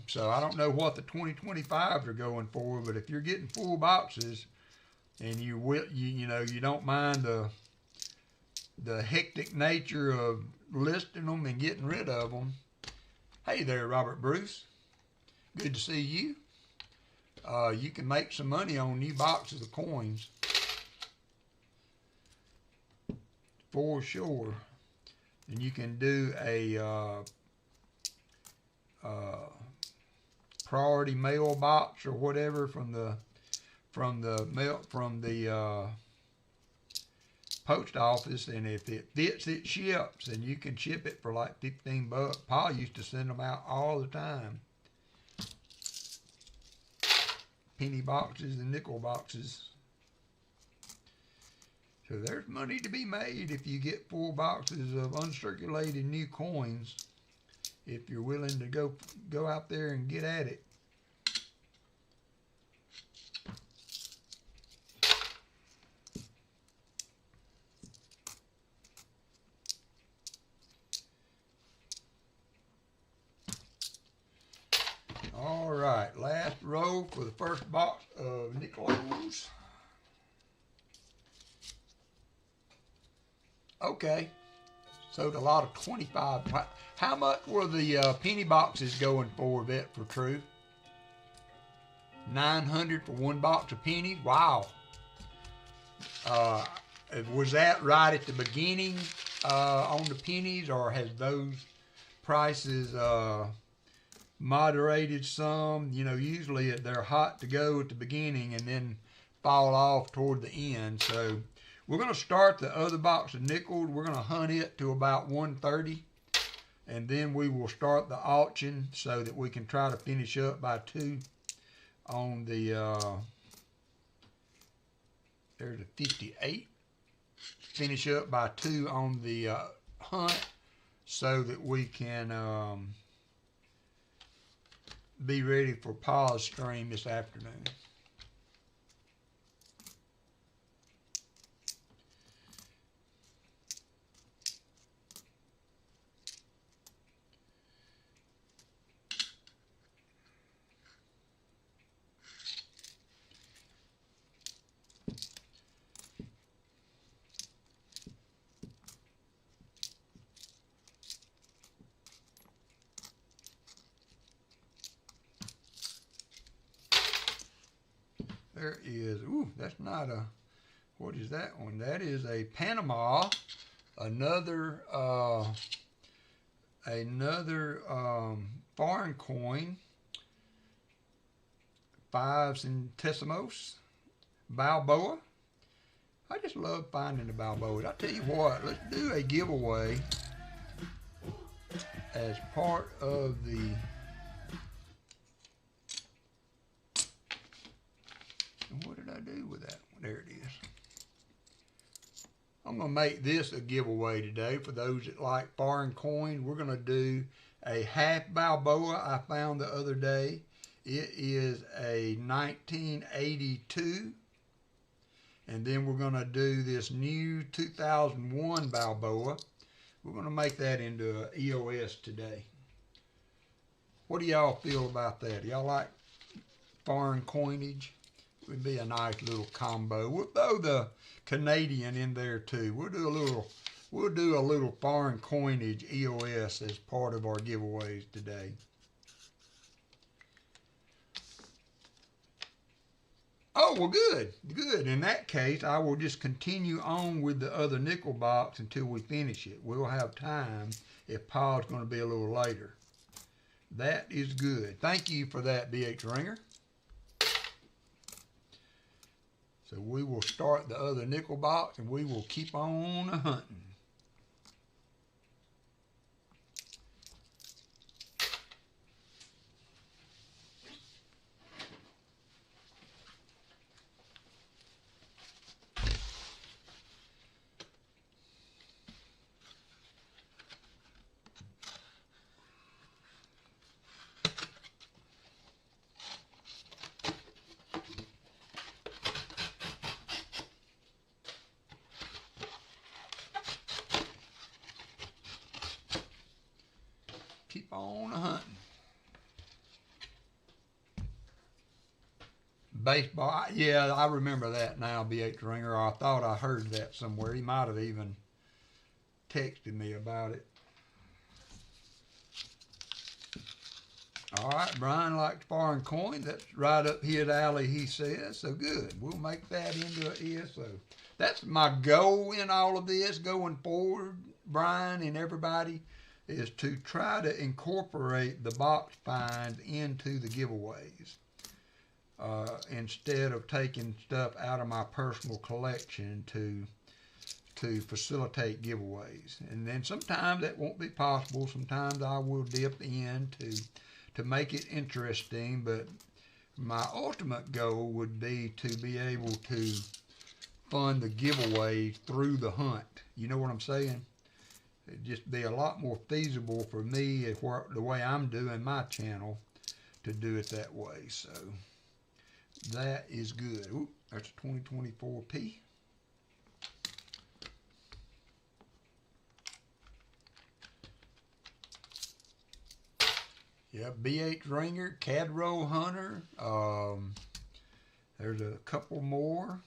So I don't know what the 2025s are going for, but if you're getting full boxes and you don't mind the hectic nature of listing them and getting rid of them. Hey there, Robert Bruce. Good to see you. You can make some money on new boxes of coins. For sure. And you can do a priority mail box or whatever from the post office, and if it fits, it ships, and you can ship it for like $15. Pa used to send them out all the time. Penny boxes and nickel boxes. So there's money to be made if you get full boxes of uncirculated new coins, if you're willing to go out there and get at it. All right, last row for the first box of Nickels. Okay, sold a lot of 25. How much were the penny boxes going for, Vet for Truth? 900 for one box of pennies? Wow. Was that right at the beginning on the pennies, or has those prices moderated some? You know, usually they're hot to go at the beginning and then fall off toward the end. So we're going to start the other box of nickels. We're going to hunt it to about 130, and then we will start the auction so that we can try to finish up by 2 on the there's a 58. Finish up by 2 on the hunt so that we can be ready for Pa's stream this afternoon. there is, ooh, that's not a, what is that one? That is a Panama, another foreign coin, 5 centésimos, Balboa. I just love finding the Balboas. I tell you what, let's do a giveaway as part of the what did I do with that one? There it is. I'm going to make this a giveaway today for those that like foreign coins. We're going to do a half Balboa I found the other day. It is a 1982. And then we're going to do this new 2001 Balboa. We're going to make that into an EOS today. What do y'all feel about that? Do y'all like foreign coinage? It would be a nice little combo. We'll throw the Canadian in there too. We'll do a little foreign coinage EOS as part of our giveaways today. Oh, well, good. In that case, I will just continue on with the other nickel box until we finish it. We'll have time if Paul's going to be a little later. That is good. Thank you for that, BH Ringer. So we will start the other nickel box and we will keep on hunting. Keep on hunting. Baseball, yeah, I remember that now, BH Ringer. I thought I heard that somewhere. He might have even texted me about it. All right, Brian likes foreign coins. That's right up his alley, he says. So good. We'll make that into an ESO. That's my goal in all of this going forward, Brian and everybody, is to try to incorporate the box finds into the giveaways instead of taking stuff out of my personal collection to facilitate giveaways. And then sometimes that won't be possible. Sometimes I will dip in to make it interesting, but my ultimate goal would be to be able to fund the giveaway through the hunt. You know what I'm saying? It'd just be a lot more feasible for me if the way I'm doing my channel to do it that way. So that is good. Ooh, that's a 2024P. Yeah, BH Ringer, Cadro Hunter. There's a couple more.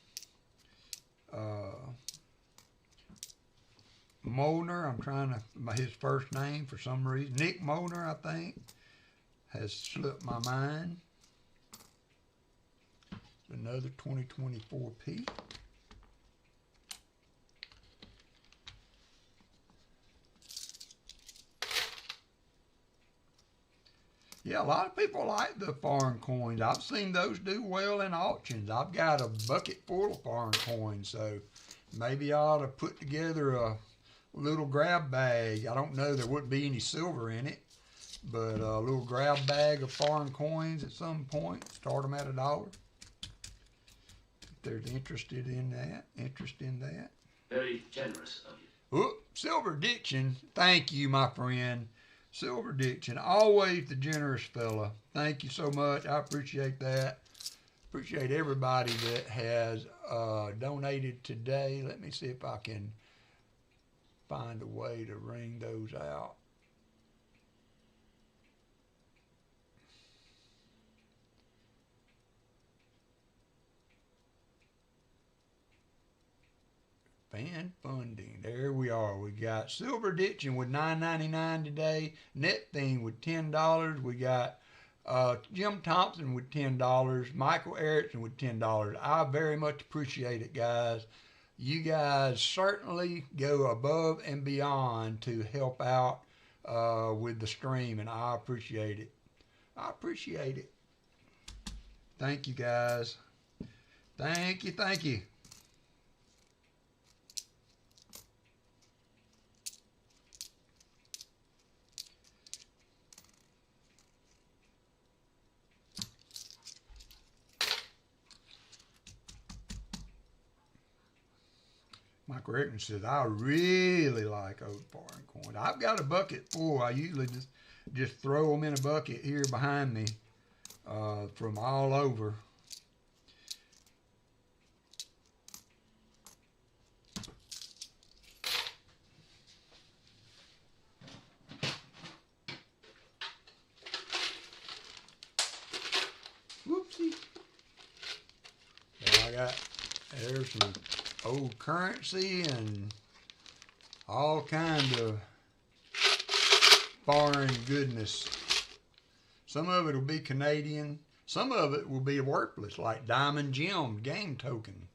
Moner, I'm trying to, his first name for some reason. Nick Moner, I think, has slipped my mind. Another 2024P. Yeah, a lot of people like the foreign coins. I've seen those do well in auctions. I've got a bucket full of foreign coins, so maybe I ought to put together a little grab bag. I don't know, there wouldn't be any silver in it, but a little grab bag of foreign coins at some point. Start them at $1. If there's interest in that. Very generous of you. Oop, Silver Diction. Thank you, my friend. Silver Diction, always the generous fella. Thank you so much. I appreciate that. Appreciate everybody that has donated today. Let me see if I can find a way to ring those out. Fan funding. There we are. We got Silver Ditching with $9.99 today. Net Theme with $10. We got Jim Thompson with $10. Michael Erickson with $10. I very much appreciate it, guys. You guys certainly go above and beyond to help out with the stream, and I appreciate it. I appreciate it. Thank you, guys. Thank you, thank you. Michael Rickman says, I really like old foreign coins. I've got a bucket full. I usually just throw them in a bucket here behind me from all over. Whoopsie. There there's some old currency and all kind of foreign goodness. Some of it will be Canadian. Some of it will be worthless, like Diamond Gem game token.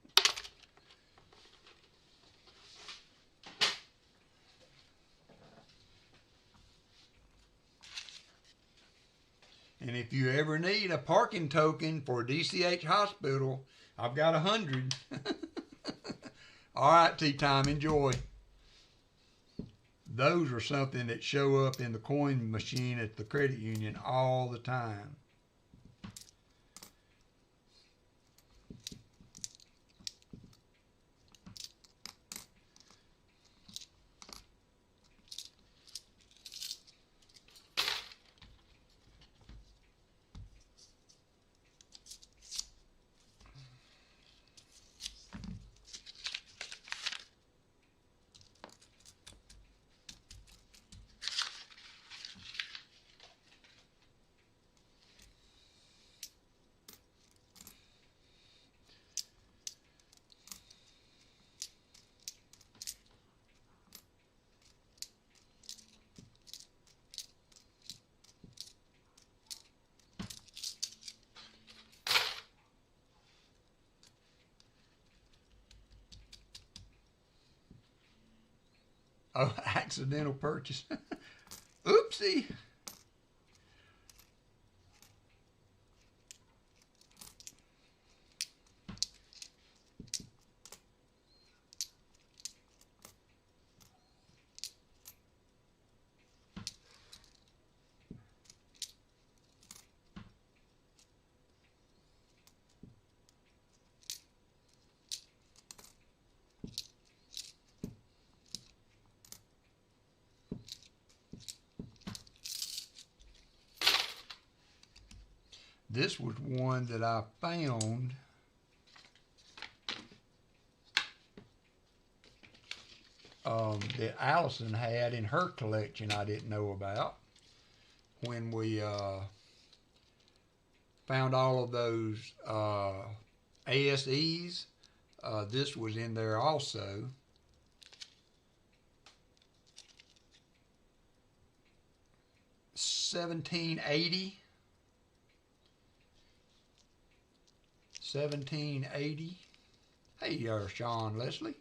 And if you ever need a parking token for DCH Hospital, I've got 100. All right, tea time. Enjoy. Those are something that show up in the coin machine at the credit union all the time. Oh, accidental purchase. Oopsie. This was one that I found that Allison had in her collection I didn't know about. When we found all of those ASEs, this was in there also. $17.80. $17.80. Hey, Sean Leslie.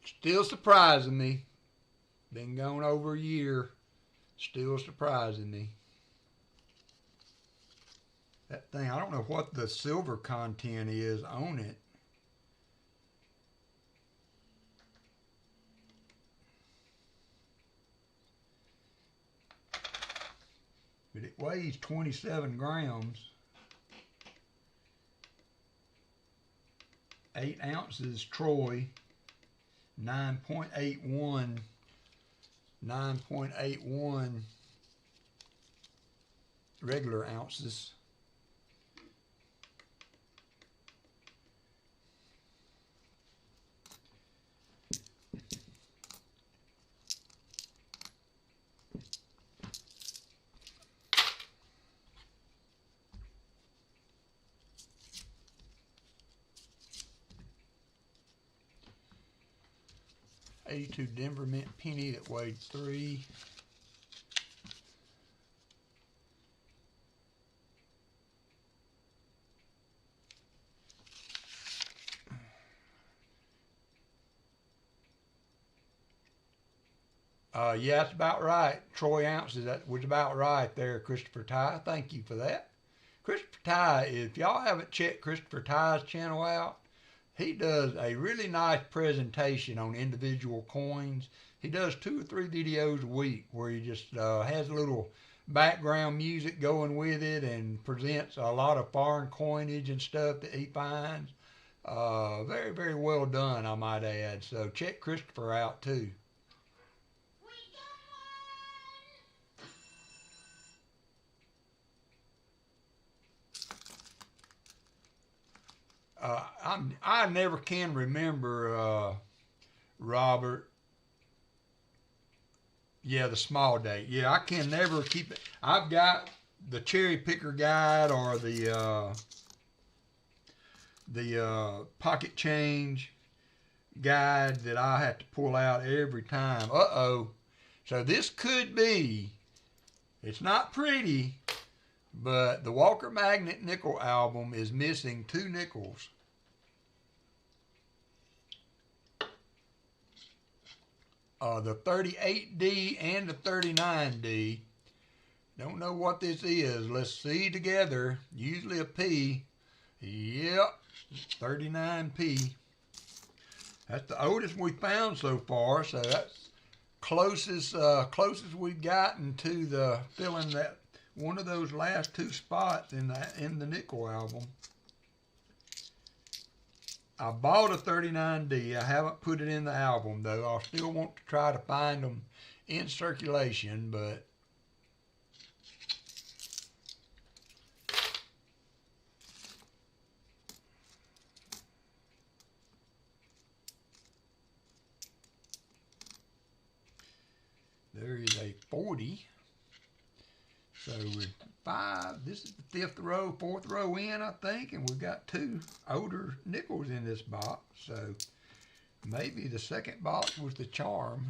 Still surprising me. Been gone over a year. Still surprising me. That thing, I don't know what the silver content is on it. But it weighs 27 grams. 8 ounces Troy. 9.81 regular ounces. 82 Denver Mint penny that weighed 3. Yeah, that's about right. Troy ounces, that was about right there, Christopher Ty. Thank you for that. Christopher Ty, if y'all haven't checked Christopher Ty's channel out, he does a really nice presentation on individual coins. He does 2 or 3 videos a week where he just has a little background music going with it and presents a lot of foreign coinage and stuff that he finds. Very, very well done, I might add. So check Christopher out too. I never can remember, Robert. Yeah, the small date. Yeah, I can never keep it. I've got the cherry picker guide or the pocket change guide that I have to pull out every time. Uh-oh. So this could be, it's not pretty, but the WalkerMagnet nickel album is missing 2 nickels. The 38D and the 39D. Don't know what this is. Let's see together. Usually a P. Yep, 39P. That's the oldest we found so far, so that's closest we've gotten to the filling that one of those last 2 spots in the nickel album. I bought a 39D. I haven't put it in the album though. I still want to try to find them in circulation, but there is a 40. So we're 5, this is the 5th row, 4th row in, I think, and we've got 2 older nickels in this box. So maybe the second box was the charm.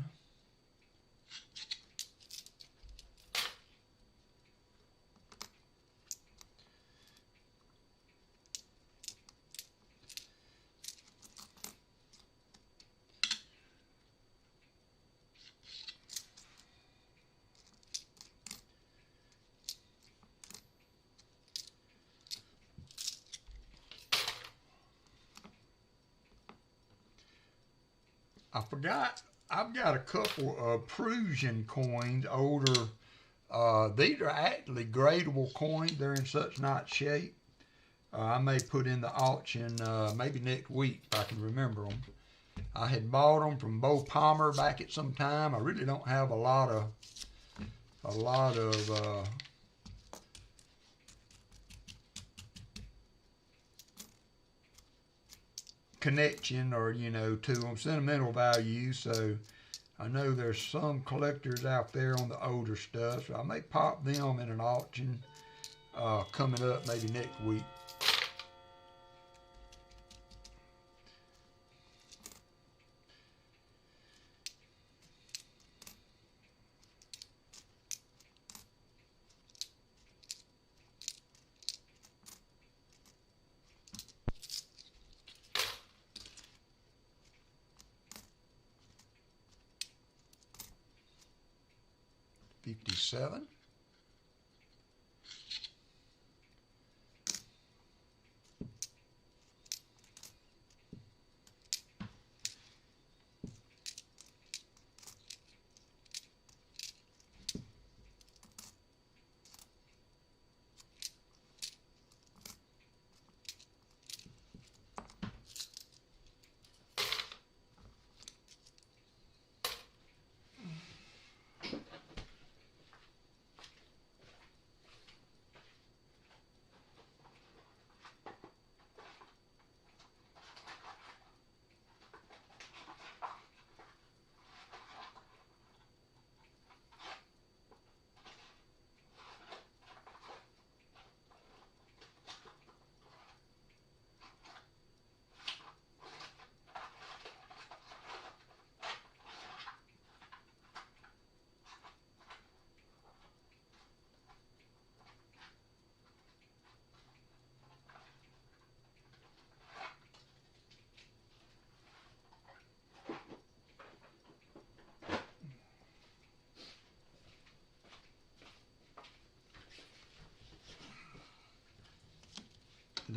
I forgot, I've got a couple of Prussian coins, older. These are actually gradable coins. They're in such nice shape. I may put in the auction maybe next week if I can remember them. I had bought them from Bo Palmer back at some time. I really don't have a lot of connection or to them, sentimental value. So I know there's some collectors out there on the older stuff, so I may pop them in an auction coming up maybe next week. $57.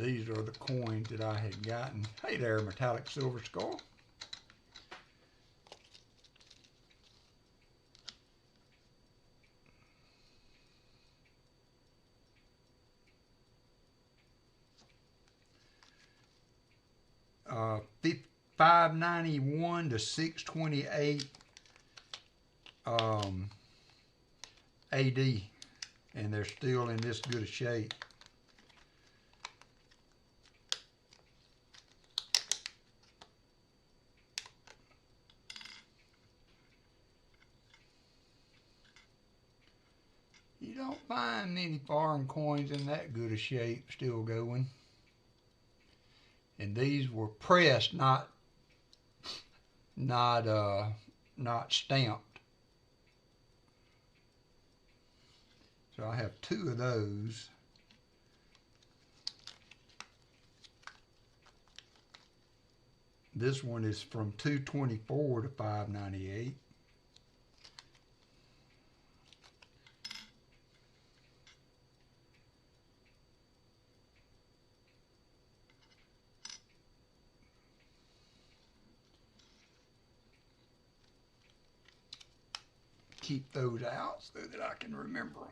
these are the coins that I had gotten. Hey there, metallic silver skull. $591 to $628 AD, and they're still in this good a shape. You don't find many foreign coins in that good a shape still going. And these were pressed, not stamped. So I have 2 of those. This one is from 224 to 598. Keep those out so that I can remember them.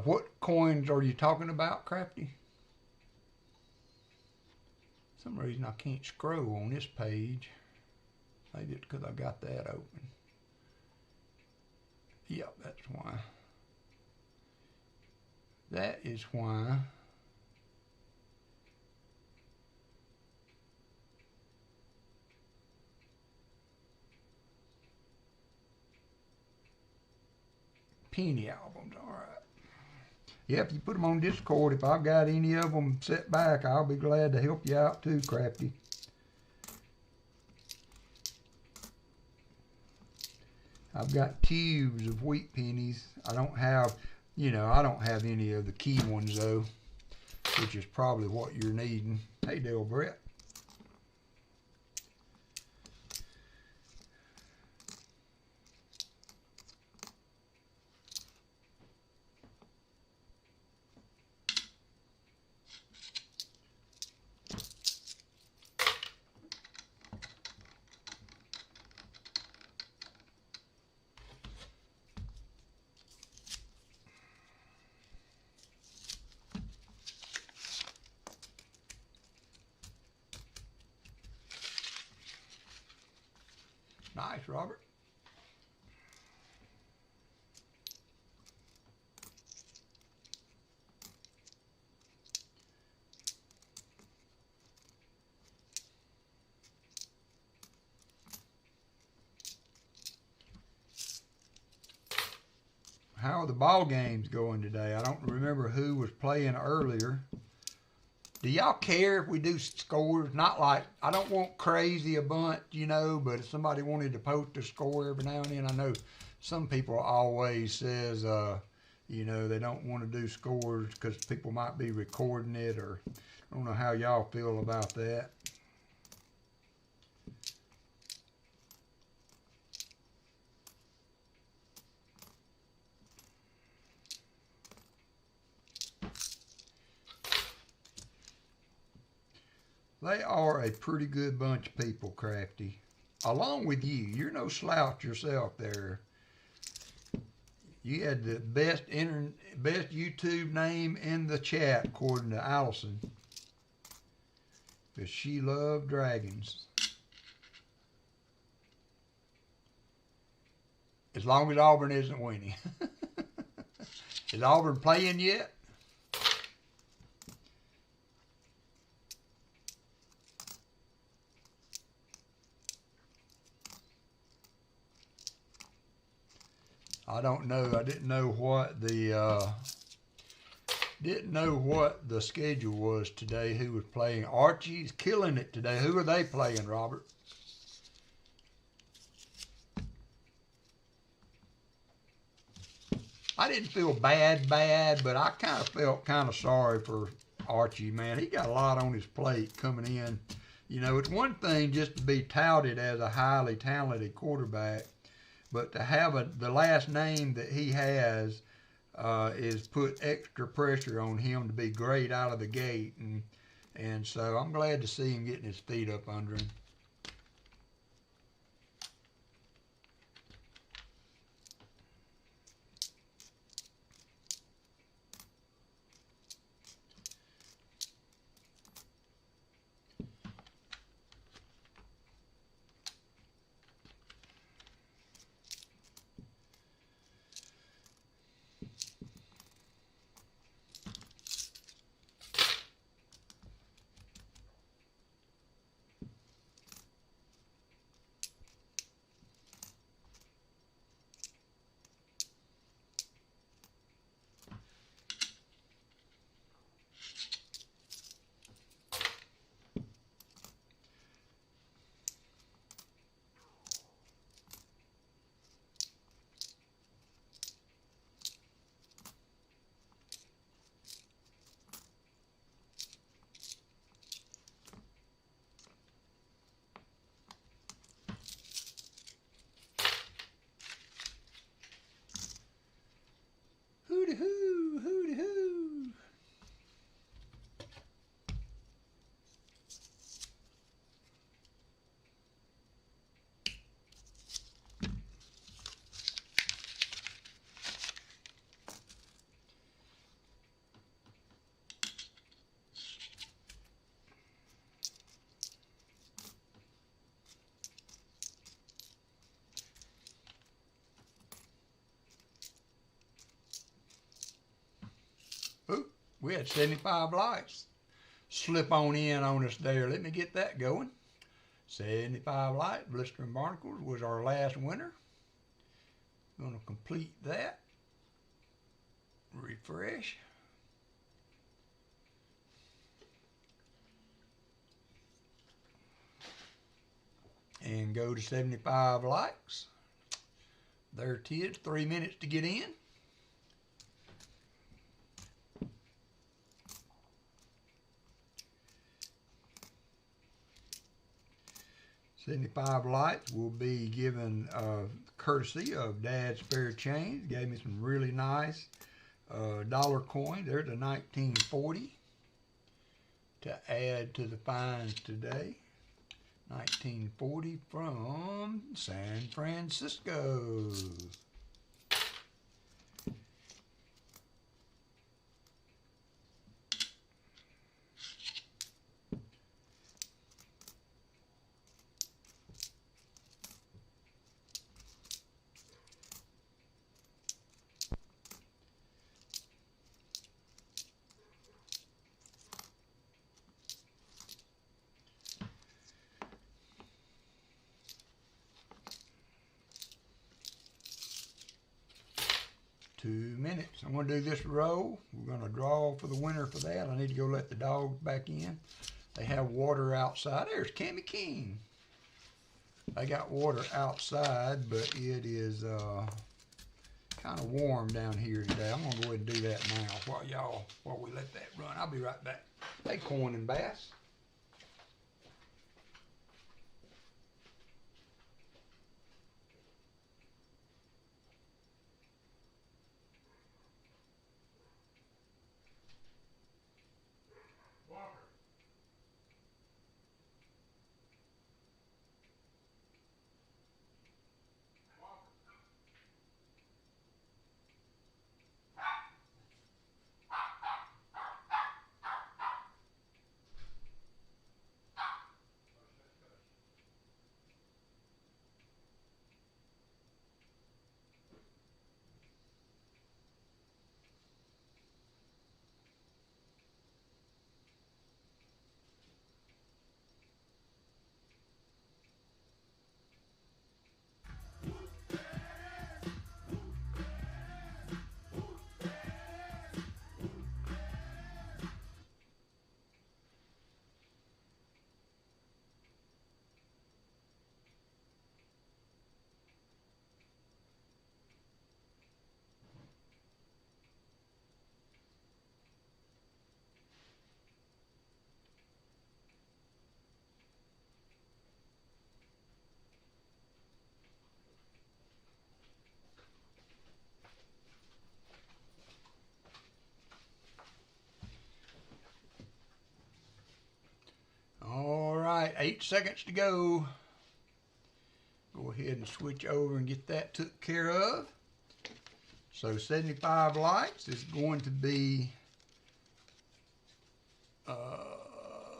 What coins are you talking about, Crafty? For some reason I can't scroll on this page. Maybe it's because I got that open. Yep, that's why. That is why. Penny albums, all right. Yep, you put them on Discord. If I've got any of them set back, I'll be glad to help you out too, Crafty. I've got cubes of wheat pennies. I don't have, I don't have any of the key ones though, which is probably what you're needing. Hey, Dale Brett. Nice, Robert. How are the ball games going today? I don't remember who was playing earlier. Do y'all care if we do scores? Not like, I don't want crazy a bunch, but if somebody wanted to post a score every now and then, I know some people always says, they don't want to do scores because people might be recording it, or I don't know how y'all feel about that. They are a pretty good bunch of people, Crafty. Along with you. You're no slouch yourself there. You had the best YouTube name in the chat, according to Allison. Because she loved dragons. as long as Auburn isn't winning. Is Auburn playing yet? I don't know. I didn't know what the schedule was today. Who was playing? Archie's killing it today. Who are they playing, Robert? I didn't feel bad, but I kind of felt kind of sorry for Archie, man. He got a lot on his plate coming in. You know, it's one thing just to be touted as a highly talented quarterback, but to have the last name that he has is put extra pressure on him to be great out of the gate. And so I'm glad to see him getting his feet up under him. Hooty-hoo, hooty-hoo. Ooh, we had 75 likes. Slip on in on us there. Let me get that going. 75 likes. Blistering Barnacles was our last winner. Going to complete that. Refresh. And go to 75 likes. There it is. 3 minutes to get in. $75 likes will be given courtesy of Dad's Spare Change. Gave me some really nice dollar coins. There's a 1940 to add to the finds today. 1940 from San Francisco. Minutes. I'm going to do this row. We're going to draw for the winner for that. I need to go let the dogs back in. They have water outside. There's Cammy King. They got water outside, but it is kind of warm down here today. I'm going to go ahead and do that now while we let that run. I'll be right back. Hey, Corn and Bass. 8 seconds to go. Go ahead and switch over and get that took care of. So 75 likes is going to be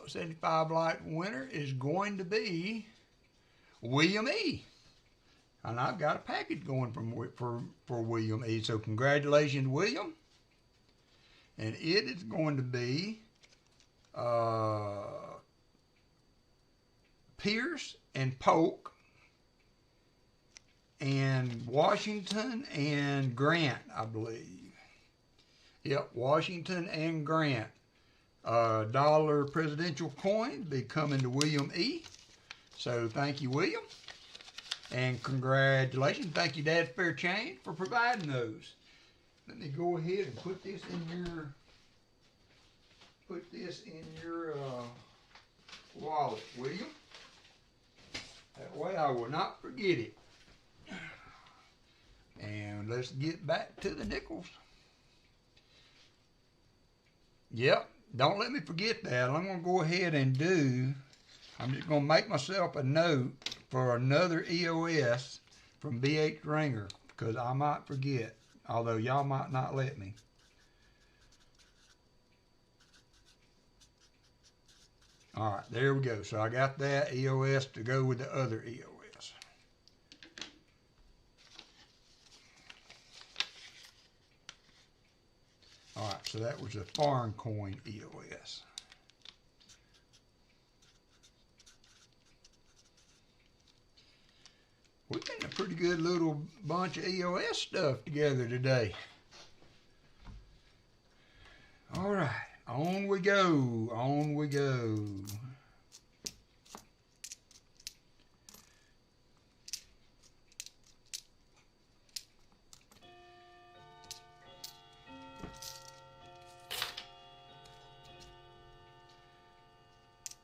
75 like winner is going to be William E. And I've got a package going for William E. So congratulations, William. And it is going to be Pierce and Polk and Washington and Grant, I believe. Yep, Washington and Grant. Dollar presidential coins be coming to William E. So thank you, William. And congratulations. Thank you, Dad Spare Change, for providing those. Let me go ahead and put this in your wallet, William. That way I will not forget it. And let's get back to the nickels. Yep, don't let me forget that. I'm going to go ahead and I'm just going to make myself a note for another EOS from BH Ringer, because I might forget, although y'all might not let me. All right, there we go. So I got that EOS to go with the other EOS. All right, so that was a foreign coin EOS. We've got a pretty good little bunch of EOS stuff together today. All right, on we go, on we go.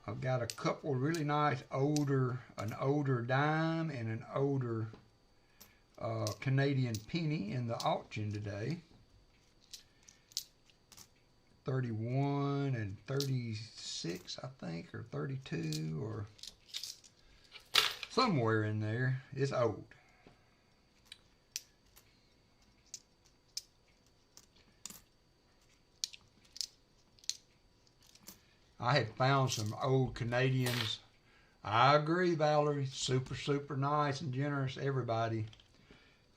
I've got a couple really nice an older dime and an older Canadian penny in the auction today. 31 and 36, I think, or 32, or somewhere in there. It's old. I had found some old Canadians. I agree, Valerie. Super, super nice and generous, everybody.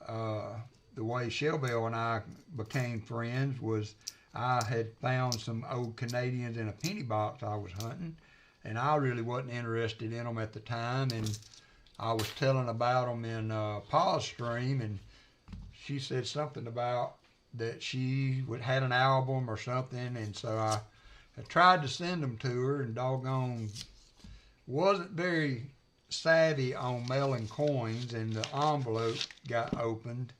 The way Shelbell and I became friends was I had found some old Canadians in a penny box I was hunting, and I really wasn't interested in them at the time, and I was telling about them in Pa's stream, and she said something about that she had an album or something, and so I tried to send them to her, and doggone wasn't very savvy on mailing coins, and the envelope got opened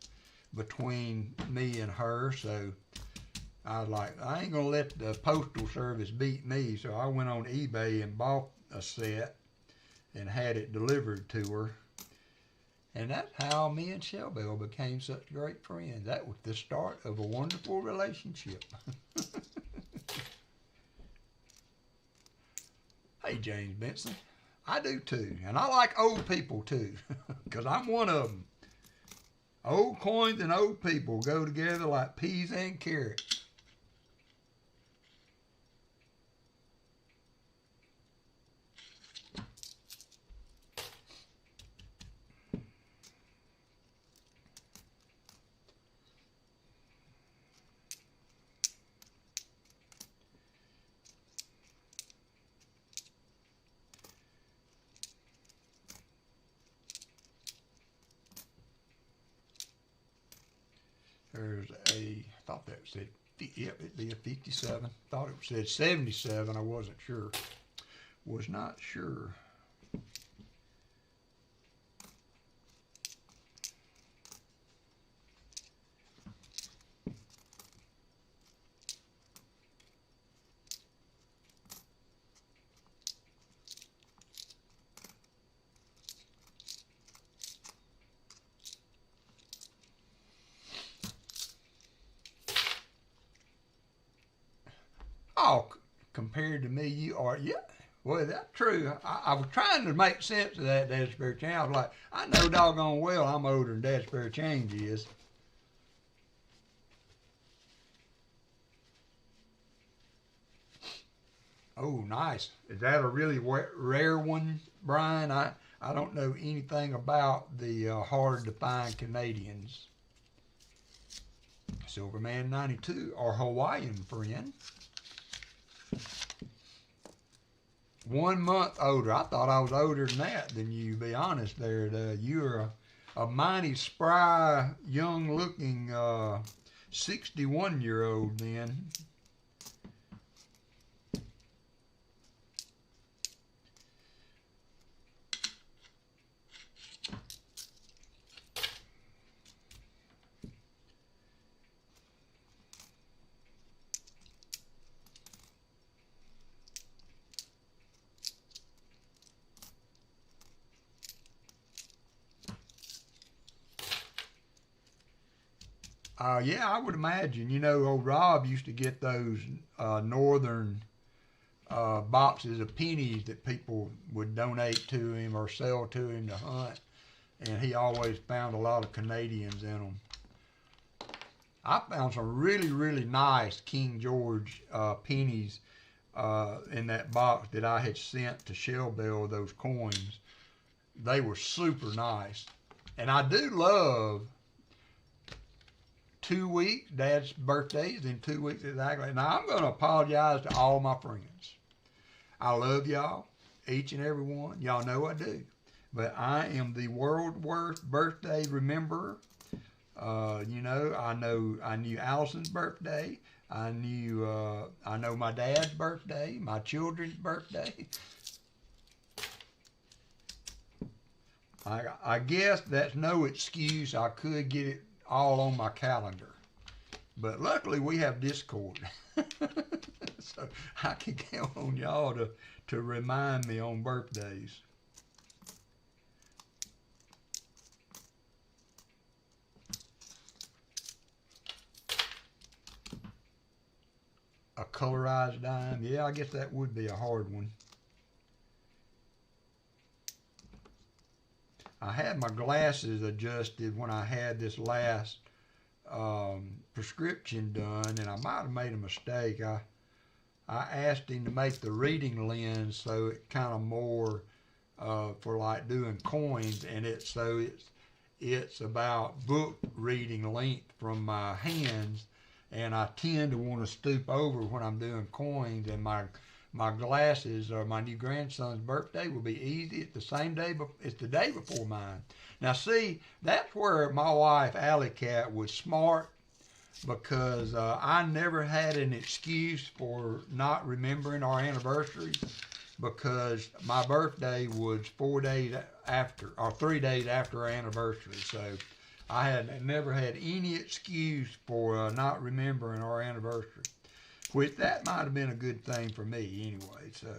between me and her, so I was like, I ain't gonna let the postal service beat me, so I went on eBay and bought a set and had it delivered to her. And that's how me and Shelbell became such great friends. That was the start of a wonderful relationship. Hey, James Benson. I do too. And I like old people too, because I'm one of them. Old coins and old people go together like peas and carrots. There's I thought that said, yep, it'd be a 57. Thought it said 77. I wasn't sure. Was not sure. Oh, compared to me, you are, yeah. Well, that's true. I was trying to make sense of that, Dad Spare Change. I was like, I know doggone well I'm older than Dad Spare Change is. Oh, nice. Is that a really rare one, Brian? I don't know anything about the hard to find Canadians. Silverman 92, our Hawaiian friend. 1 month older. I thought I was older than that than you, to be honest there. You're a mighty spry, young-looking 61-year-old then. Yeah, I would imagine. You know, old Rob used to get those northern boxes of pennies that people would donate to him or sell to him to hunt, and he always found a lot of Canadians in them. I found some really, really nice King George pennies in that box that I had sent to Shell Bell, those coins. They were super nice. And I do love 2 weeks. Dad's birthday is in 2 weeks exactly. Now, I'm going to apologize to all my friends. I love y'all, each and every one. Y'all know I do. But I am the world's worst birthday rememberer. You know, I knew Allison's birthday. I know my dad's birthday, my children's birthday. I guess that's no excuse. I could get it all on my calendar. But luckily we have Discord. So I can count on y'all to remind me on birthdays. A colorized dime. Yeah, I guess that would be a hard one. I had my glasses adjusted when I had this last prescription done, and I might have made a mistake. I asked him to make the reading lens so it kind of more for like doing coins, and it's about book reading length from my hands, and I tend to want to stoop over when I'm doing coins, and my glasses or my new grandson's birthday will be easy. It's the same day, it's the day before mine. Now see, that's where my wife Alley Cat was smart, because I never had an excuse for not remembering our anniversary, because my birthday was 4 days after, or 3 days after our anniversary. So I had never had any excuse for not remembering our anniversary, which that might have been a good thing for me anyway. So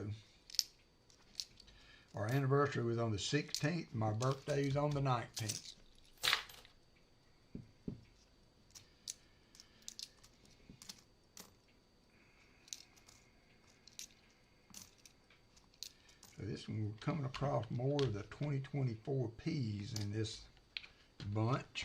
our anniversary was on the 16th. My birthday is on the 19th. So this one, we're coming across more of the 2024 P's in this bunch.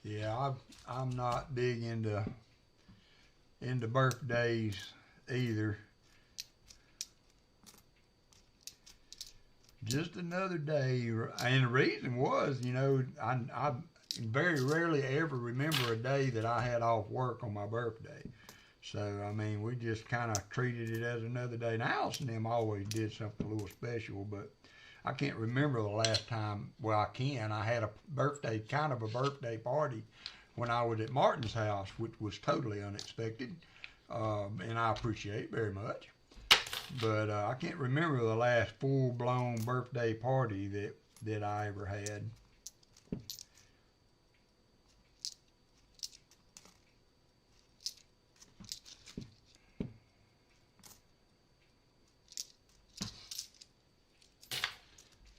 Yeah, I'm not big into birthdays either. Just another day. And the reason was, you know, I very rarely ever remember a day that I had off work on my birthday. So, I mean, we just kind of treated it as another day. Now, Alice and them always did something a little special, but I can't remember the last time, well, I can. I had a birthday, kind of a birthday party when I was at Martin's house, which was totally unexpected, and I appreciate it very much. But I can't remember the last full-blown birthday party that I ever had.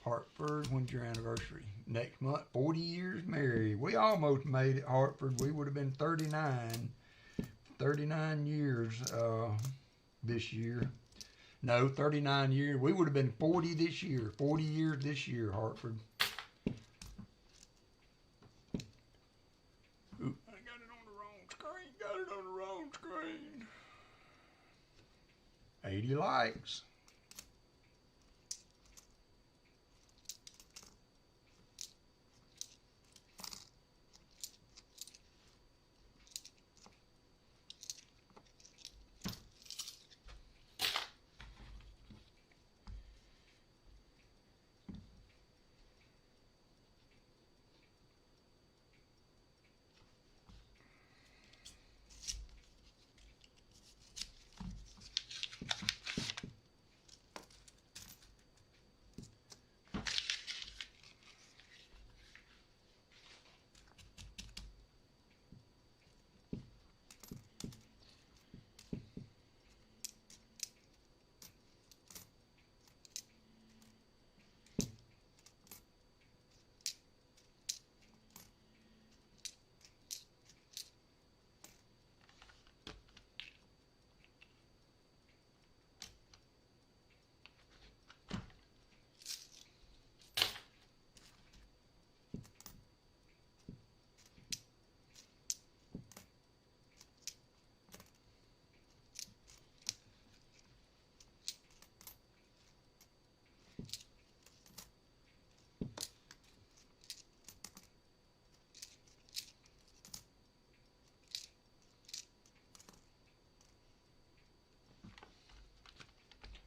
Hartford, when's your anniversary? Next month, 40 years married. We almost made it, Hartford. We would have been 39 years this year. No, 39 years. We would have been 40 this year. 40 years this year, Hartford. Ooh, I got it on the wrong screen. Got it on the wrong screen. 80 likes.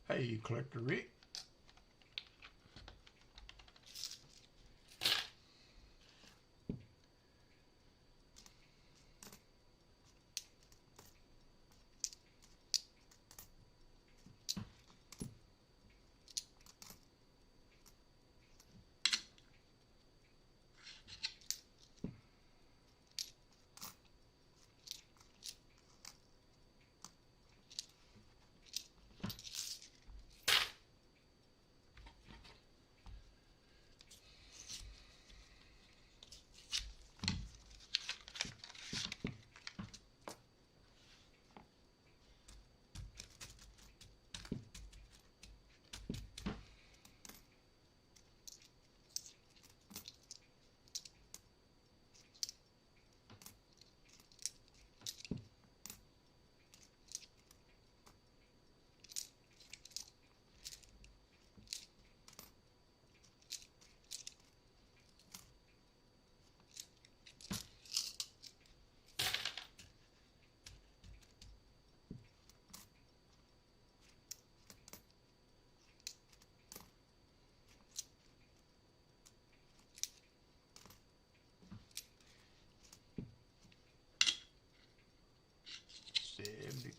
Hey, Collector Rick.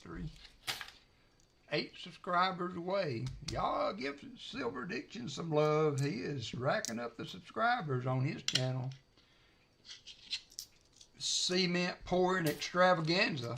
Three. 8 subscribers away. Y'all give Silver Diction some love. He is racking up the subscribers on his channel. Cement pouring extravaganza.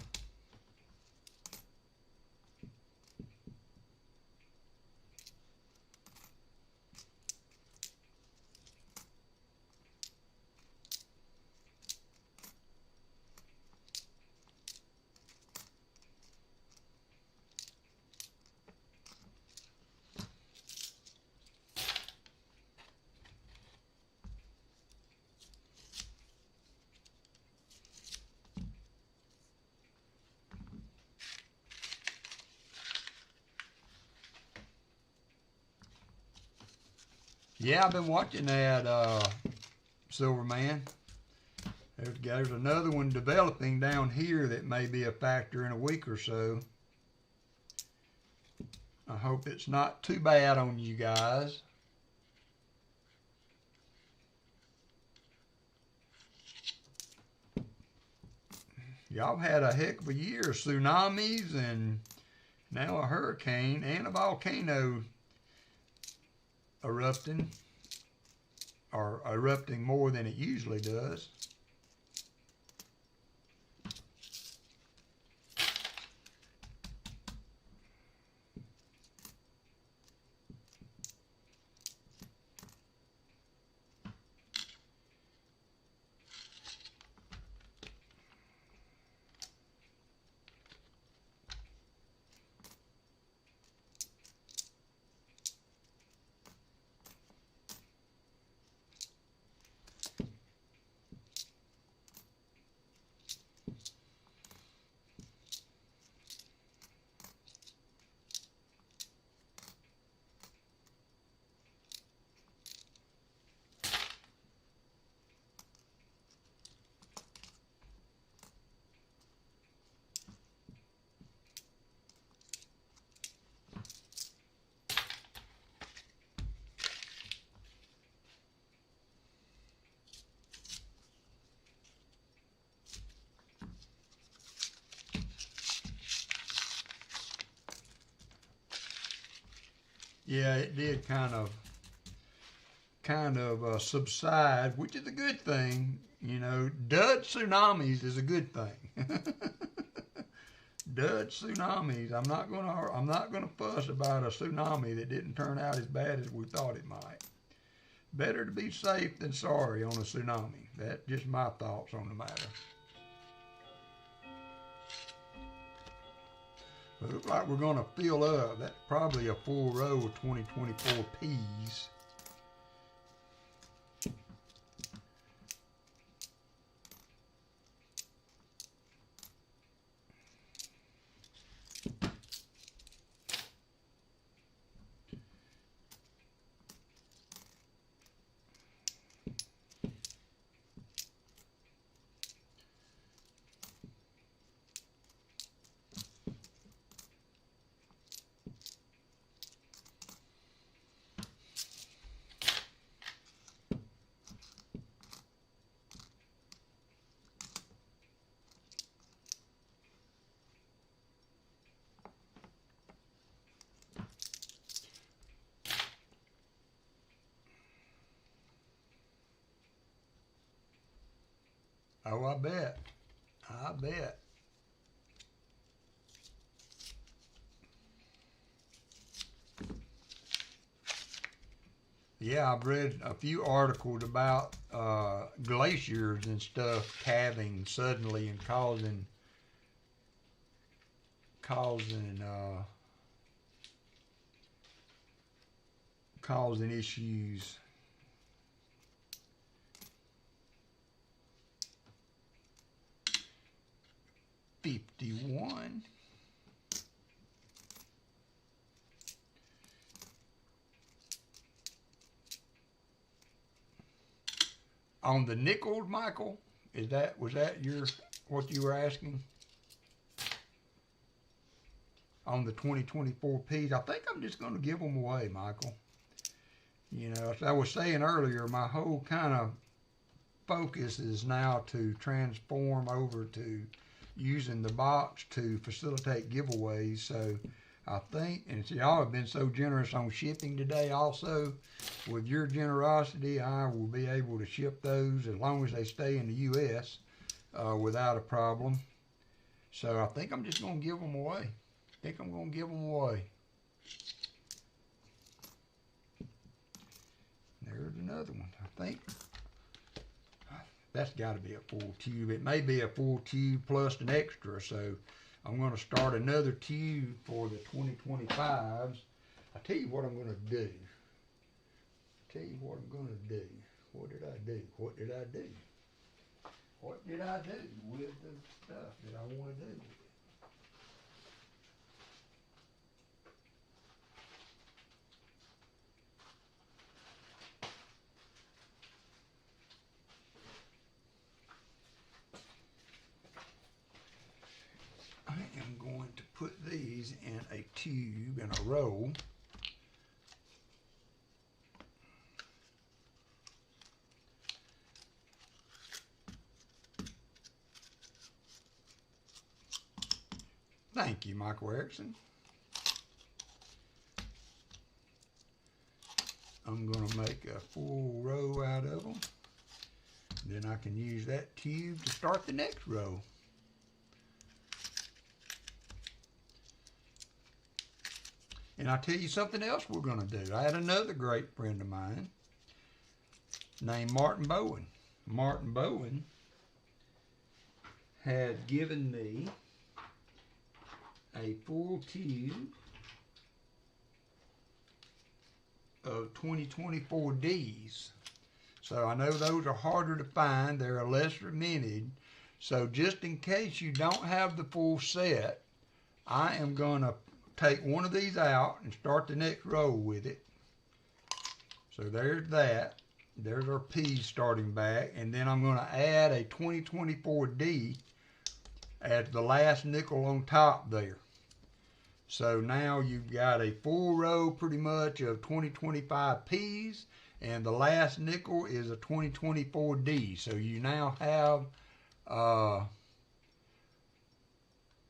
Yeah, I've been watching that, Silverman. There's another one developing down here that may be a factor in a week or so. I hope it's not too bad on you guys. Y'all had a heck of a year. Tsunamis and now a hurricane and a volcano erupting, or erupting more than it usually does. Yeah, it did kind of subside, which is a good thing. You know, dud tsunamis is a good thing. Dud tsunamis. I'm not gonna fuss about a tsunami that didn't turn out as bad as we thought it might. Better to be safe than sorry on a tsunami. That's just my thoughts on the matter. It looks like we're going to fill up. That's probably a full row of 2024 Ps. Oh, I bet. I bet. Yeah, I've read a few articles about glaciers and stuff calving suddenly and causing issues. $51. On the nickel, Michael, was that what you were asking? On the 2024 Ps, I think I'm just going to give them away, Michael. You know, as I was saying earlier, my whole kind of focus is now to transform over to using the box to facilitate giveaways. So I think, and y'all have been so generous on shipping today also. With your generosity, I will be able to ship those as long as they stay in the U.S. Without a problem. So I think I'm just going to give them away. There's another one. I think that's got to be a full tube. It may be a full tube plus an extra. So I'm going to start another tube for the 2025s. I'll tell you what I'm going to do. What did I do? What did I do with the stuff that I want to do? these in a tube, in a roll. Thank you, Michael Erickson. I'm going to make a full row out of them. Then I can use that tube to start the next row. And I'll tell you something else we're going to do. I had another great friend of mine named Martin Bowen. Martin Bowen had given me a full tube of 2024 Ds. So I know those are harder to find. They're a lesser minted. So just in case you don't have the full set, I am going to take one of these out and start the next row with it. So there's that. There's our P's starting back. And then I'm going to add a 2024 D as the last nickel on top there. So now you've got a full row pretty much of 2025 P's, and the last nickel is a 2024 D. So you now have,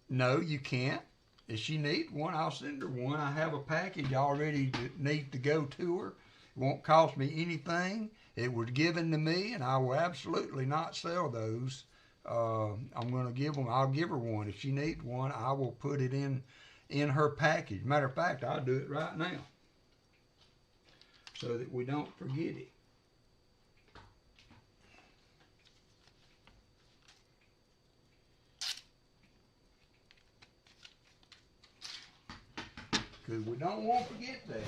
no, you can't. If she needs one, I'll send her one. I have a package already that needs to go to her. It won't cost me anything. It was given to me, and I will absolutely not sell those. I'm going to give them, I'll give her one. If she needs one, I will put it in her package. Matter of fact, I'll do it right now so that we don't forget it. Because we don't want to forget that.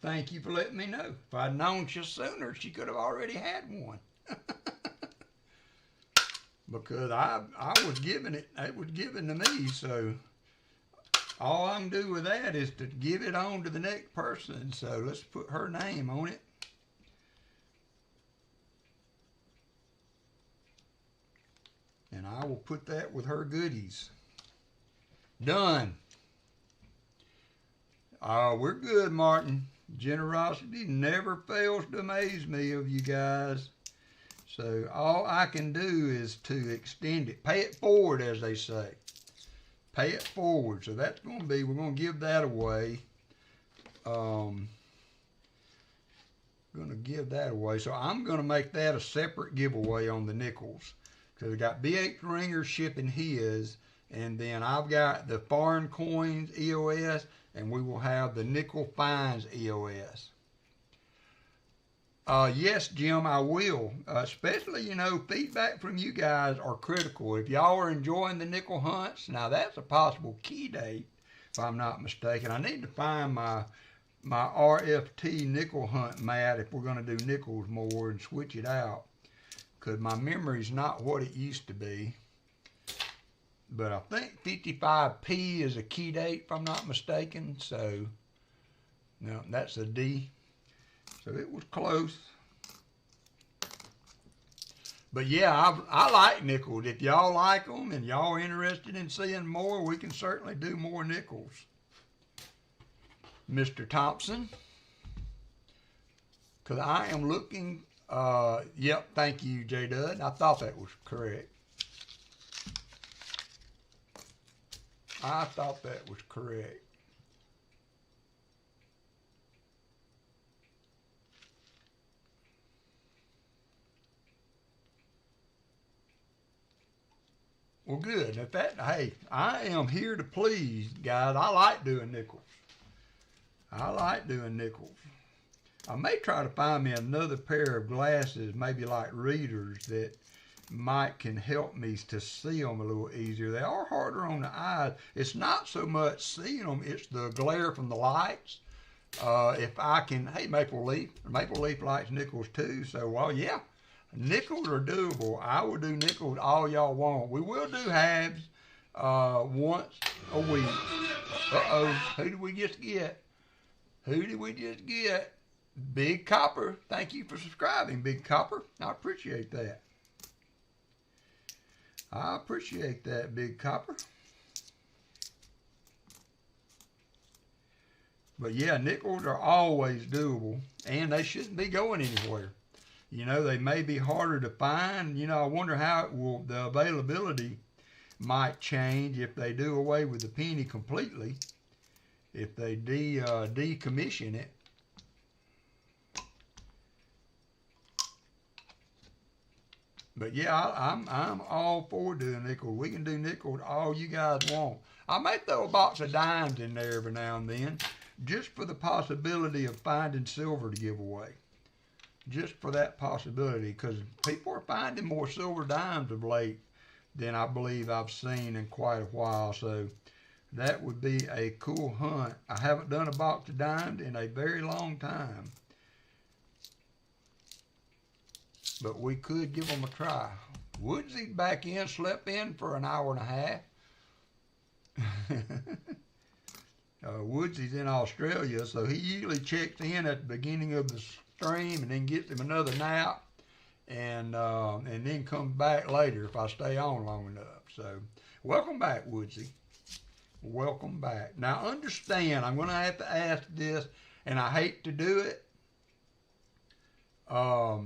Thank you for letting me know. If I'd known just sooner, she could have already had one. Because I was given it was given to me, so all I can do with that is to give it on to the next person. So let's put her name on it. And I will put that with her goodies. Done. We're good, Martin. Generosity never fails to amaze me of you guys. So all I can do is to extend it. Pay it forward, as they say. Pay it forward. So that's going to be, we're going to give that away. Going to give that away. So I'm going to make that a separate giveaway on the nickels. Because I got BH Ringer shipping his. And then I've got the foreign coins EOS. And we will have the nickel fines EOS. Yes, Jim, I will. Especially, feedback from you guys are critical. If y'all are enjoying the nickel hunts, now that's a possible key date, if I'm not mistaken. I need to find my RFT nickel hunt mat if we're going to do nickels more and switch it out. Because my memory's not what it used to be. But I think 55P is a key date, if I'm not mistaken. So, no, that's a D. So it was close. But yeah, I like nickels. If y'all like them and y'all are interested in seeing more, we can certainly do more nickels. Mr. Thompson. Because I am looking, yep, thank you, J. Dud. I thought that was correct. I thought that was correct. Well, good. Hey, I am here to please, guys. I like doing nickels. I like doing nickels. I may try to find me another pair of glasses, maybe like readers, that can help me to see them a little easier. They are harder on the eyes. It's not so much seeing them, it's the glare from the lights. If I can, hey, Maple Leaf likes nickels too. So, well, yeah. Nickels are doable. I will do nickels all y'all want. We will do halves once a week. Uh-oh. Who did we just get? Big Copper. Thank you for subscribing, Big Copper. I appreciate that. I appreciate that, Big Copper. But yeah, nickels are always doable, and they shouldn't be going anywhere. You know, they may be harder to find. You know, I wonder how the availability might change if they do away with the penny completely, if they decommission it. But yeah, I'm all for doing nickel. We can do nickel all you guys want. I may throw a box of dimes in there every now and then, just for the possibility of finding silver to give away. Just for that possibility, because people are finding more silver dimes of late than I believe I've seen in quite a while. So that would be a cool hunt. I haven't done a box of dimes in a very long time, but we could give them a try. Woodsy's back in, slept in for an hour and a half. Woodsy's in Australia, so he usually checks in at the beginning of the stream and then gets him another nap, and then comes back later if I stay on long enough. So welcome back, Woodsy. Welcome back. Now understand, I'm going to have to ask this, and I hate to do it. Well,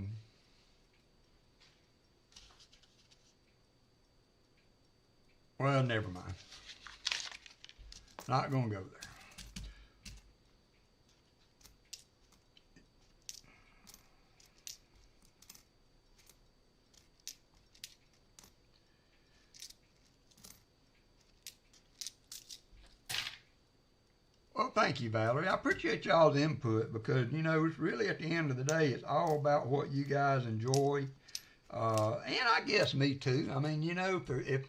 never mind. Not going to go there. Well, thank you, Valerie. I appreciate y'all's input because, you know, it's really at the end of the day, it's all about what you guys enjoy. And I guess me too. I mean, you know, if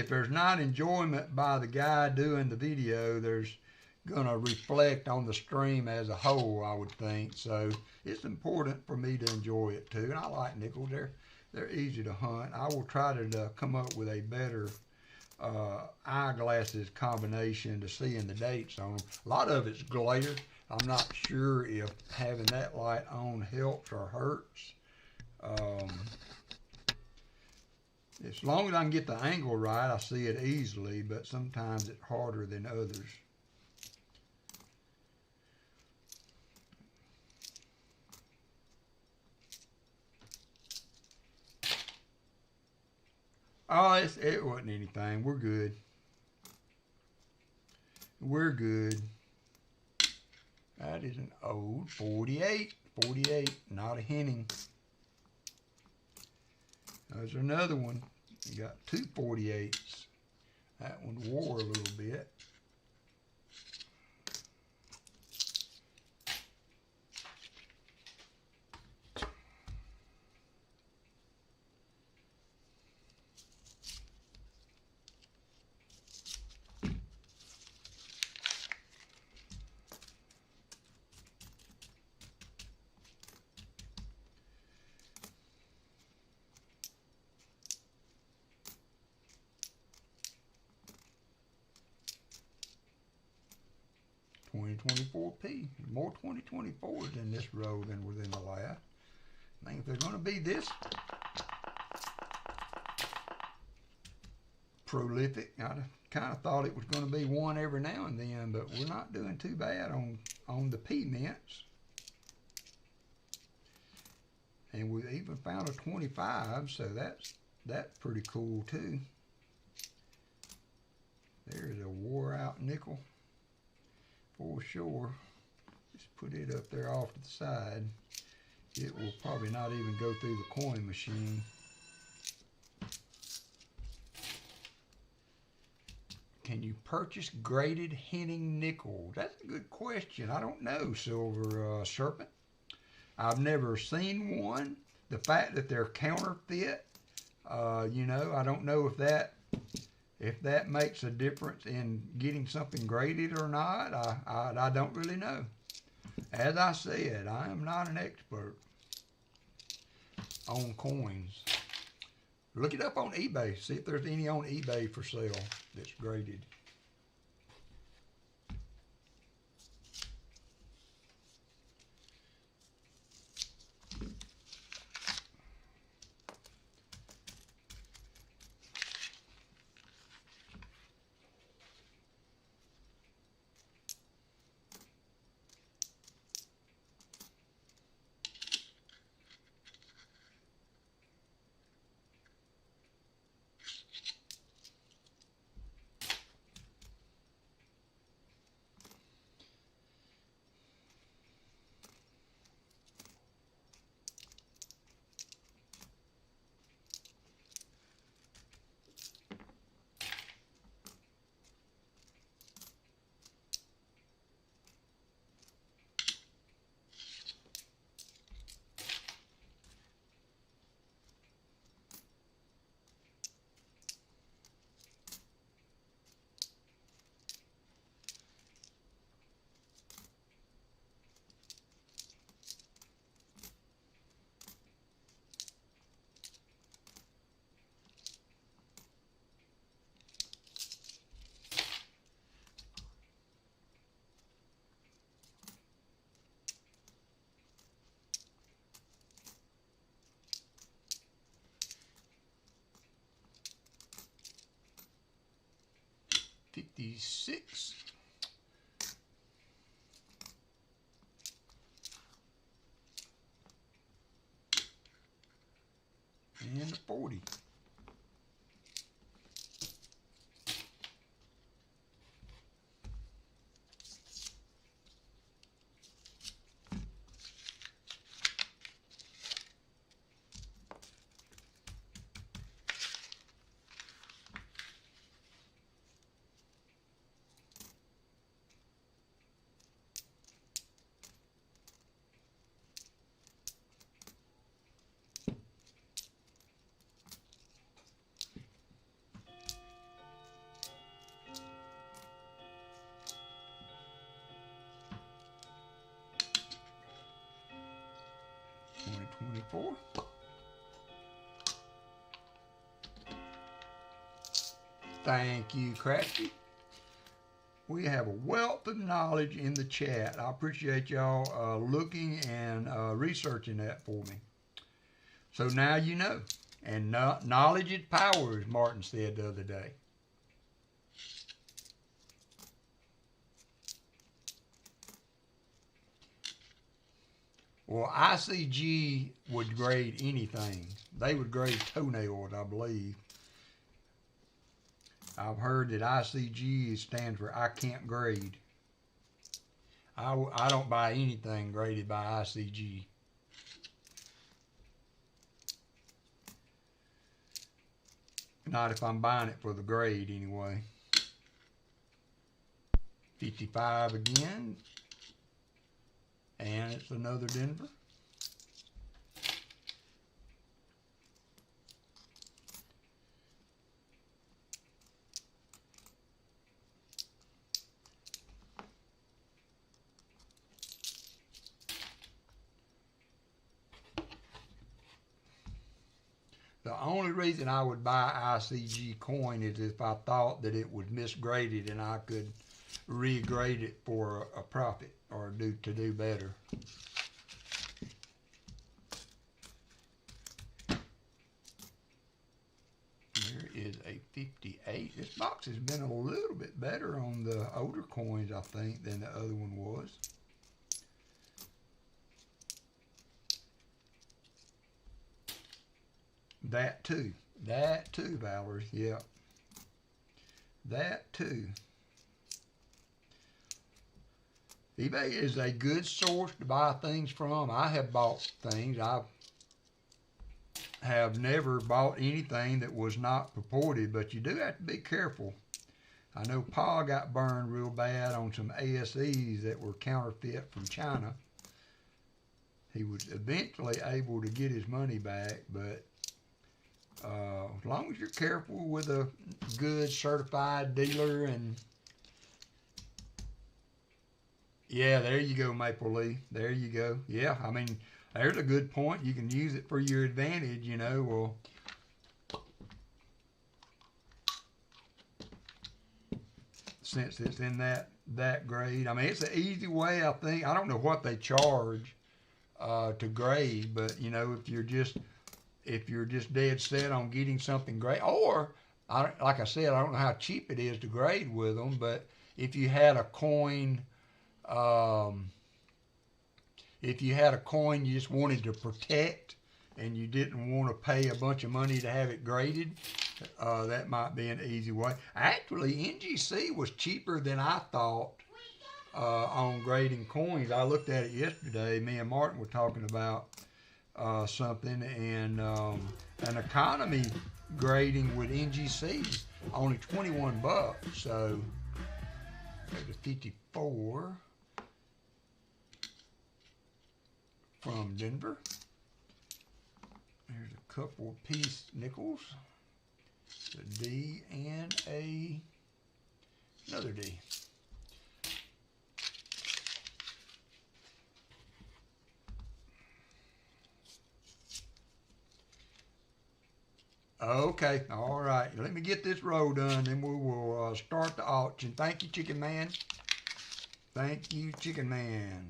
there's not enjoyment by the guy doing the video, there's going to reflect on the stream as a whole, I would think. So it's important for me to enjoy it too. And I like nickels. They're easy to hunt. I will try to come up with a better eyeglasses combination to seeing the dates on them. A lot of it's glare. I'm not sure if having that light on helps or hurts. As long as I can get the angle right, I see it easily, but sometimes it's harder than others. Oh, it wasn't anything. We're good. We're good. That is an old 48. 48, not a Henning. There's another one. You got two 48s. That one wore a little bit. $20.24p. More 2024s in this row than within the last. I think if they're going to be this prolific, I kind of thought it was going to be one every now and then, but we're not doing too bad on the P mints. And we even found a 25, so that's pretty cool too. There's a wore out nickel. For sure. Just put it up there off to the side. It will probably not even go through the coin machine. Can you purchase graded Henning nickel? That's a good question. I don't know, Silver Serpent. I've never seen one. The fact that they're counterfeit, you know, I don't know if that makes a difference in getting something graded or not. I don't really know. As I said, I am not an expert on coins. Look it up on eBay. See if there's any on eBay for sale that's graded. 26. And the 40. $20.24. Thank you, Crafty. We have a wealth of knowledge in the chat. I appreciate y'all looking and researching that for me. So now you know. And knowledge is power, as Martin said the other day. Well, ICG would grade anything. They would grade toenails, I believe. I've heard that ICG stands for I can't grade. I don't buy anything graded by ICG. Not if I'm buying it for the grade anyway. 55 again. And it's another Denver. The only reason I would buy ICG coin is if I thought that it was misgraded and I could regrade it for a profit or to do better. There is a 58. This box has been a little bit better on the older coins, I think, than the other one was. That too, Valerie, yeah. That too. eBay is a good source to buy things from. I have bought things. I have never bought anything that was not purported, but you do have to be careful. I know Pa got burned real bad on some ASEs that were counterfeit from China. He was eventually able to get his money back, but as long as you're careful with a good certified dealer and yeah, there you go, Maple Leaf. There you go. Yeah, I mean, there's a good point. You can use it for your advantage, you know. Well, since it's in that grade, I mean, it's an easy way, I think. I don't know what they charge to grade, but you know, if you're just dead set on getting something great, or like I said, I don't know how cheap it is to grade with them, but if you had a coin. If you had a coin you just wanted to protect and you didn't want to pay a bunch of money to have it graded, that might be an easy way. Actually, NGC was cheaper than I thought on grading coins. I looked at it yesterday. Me and Martin were talking about something, and an economy grading with NGC only $21. So there's a 54. From Denver. There's a couple of piece nickels. A D and another D. Okay, all right. Let me get this row done, and we will start the auction. Thank you, Chicken Man. Thank you, Chicken Man.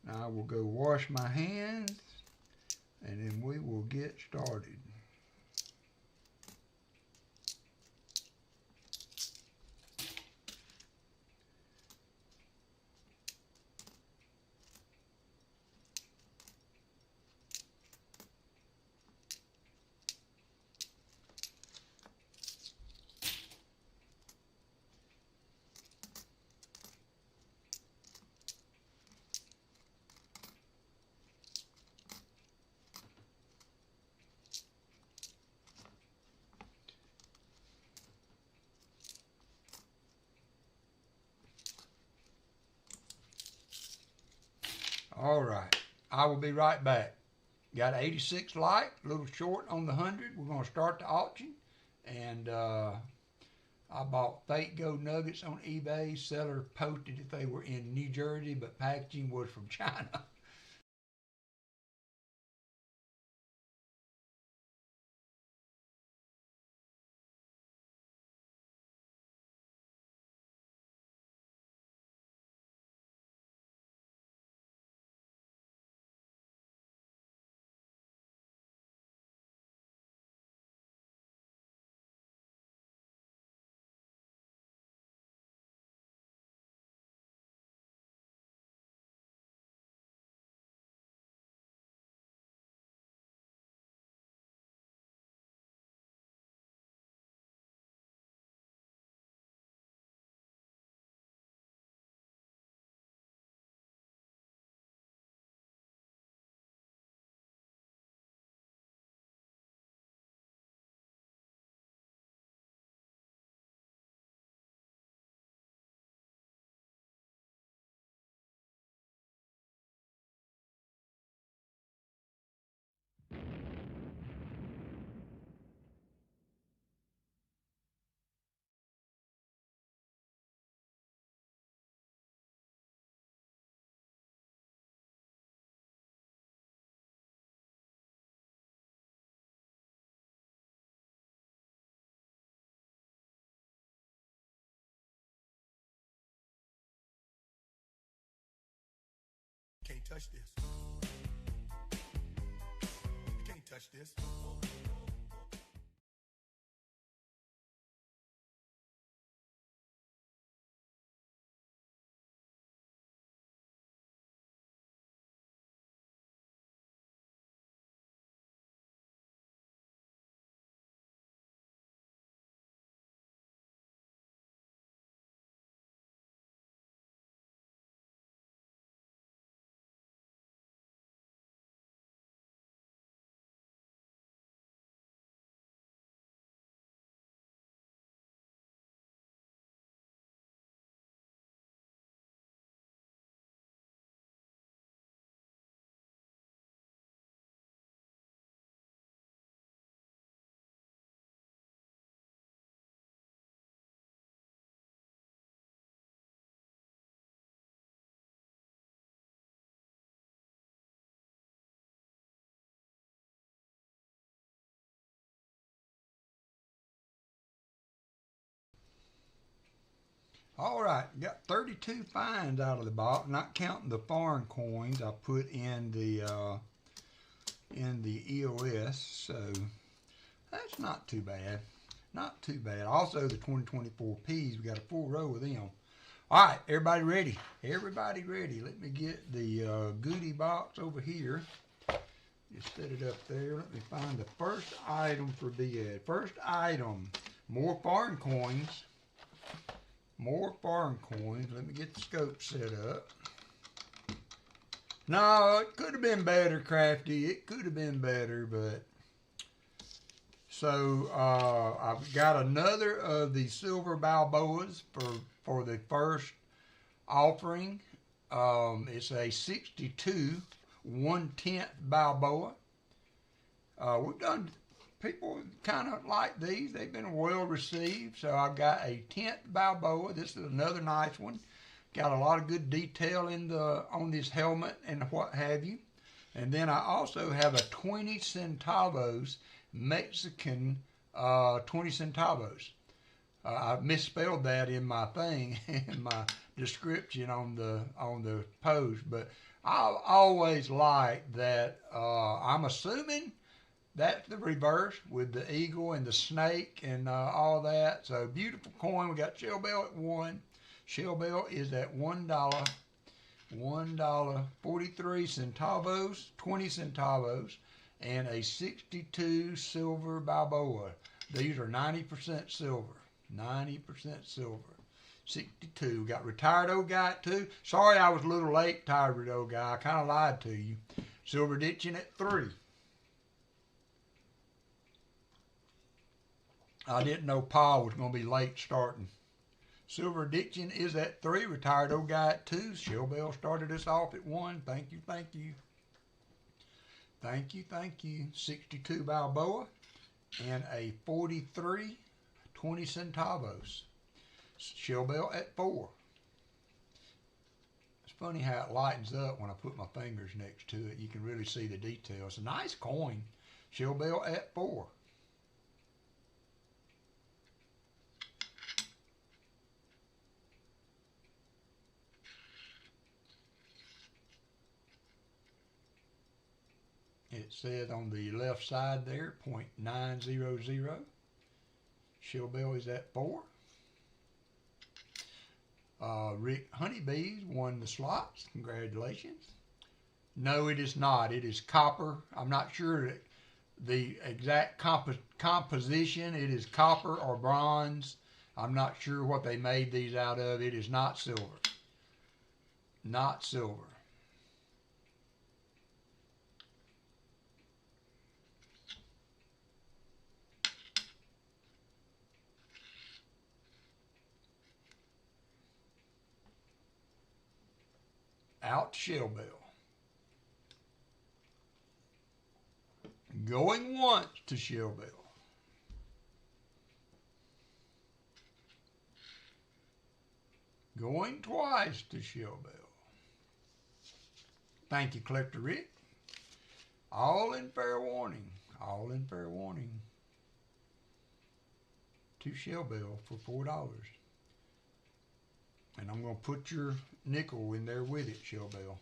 I will go wash my hands, and then we will get started. All right, I will be right back. Got 86 like, a little short on the 100. We're going to start the auction. And I bought fake gold nuggets on eBay. Seller posted if they were in New Jersey, but packaging was from China. Can't touch this. You can't touch this. All right, got 32 finds out of the box, not counting the foreign coins I put in the EOS, so that's not too bad. Not too bad. Also, the 2024 Ps, we got a full row of them. All right, everybody ready? Everybody ready? Let me get the goodie box over here. Just set it up there. Let me find the first item for bid. First item, more foreign coins. More foreign coins. Let me get the scope set up. No, it could have been better, Crafty. It could have been better, but... So, I've got another of the silver Balboas for the first offering. It's a 62 1/10 Balboa. We've done... People kind of like these. They've been well received. So I've got a 10th Balboa. This is another nice one. Got a lot of good detail on this helmet and what have you. And then I also have a 20 centavos Mexican 20 centavos. I misspelled that in my thing, in my description on the post, but I always like that. I'm assuming that's the reverse with the eagle and the snake and all that. So beautiful coin. We got Shell Bell at 1. Shell Bell is at $1, $1.43, 20 centavos, and a 62 silver Balboa. These are 90% silver. 90% silver. 62. Got retired old guy at 2. Sorry I was a little late, tired old guy. I kind of lied to you. Silver ditching at 3. I didn't know Paul was going to be late starting. Silver ditching is at 3. Retired old guy at 2. Shell Bell started us off at 1. Thank you, thank you. Thank you, thank you. 62 Balboa and a 43, 20 centavos. Shell Bell at 4. It's funny how it lightens up when I put my fingers next to it. You can really see the detail. It's a nice coin. Shell Bell at 4. It says on the left side there, 0.900. Shell Bell is at 4. Rick Honeybees won the slots. Congratulations. No, it is not. It is copper. I'm not sure the exact composition. It is copper or bronze. I'm not sure what they made these out of. It is not silver. Not silver. Out Shell Bell. Going once to Shell Bell. Going twice to Shell Bell. Thank you, Collector Rick. All in fair warning. All in fair warning. To Shell Bell for $4. And I'm going to put your nickel in there with it, Shell Bell.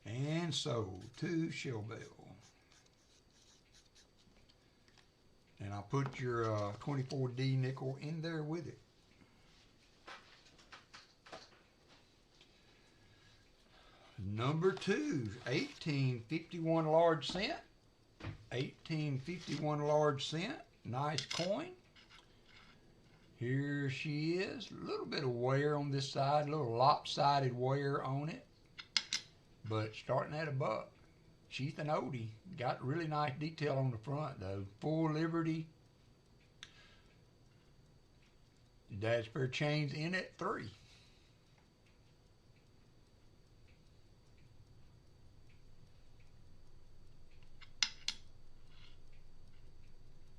And sold to Shell Bell. And I'll put your 24D nickel in there with it. Number 2, 1851 large cent. 1851 large cent. Nice coin. Here she is. A little bit of wear on this side. A little lopsided wear on it. But starting at $1. Sheath and Odie. Got really nice detail on the front though. Full Liberty. Dad's pair chains in at 3.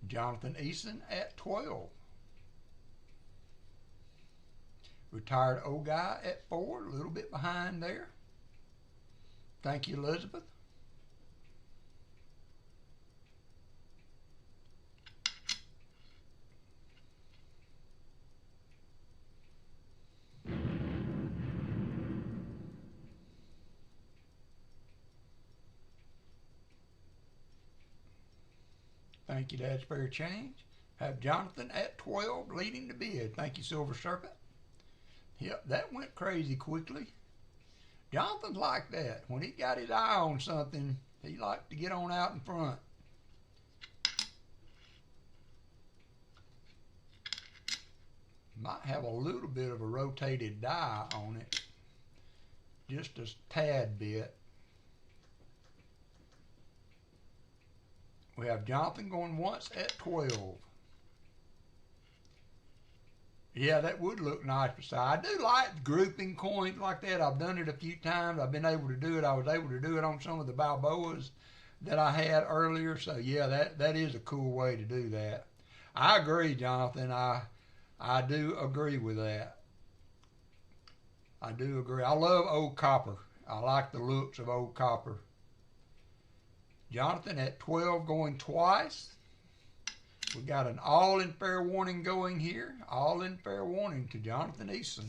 Jonathan Eason at 12. Retired old guy at 4, a little bit behind there. Thank you, Elizabeth. Thank you, Dad's Spare Change. Have Jonathan at 12 leading the bid. Thank you, Silver Serpent. Yep, that went crazy quickly. Jonathan's like that. When he got his eye on something, he liked to get on out in front. Might have a little bit of a rotated die on it. Just a tad bit. We have Jonathan going once at 12. Yeah, that would look nice beside. I do like grouping coins like that. I've done it a few times. I've been able to do it. I was able to do it on some of the Balboas that I had earlier. So yeah, that is a cool way to do that. I agree, Jonathan. I do agree with that. I do agree. I love old copper. I like the looks of old copper. Jonathan at 12 going twice. We got an all in fair warning going here. All in fair warning to Jonathan Eason.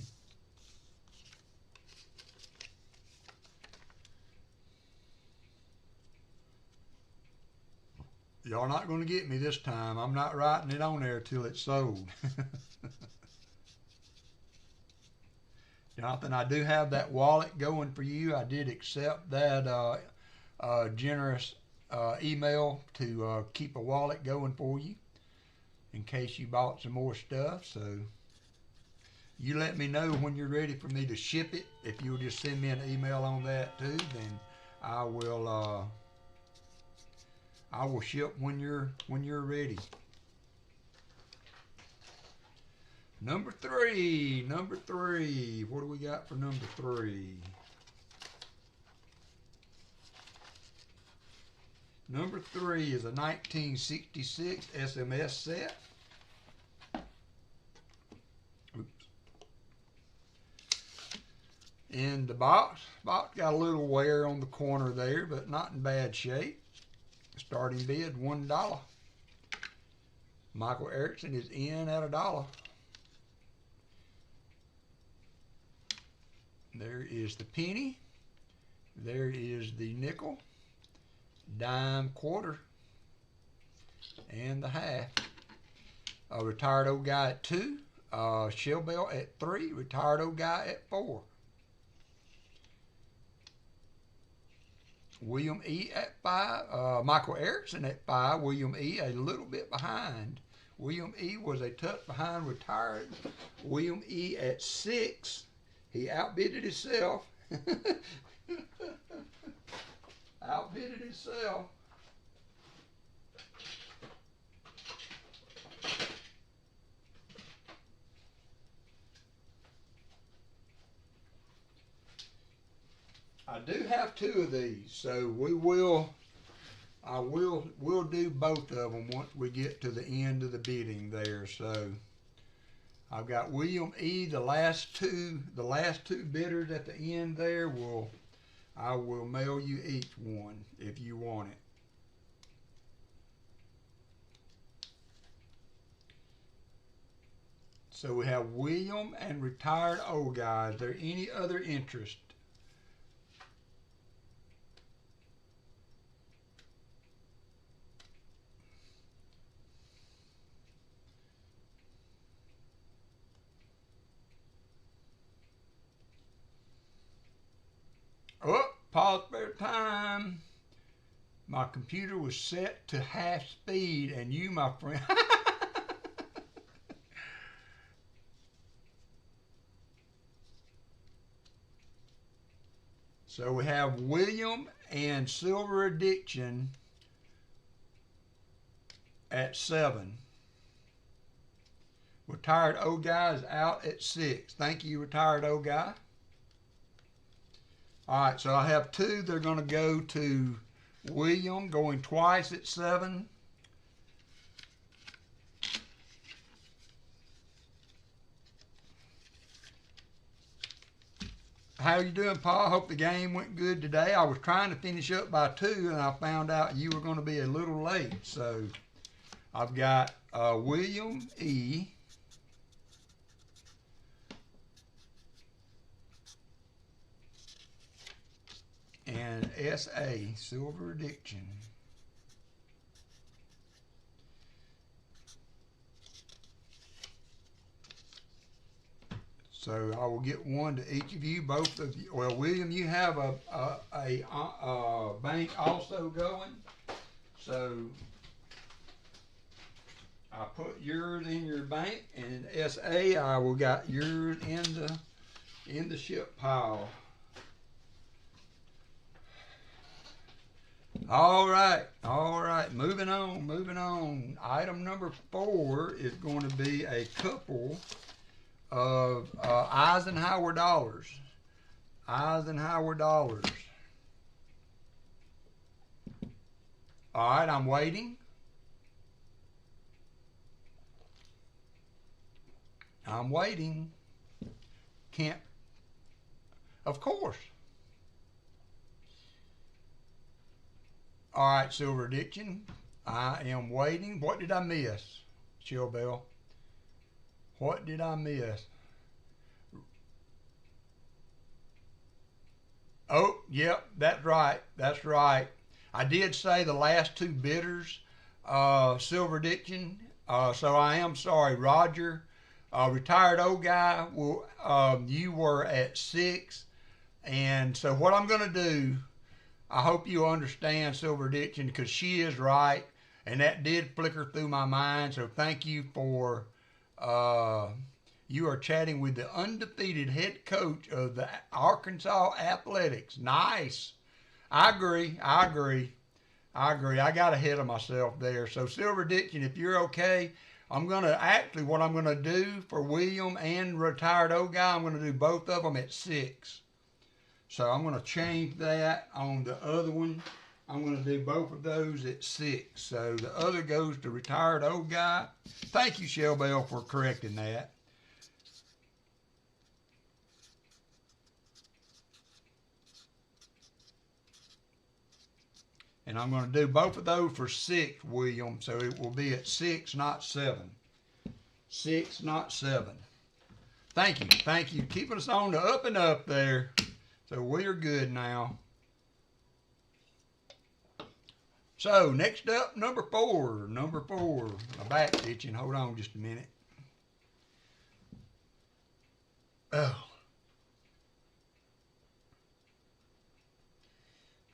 Y'all not going to get me this time. I'm not writing it on there till it's sold. Jonathan, I do have that wallet going for you. I did accept that generous email to keep a wallet going for you in case you bought some more stuff. So you let me know when you're ready for me to ship it. If you'll just send me an email on that too, then I will ship when you're ready. Number three. What do we got for number 3? Number 3 is a 1966 SMS set. Oops. And the box got a little wear on the corner there, but not in bad shape. Starting bid $1. Michael Erickson is in at $1. There is the penny. There is the nickel, dime, quarter, and the half. A retired old guy at 2. Shell bell at 3. Retired old guy at 4. William E. at 5. Michael Erickson at 5. William E. a little bit behind. William E. was a touch behind retired. William E. at 6. He outbidded himself. Outbidded himself. I do have 2 of these, so we'll do both of them once we get to the end of the bidding there. So I've got William E. The last two bidders at the end there I will mail you each one if you want it. So we have William and retired old guy. Is there any other interest? Oh, pause spare time. My computer was set to half speed, and you, my friend. So we have William and Silver Addiction at 7. Retired old guy is out at 6. Thank you, retired old guy. All right, so I have 2. They're going to go to William, going twice at 7. How you doing, Paul? Hope the game went good today. I was trying to finish up by 2, and I found out you were going to be a little late. So I've got William E. and S.A. Silver Addiction. So I will get one to each of you, both of you. Well, William, you have a bank also going. So I put yours in your bank, and S.A. I will got yours in the ship pile. All right, moving on. Item number 4 is going to be a couple of Eisenhower dollars. All right, I'm waiting. Can't, of course. All right, Silver Addiction. I am waiting. What did I miss, Chill Bell? What did I miss? Oh, yep, that's right. That's right. I did say the last two bidders, Silver Addiction. So I am sorry, Roger. Retired old guy. Well, you were at 6, and so what I'm going to do, I hope you understand, Silver Addiction, because she is right, and that did flicker through my mind. So thank you for. You are chatting with the undefeated head coach of the Arkansas Athletics. Nice. I agree. I got ahead of myself there. So Silver Addiction, if you're okay, what I'm going to do for William and retired old guy, I'm going to do both of them at 6. So I'm going to change that on the other one. I'm going to do both of those at 6. So the other goes to retired old guy. Thank you, Shell Bell, for correcting that. And I'm going to do both of those for 6, William. So it will be at 6, not 7. 6, not 7. Thank you. Thank you. Keeping us on the up and up there. So we're good now. So next up, number 4. Number 4. My back's itching. Hold on just a minute. Oh.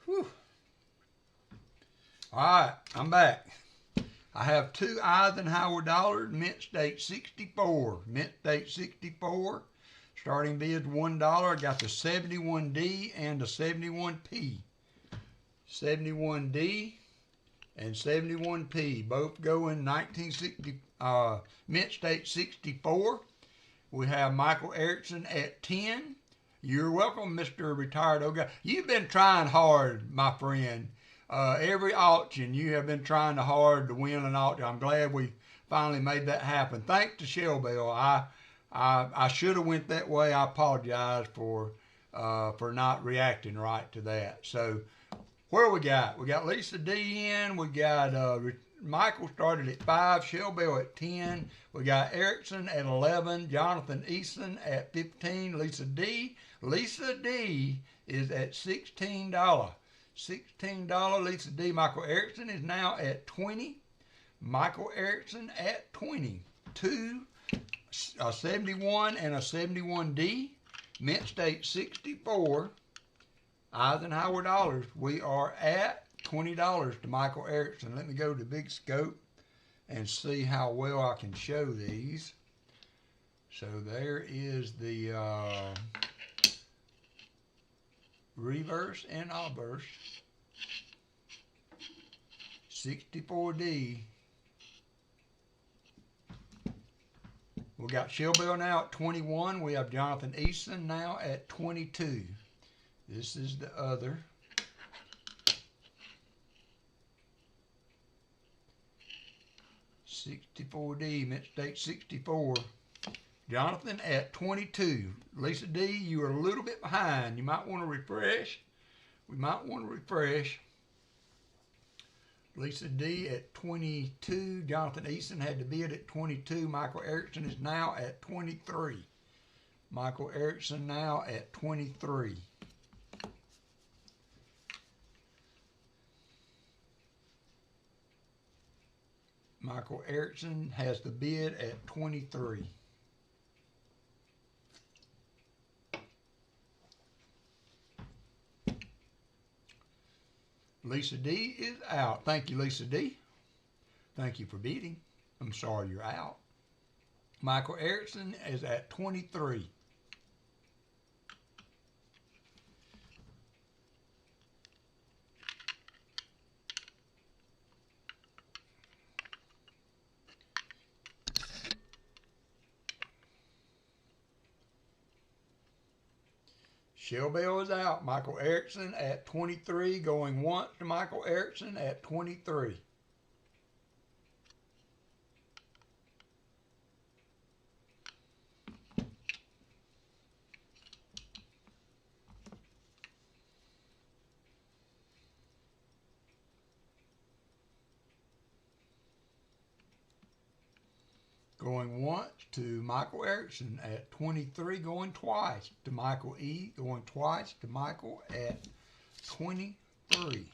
Whew. All right, I'm back. I have 2 Eisenhower dollars, mint state 64. Mint state 64. Starting bid $1. I got the 71D and the 71P. 71D and 71P. Both go in 1960, mint state 64. We have Michael Erickson at 10. You're welcome, Mr. Retired old guy. You've been trying hard, my friend. Every auction, you have been trying hard to win an auction. I'm glad we finally made that happen. Thanks to Shell Bell. I should have went that way. I apologize for not reacting right to that. So where we got? We got Lisa D in. We got Michael started at 5. Shell Bell at 10. We got Erickson at 11. Jonathan Eason at 15. Lisa D. Lisa D is at $16. $16 Lisa D. Michael Erickson is now at 20. Michael Erickson at 20. 2, a 71 and a 71D. Mint state 64. Eisenhower dollars. We are at $20 to Michael Erickson. Let me go to Big Scope and see how well I can show these. So there is the reverse and obverse. 64D. We got Shell Bell now at 21. We have Jonathan Easton now at 22. This is the other. $64D, mint state 64. Jonathan at 22. Lisa D, you are a little bit behind. You might want to refresh. We might want to refresh. Lisa D at 22. Jonathan Easton had to bid at 22. Michael Erickson is now at 23. Michael Erickson now at 23. Michael Erickson has the bid at 23. Lisa D is out. Thank you, Lisa D. Thank you for bidding. I'm sorry you're out. Michael Erickson is at 23. Shell Bell is out. Michael Erickson at 23. Going once to Michael Erickson at 23. going once to Michael Erickson at 23, going twice to Michael E, going twice to Michael at 23.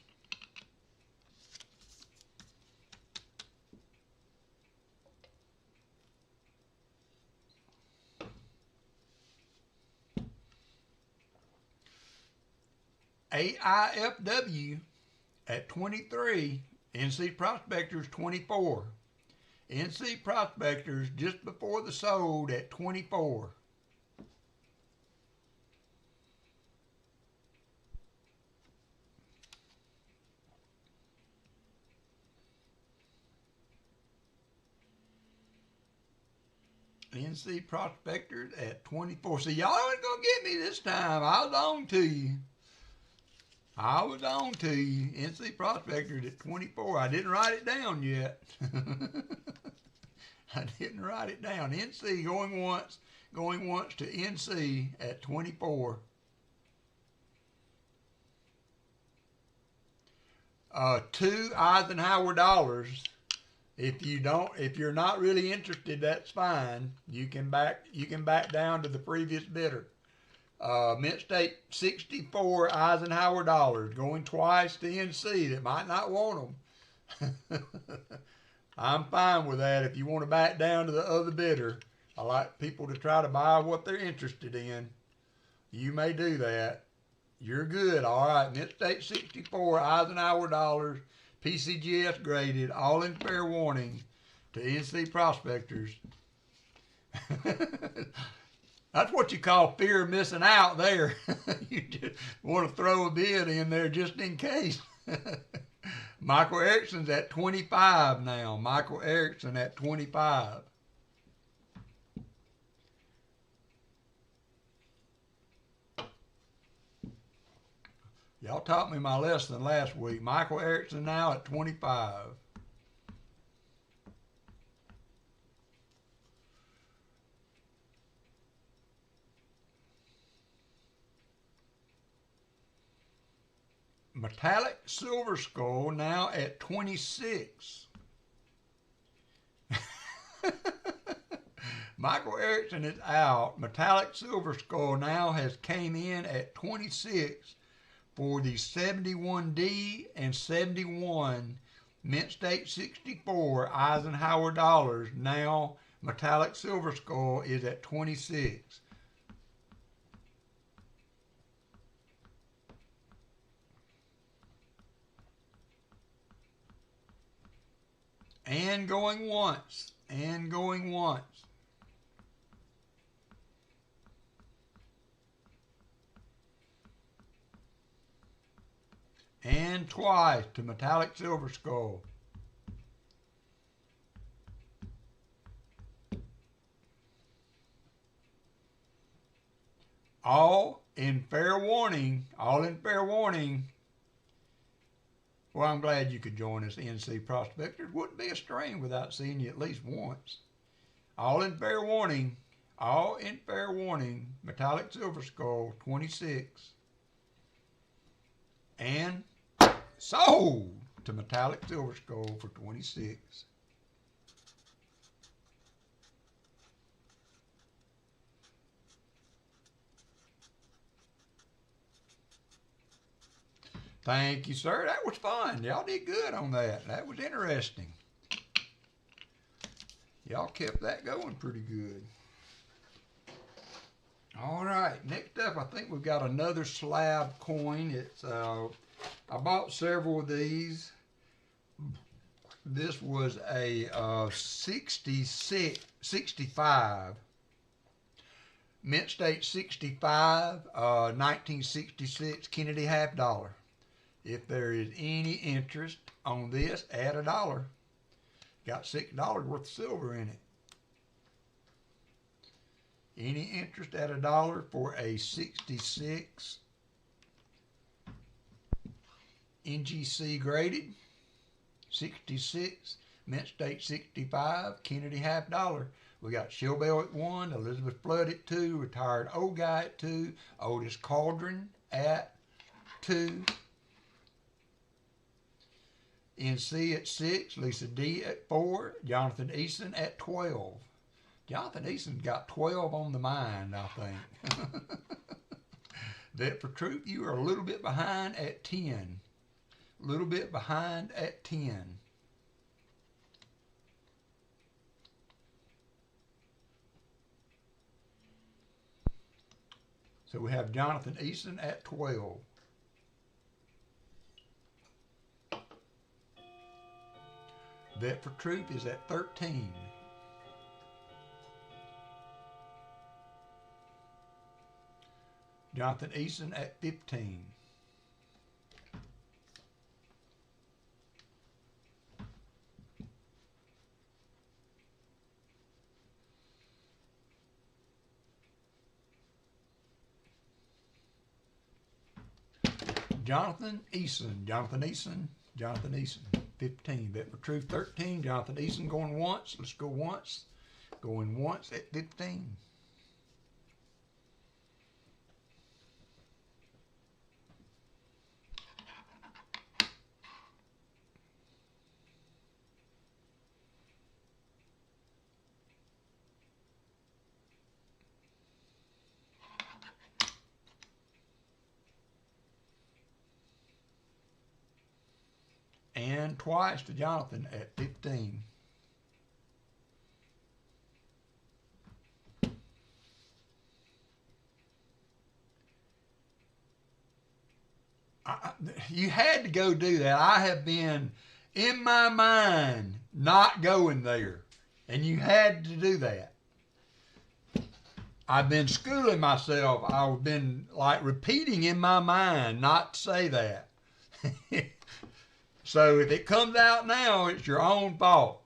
AIFW at 23, NC Prospectors 24. NC Prospectors just before the sold at 24. NC Prospectors at 24. See, y'all ain't gonna get me this time. I was on to you. I was on to you. NC Prospectors at 24. I didn't write it down yet. I didn't write it down. NC going once to NC at 24. Two Eisenhower dollars. If you're not really interested, that's fine. You can back down to the previous bidder. Mint State 64 Eisenhower dollars going twice to NC that might not want them. I'm fine with that. If you want to back down to the other bidder, I like people to try to buy what they're interested in. You may do that. You're good. All right. Mint State 64 Eisenhower dollars, PCGS graded, all in fair warning to NC Prospectors. That's what you call fear of missing out there. You just want to throw a bid in there just in case. Michael Erickson's at 25 now. Michael Erickson at 25. Y'all taught me my lesson last week. Michael Erickson now at 25. Metallic Silver Skull now at 26. Michael Erickson is out. Metallic Silver Skull now has came in at 26 for the 71D and 71 Mint State 64 Eisenhower dollars. Now Metallic Silver Skull is at 26. And going once. And going once. And twice to Metallic Silver Skull. All in fair warning. All in fair warning. Well, I'm glad you could join us, NC Prospectors. Wouldn't be a stream without seeing you at least once. All in fair warning. All in fair warning. Metallic Silver Skull, 26. And sold to Metallic Silver Skull for 26. Thank you, sir. That was fun. Y'all did good on that. That was interesting. Y'all kept that going pretty good. All right. Next up, I think we've got another slab coin. It's I bought several of these. This was a 65. Mint State 65, 1966 Kennedy half dollar. If there is any interest on this, add $1. Got $6 worth of silver in it. Any interest at $1 for a 66 NGC graded, 66 Mint State 65 Kennedy half dollar. We got Shilbell at 1, Elizabeth Flood at 2, retired old guy at 2, Otis Cauldron at 2. NC at 6, Lisa D at 4, Jonathan Eason at 12. Jonathan Easton got 12 on the mind, I think. That for truth, you are a little bit behind at 10. A little bit behind at 10. So we have Jonathan Easton at 12. Bet for Truth is at 13. Jonathan Easton at 15. Jonathan Easton, 15. Bet for Truth, 13. Jonathan Easton going once. Let's go once. Going once at 15. And twice to Jonathan at 15. You had to go do that. I have been, in my mind, not going there. And you had to do that. I've been schooling myself. I've been like repeating in my mind not to say that. So if it comes out now, it's your own fault.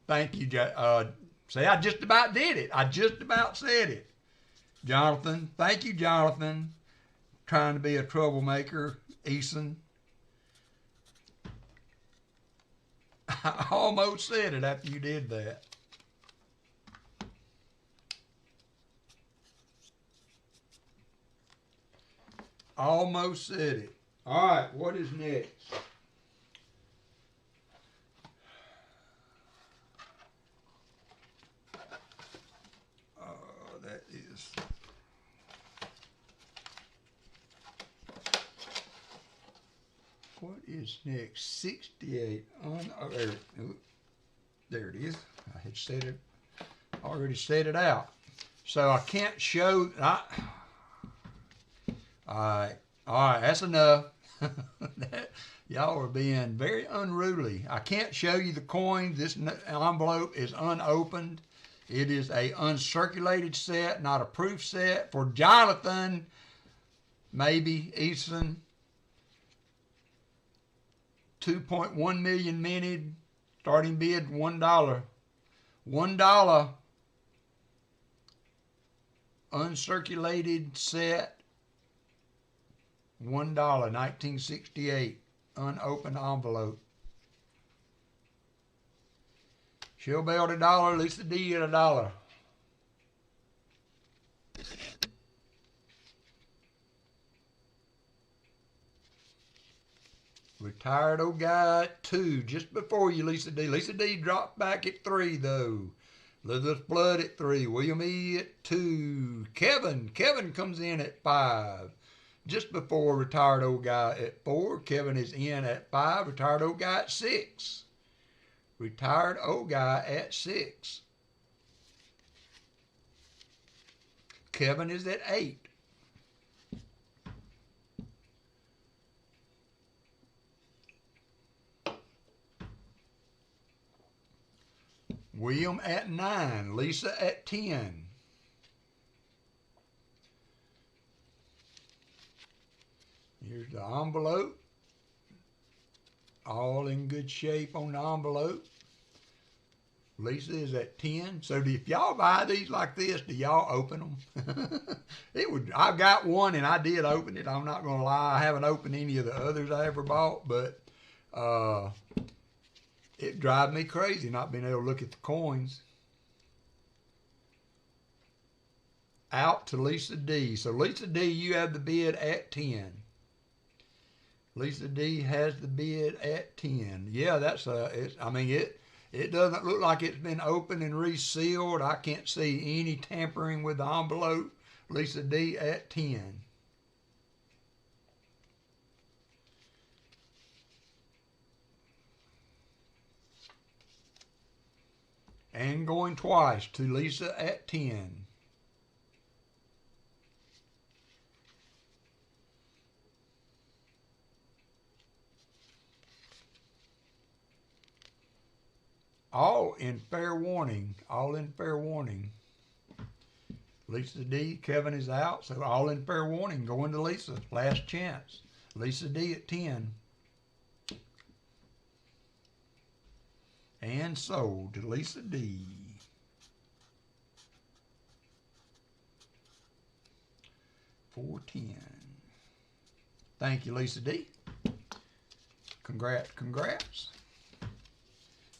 Thank you. See, I just about did it. I just about said it. Jonathan, thank you, Jonathan. Trying to be a troublemaker, Eason. I almost said it after you did that. Almost said it. All right, what is next? That is... What is next? 68. There it is. I had said it. Already said it out. So I can't show... All right, that's enough. Y'all are being very unruly. I can't show you the coins. This envelope is unopened. It is a uncirculated set, not a proof set. For Jonathan, maybe, Easton, 2.1 million minted, starting bid $1. $1 uncirculated set. $1, 1968, unopened envelope. Shellbell at $1, Lisa D at $1. Retired old guy at 2, just before you, Lisa D. Lisa D dropped back at 3, though. Elizabeth Blood at 3, William E at 2. Kevin comes in at 5. Just before retired old guy at 4. Kevin is in at 5. Retired old guy at 6. Retired old guy at 6. Kevin is at 8. William at 9. Lisa at 10. Here's the envelope. All in good shape on the envelope. Lisa is at 10. So if y'all buy these like this, do y'all open them? I got one and I did open it. I'm not going to lie. I haven't opened any of the others I ever bought, but it drives me crazy not being able to look at the coins. Out to Lisa D. So Lisa D, you have the bid at 10. Lisa D has the bid at 10. Yeah, that's It doesn't look like it's been opened and resealed. I can't see any tampering with the envelope. Lisa D at 10. And going twice to Lisa at 10. All in fair warning. All in fair warning. Lisa D, Kevin is out, so all in fair warning. Going to Lisa. Last chance. Lisa D at 10. And sold to Lisa D. $4.10. Thank you, Lisa D. Congrats.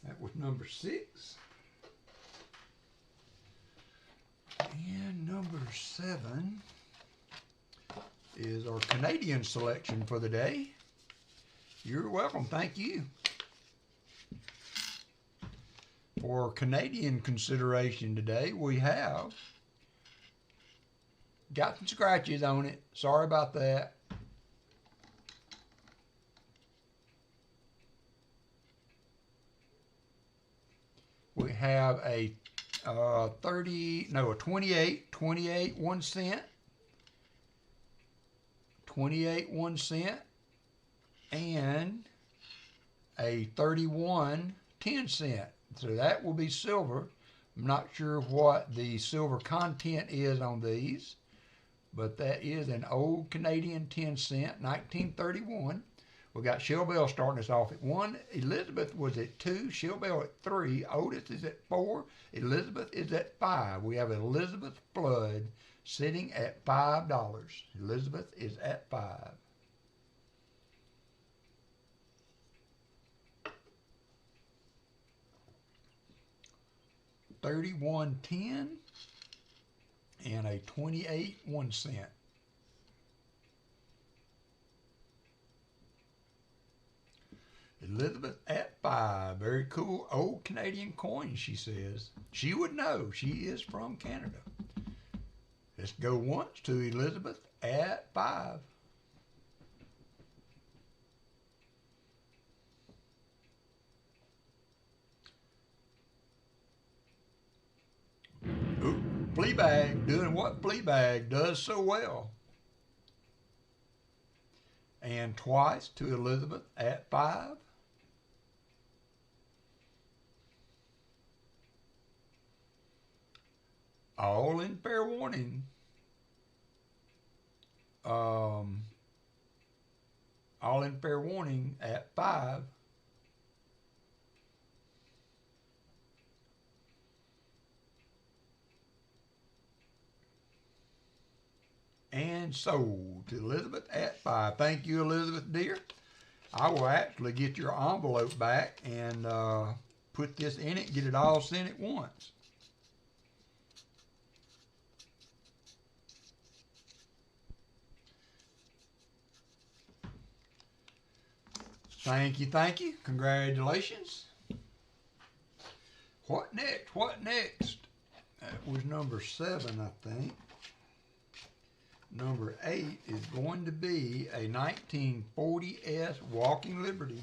That was number 6. And number 7 is our Canadian selection for the day. You're welcome. Thank you. For Canadian consideration today, we have got some scratches on it. Sorry about that. We have a 28 1 cent, 28 1 cent, and a 31 10 cent. So that will be silver. I'm not sure what the silver content is on these, but that is an old Canadian 10 cent, 1931. We got Shell Bell starting us off at 1. Elizabeth was at 2. Shell Bell at 3. Otis is at 4. Elizabeth is at 5. We have Elizabeth Flood sitting at $5. Elizabeth is at 5. $31.10 and a 28 1 cent. Elizabeth at 5. Very cool. Old Canadian coin, she says. She would know. She is from Canada. Let's go once to Elizabeth at 5. Ooh, Fleabag doing what Fleabag does so well. And twice to Elizabeth at 5. All in fair warning. All in fair warning at 5. And sold to Elizabeth at 5. Thank you, Elizabeth, dear. I will actually get your envelope back and put this in it, get it all sent at once. Thank you. Congratulations. What next? That was number 7, I think. Number 8 is going to be a 1940s Walking Liberty.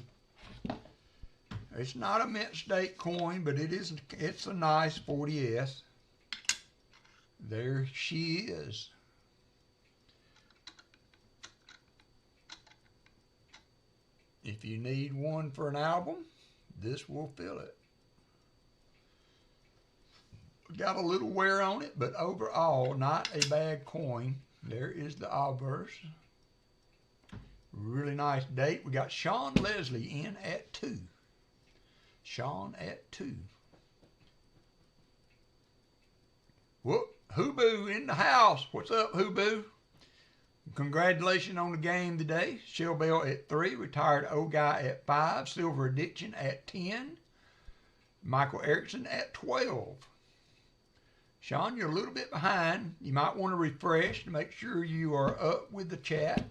It's not a mint state coin, but it's a nice 40s. There she is. If you need one for an album, this will fill it. Got a little wear on it, but overall, not a bad coin. There is the obverse. Really nice date. We got Sean Leslie in at 2. Sean at 2. Whoop, Hooboo in the house. What's up, Hooboo? Congratulations on the game today. Shell Bell at 3. Retired old guy at 5. Silver Addiction at 10. Michael Erickson at 12. Sean, you're a little bit behind. You might want to refresh to make sure you are up with the chat.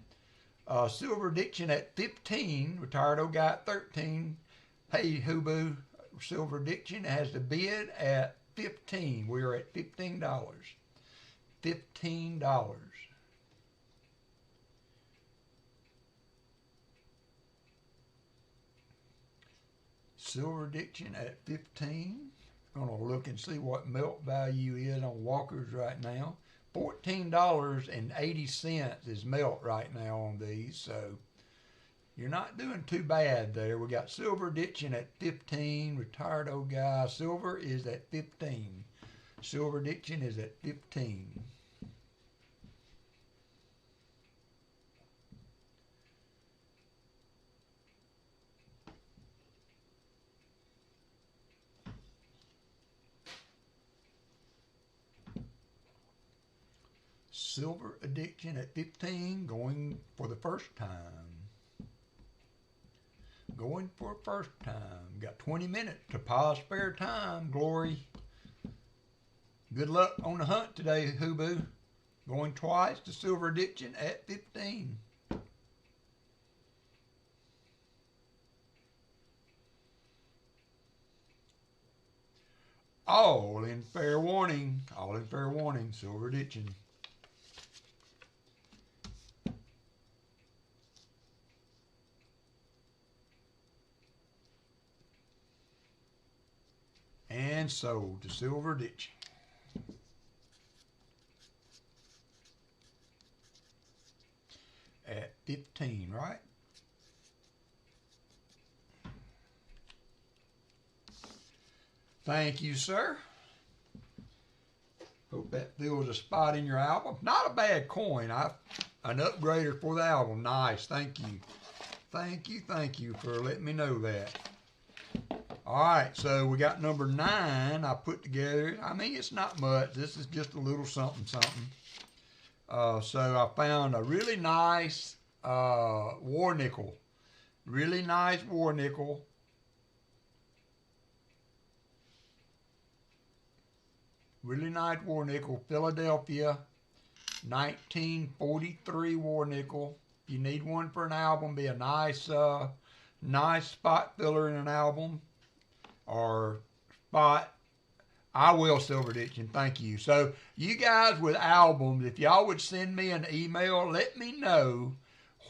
Silver Addiction at 15. Retired old guy at 13. Hey, Hooboo. Silver Addiction has the bid at $15. We are at $15. $15. Silver Addiction at 15. Gonna look and see what melt value is on Walker's right now. $14.80 is melt right now on these, so you're not doing too bad there. We got Silver Addiction at 15. Retired old guy. Silver is at 15. Silver Addiction is at 15. Silver Addiction at 15, going for the first time. Going for the first time. Got 20 minutes to pause spare time, Glory. Good luck on the hunt today, Hubu. Going twice to Silver Addiction at 15. All in fair warning. All in fair warning, Silver Addiction. And sold to Silver Addiction. At 15, right? Thank you, sir. Hope that fills a spot in your album. Not a bad coin. An upgrader for the album. Nice. Thank you. Thank you for letting me know that. All right, so we got number 9 I put together. I mean, it's not much. This is just a little something. So I found a really nice war nickel. Really nice war nickel. Really nice war nickel. Philadelphia, 1943 war nickel. If you need one for an album, be a nice spot filler in an album. Or spot. I will, Silver Addiction. Thank you. So you guys with albums, if y'all would send me an email, let me know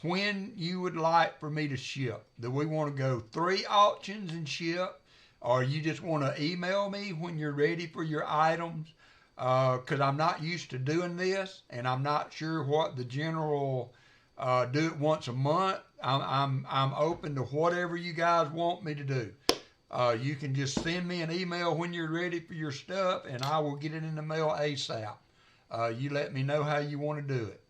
when you would like for me to ship. Do we want to go 3 auctions and ship? Or you just want to email me when you're ready for your items? Because I'm not used to doing this, and I'm not sure what the general do it once a month. I'm open to whatever you guys want me to do. You can just send me an email when you're ready for your stuff, and I will get it in the mail ASAP. You let me know how you want to do it.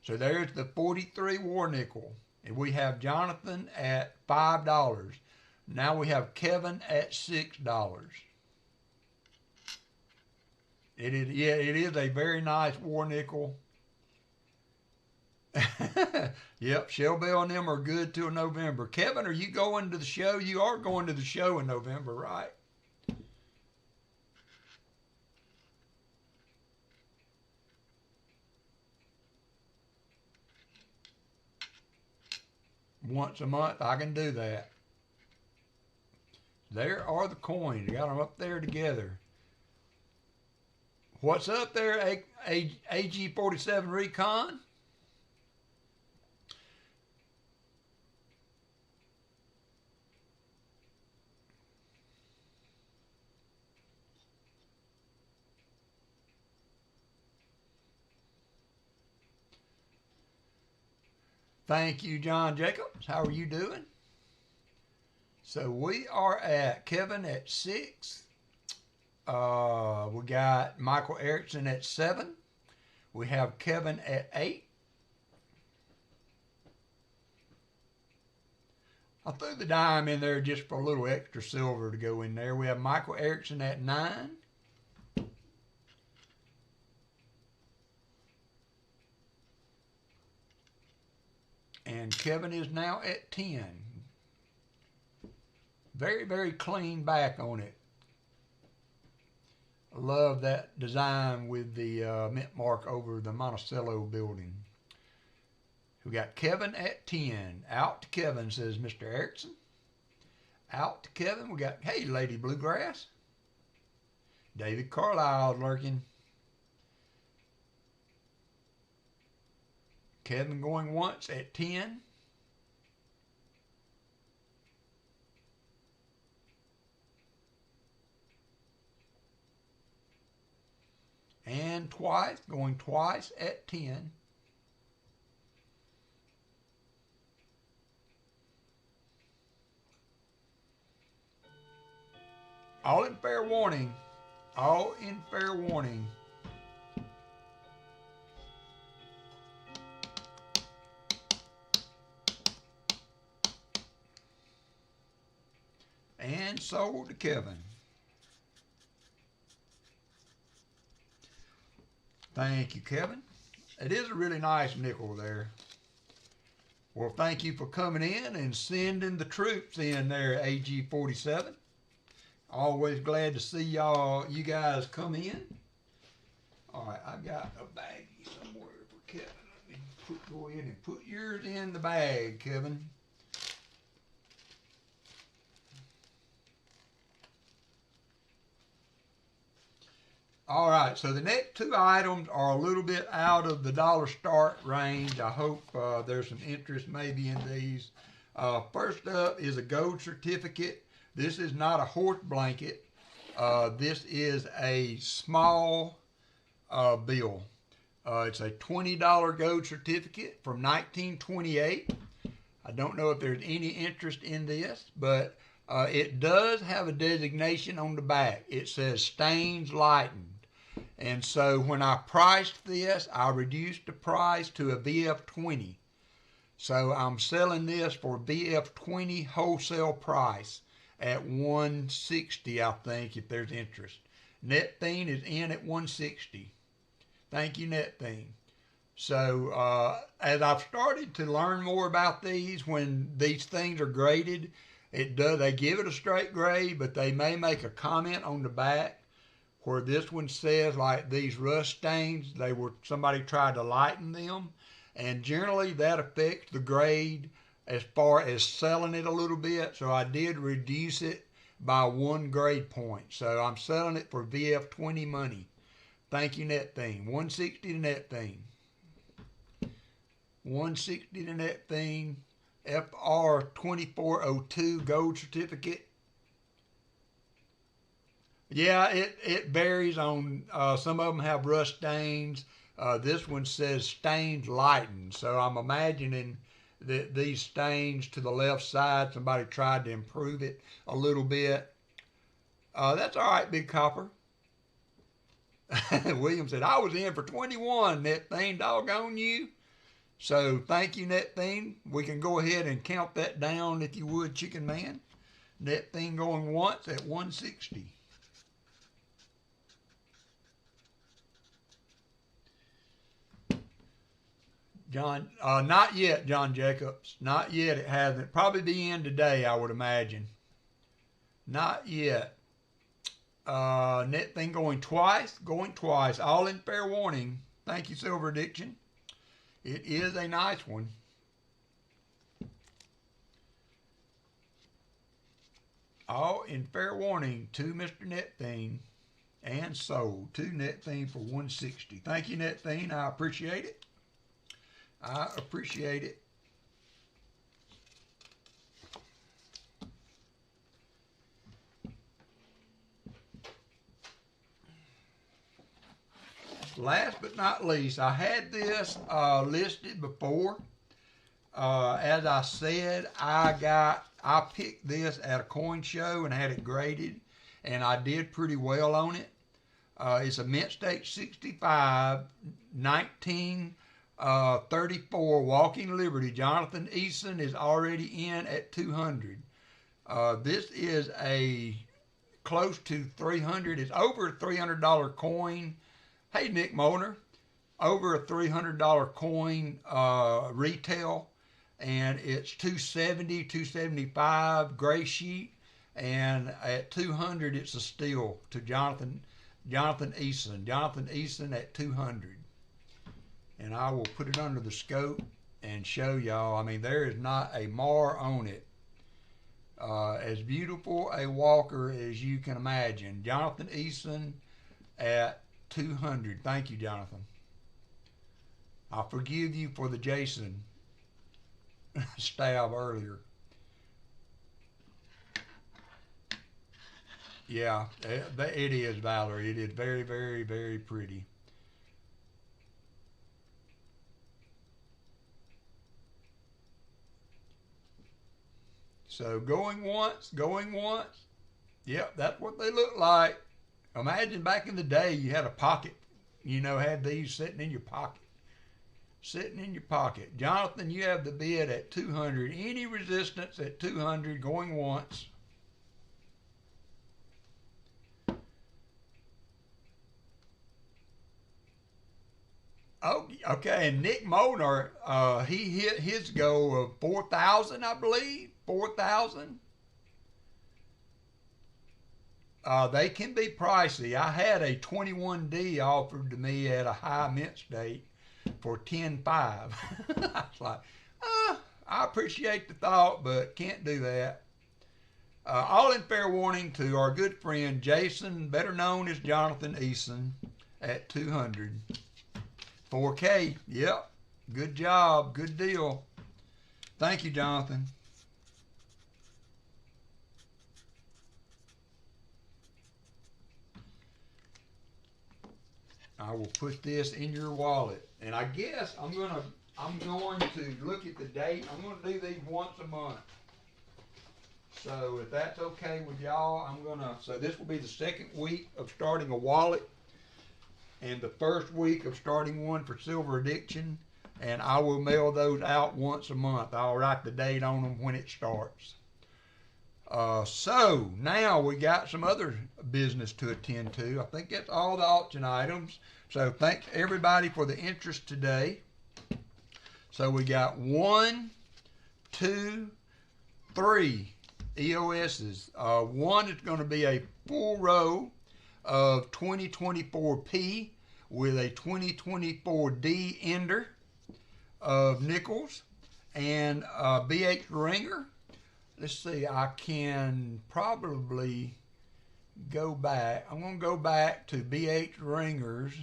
So there's the 43 war nickel. And we have Jonathan at $5. Now we have Kevin at $6. It is a very nice war nickel. Yep, Shell Bell and them are good till November. Kevin, are you going to the show? You are going to the show in November, right? Once a month, I can do that. There are the coins. I got them up there together. What's up there, AG47 Recon? Thank you, John Jacobs. How are you doing? So we are at Kevin at 6. We got Michael Erickson at 7. We have Kevin at 8. I threw the dime in there just for a little extra silver to go in there. We have Michael Erickson at 9. And Kevin is now at 10. Very, very clean back on it. I love that design with the mint mark over the Monticello building. We got Kevin at 10. Out to Kevin, says Mr. Erickson. Out to Kevin. We got, hey, Lady Bluegrass. David Carlisle's lurking. Kevin going once at 10. And twice, going twice at 10. All in fair warning. All in fair warning. And sold to Kevin. Thank you, Kevin. It is a really nice nickel there. Well, thank you for coming in and sending the troops in there, AG47. Always glad to see you guys come in. All right, I got a baggie somewhere for Kevin. Let me go ahead and put yours in the bag, Kevin. All right, so the next two items are a little bit out of the dollar start range. I hope there's some interest maybe in these. First up is a gold certificate. This is not a horse blanket. This is a small bill. It's a $20 gold certificate from 1928. I don't know if there's any interest in this, but it does have a designation on the back. It says stains lightened. And so when I priced this, I reduced the price to a VF20. So I'm selling this for VF20 wholesale price at $160, I think, if there's interest. NetTheme is in at $160. Thank you, NetTheme. So as I've started to learn more about these, when these things are graded, they give it a straight grade, but they may make a comment on the back where this one says, like, these rust stains, somebody tried to lighten them, and generally that affects the grade as far as selling it a little bit. So I did reduce it by 1 grade point. So I'm selling it for VF20 money. Thank you, NetTheme. $160 to NetTheme. $160 to NetTheme. FR2402 gold certificate. Yeah, it varies on, some of them have rust stains. This one says stains lightened. So I'm imagining that these stains to the left side, somebody tried to improve it a little bit. That's all right, Big Copper. William said, I was in for 21, NetTheme, doggone you. So thank you, NetTheme. We can go ahead and count that down if you would, Chicken Man. NetTheme going once at 160. John, not yet, John Jacobs. Not yet, it hasn't. Probably be in today, I would imagine. Not yet. NetTheme going twice. All in fair warning. Thank you, Silver Addiction. It is a nice one. All in fair warning to Mr. NetTheme and sold to NetTheme for 160. Thank you, NetTheme. I appreciate it. I appreciate it. Last but not least, I had this listed before. As I said, I picked this at a coin show and had it graded, and I did pretty well on it. It's a Mint State 65, 1934 Walking Liberty. Jonathan Eason is already in at 200. This is a close to 300. It's over a $300 coin. Hey, Nick Molnar, over a $300 coin retail, and it's 270, 275 gray sheet, and at 200 it's a steal to Jonathan Eason. Jonathan Eason at 200. And I will put it under the scope and show y'all. I mean, there is not a mar on it. As beautiful a walker as you can imagine. Jonathan Eason at 200. Thank you, Jonathan. I forgive you for the Jason stab earlier. Yeah, it is, Valerie. It is very, very, very pretty. So going once, going once. Yep, that's what they look like. Imagine back in the day you had a pocket. You know, had these sitting in your pocket. Sitting in your pocket. Jonathan, you have the bid at 200. Any resistance at 200 going once. Oh, okay. And Nick Molnar, he hit his goal of 4,000, I believe. 4,000. They can be pricey. I had a 21D offered to me at a high mint state for 10.5. I was like, I appreciate the thought, but can't do that. All in fair warning to our good friend Jason, better known as Jonathan Eason, at 200. 4K. Yep. Good job. Good deal. Thank you, Jonathan. I will put this in your wallet. And I guess I'm going to look at the date. I'm going to do these once a month. So if that's okay with y'all, so this will be the second week of starting a wallet and the first week of starting one for Silver Addiction. And I will mail those out once a month. I'll write the date on them when it starts. So now we got some other business to attend to. I think that's all the auction items. So thanks everybody for the interest today. So we got 1, 2, 3 EOSs. One is going to be a full row of 2024P with a 2024D ender of nickels and a BH ringer. Let's see, I can probably go back. I'm going to go back to BH ringers.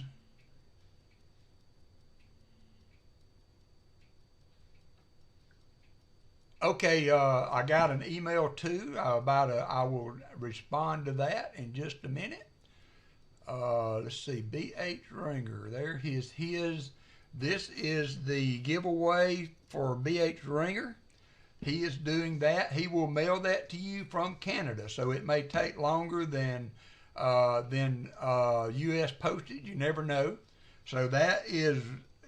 Okay, I got an email too I will respond to that in just a minute. Let's see, BH ringer. There his. This is the giveaway for BH ringer. He is doing that. He will mail that to you from Canada, so it may take longer than U.S. postage. You never know. So that is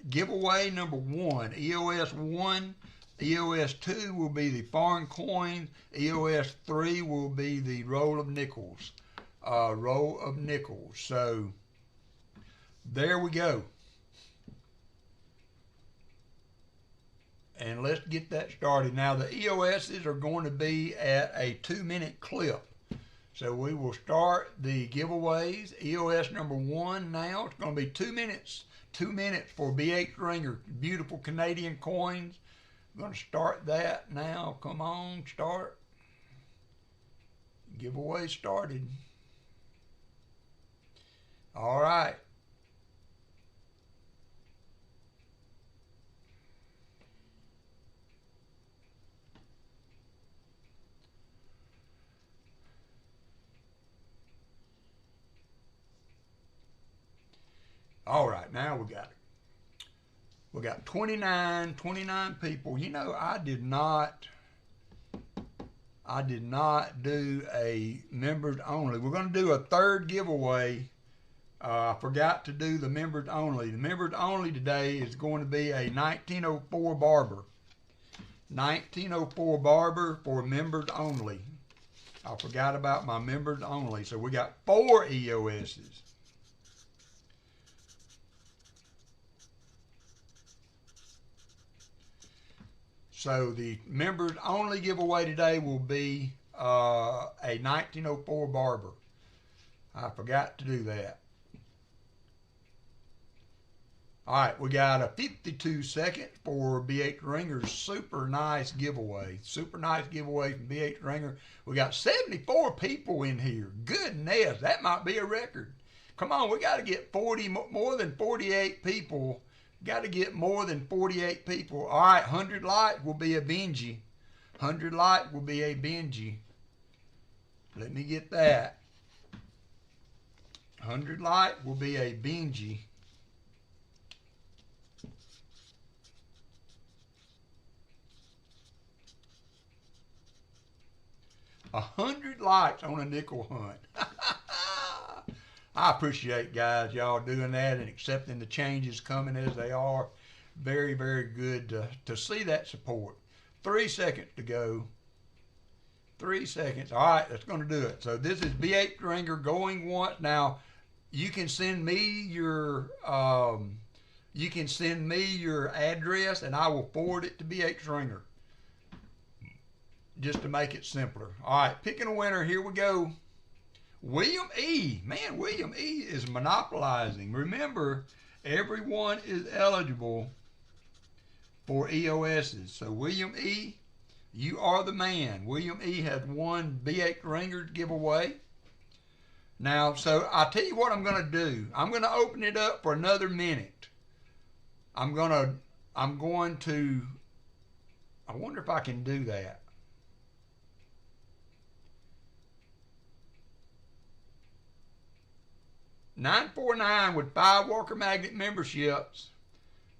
giveaway number 1. EOS 1, EOS 2 will be the foreign coins. EOS 3 will be the roll of nickels. So there we go. And let's get that started. Now the EOSs are going to be at a 2-minute clip. So we will start the giveaways. EOS number 1 now. It's going to be 2 minutes. 2 minutes for BH Ringer. Beautiful Canadian coins. I'm going to start that now. Come on, start. Giveaway started. All right. All right, now we got it. We got 29 people. You know, I did not do a members only. We're going to do a third giveaway. I forgot to do the members only. The members only today is going to be a 1904 Barber. 1904 Barber for members only. I forgot about my members only. So we got 4 EOSs. So the members only giveaway today will be a 1904 Barber. I forgot to do that. All right, we got a 52 second for BH Ringer's super nice giveaway. Super nice giveaway from BH Ringer. We got 74 people in here. Goodness, that might be a record. Come on, we got to get more than 48 people. Got to get more than 48 people. All right, 100 likes will be a Benji. 100 likes will be a Benji. Let me get that. 100 likes will be a Benji. A 100 likes on a nickel hunt. I appreciate, guys, y'all doing that and accepting the changes coming as they are. Very, very good to see that support. 3 seconds to go. 3 seconds. All right, that's going to do it. So this is BH Ringer going once. Now, you can send me your address, and I will forward it to BH Ringer, just to make it simpler. All right, picking a winner. Here we go. William E. Man, William E. is monopolizing. Remember, everyone is eligible for EOSs. So William E., you are the man. William E. has won BH Ringer's giveaway. Now, so I'll tell you what I'm going to do. I'm going to open it up for another minute. I wonder if I can do that. 949 with 5 WalkerMagnet memberships.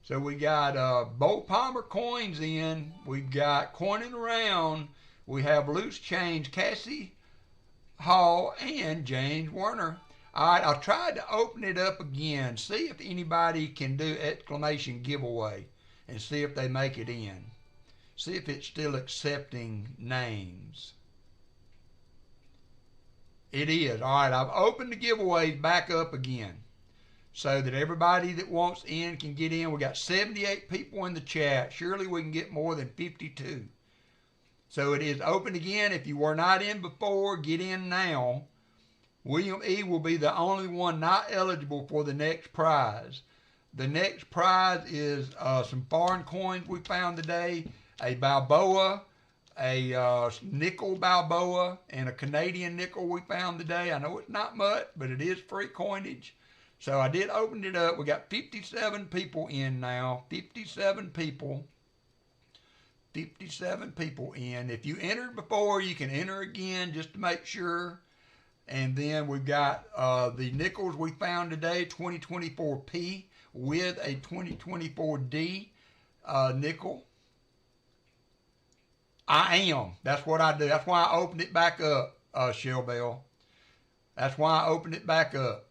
So we got Bo Palmer coins in. We've got coining around. We have loose change, Cassie Hall and James Werner. All right, I'll try to open it up again. See if anybody can do exclamation giveaway and see if they make it in. See if it's still accepting names. It is. All right, I've opened the giveaways back up again so that everybody that wants in can get in. We got 78 people in the chat. Surely we can get more than 52. So it is open again. If you were not in before, get in now. William E. will be the only one not eligible for the next prize. The next prize is some foreign coins we found today, a Balboa, a nickel Balboa, and a Canadian nickel we found today. I know it's not much, but it is free coinage. So I did open it up. We got 57 people in now. 57 people. 57 people in. If you entered before, you can enter again just to make sure. And then we've got the nickels we found today, 2024P with a 2024D nickel. I am. That's what I do. That's why I opened it back up, Shell Bell. That's why I opened it back up.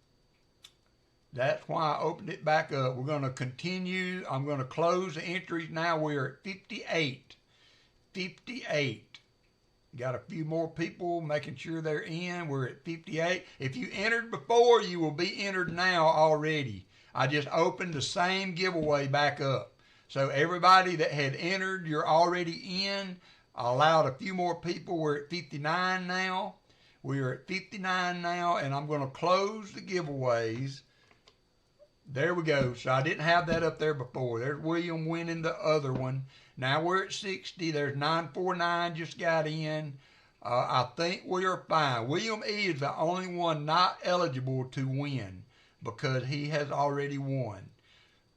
That's why I opened it back up. We're going to continue. I'm going to close the entries now. We're at 58. 58. Got a few more people making sure they're in. We're at 58. If you entered before, you will be entered now already. I just opened the same giveaway back up. So everybody that had entered, you're already in. I allowed a few more people. We're at 59 now. We're at 59 now, and I'm going to close the giveaways. There we go. So I didn't have that up there before. There's William winning the other one. Now we're at 60. There's 949 just got in. I think we are fine. William E. is the only one not eligible to win because he has already won.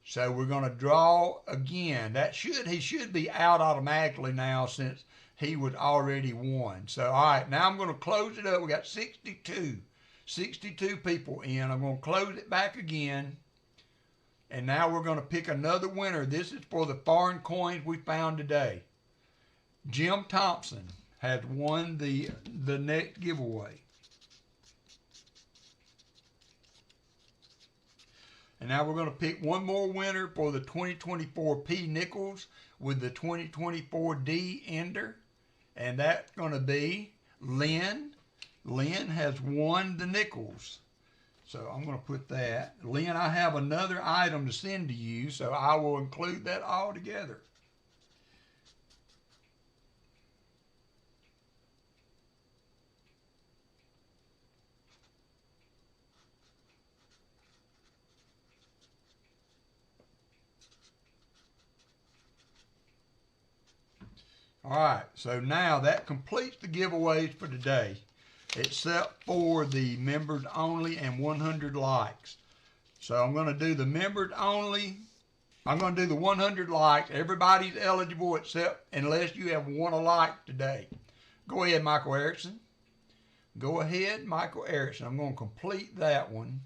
So we're going to draw again. He should be out automatically now since he was already won. So, all right, now I'm going to close it up. We got 62 people in. I'm going to close it back again. And now we're going to pick another winner. This is for the foreign coins we found today. Jim Thompson has won the next giveaway. And now we're going to pick one more winner for the 2024P nickels with the 2024D ender. And that's going to be Lynn. Lynn has won the nickels. So I'm going to put that. Lynn, I have another item to send to you, so I will include that all together. All right, so now that completes the giveaways for today, except for the members only and 100 likes. So I'm going to do the members only. I'm going to do the 100 likes. Everybody's eligible except unless you have won a like today. Go ahead, Michael Erickson. Go ahead, Michael Erickson. I'm going to complete that one.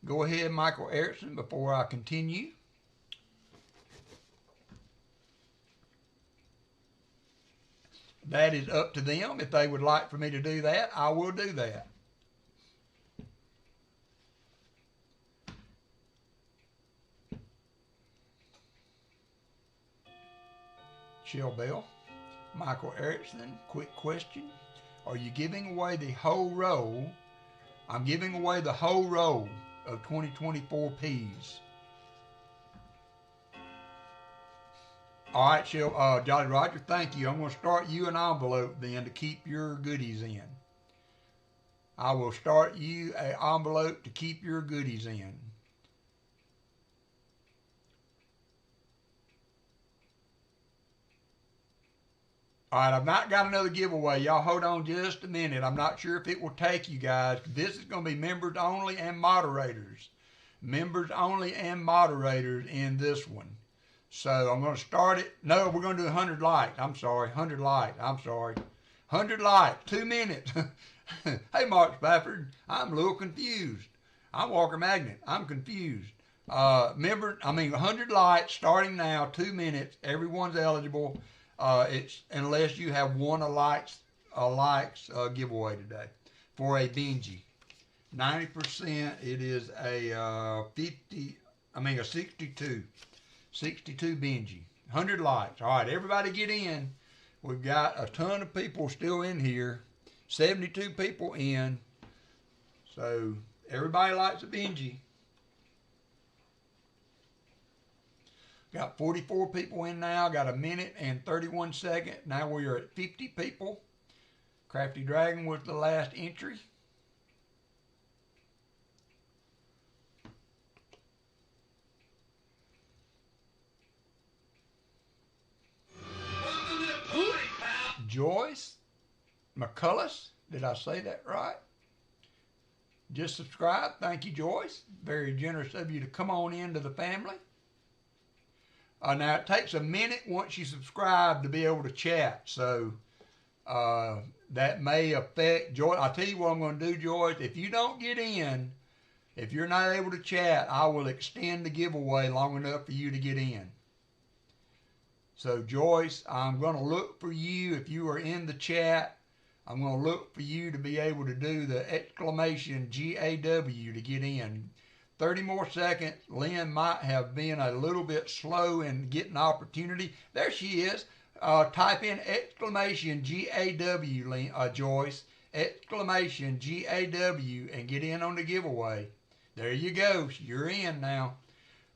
Go ahead, Michael Erickson, before I continue. That is up to them. If they would like for me to do that, I will do that. Shell Bell, Michael Erickson, quick question. Are you giving away the whole roll? I'm giving away the whole roll of 2024 peas. All right, Jolly Roger, thank you. I'm going to start you an envelope then to keep your goodies in. I will start you an envelope to keep your goodies in. All right, I've not got another giveaway. Y'all hold on just a minute. I'm not sure if it will take you guys. This is going to be members only and moderators. Members only and moderators in this one. So I'm going to start it. No, we're going to do 100 likes. I'm sorry. 100 likes. I'm sorry. 100 likes. 2 minutes. Hey, Mark Spafford. I'm a little confused. I'm WalkerMagnet. I'm confused. 100 likes starting now. 2 minutes. Everyone's eligible. It's unless you have won a likes giveaway today for a Benji. 90%. It is a 62. 62 Benji. 100 likes. All right, everybody get in. We've got a ton of people still in here. 72 people in. So everybody likes a Benji. Got 44 people in now. Got a minute and 31 seconds. Now we are at 50 people. Crafty Dragon was the last entry. Joyce McCullis, did I say that right? Just subscribe. Thank you, Joyce. Very generous of you to come on into the family. Now, it takes a minute once you subscribe to be able to chat, so that may affect Joyce. I'll tell you what I'm going to do, Joyce. If you don't get in, if you're not able to chat, I will extend the giveaway long enough for you to get in. So, Joyce, I'm going to look for you. If you are in the chat, I'm going to look for you to be able to do the exclamation GAW to get in. 30 more seconds. Lynn might have been a little bit slow in getting opportunity. There she is. Type in exclamation GAW, Joyce. Exclamation GAW and get in on the giveaway. There you go. You're in now.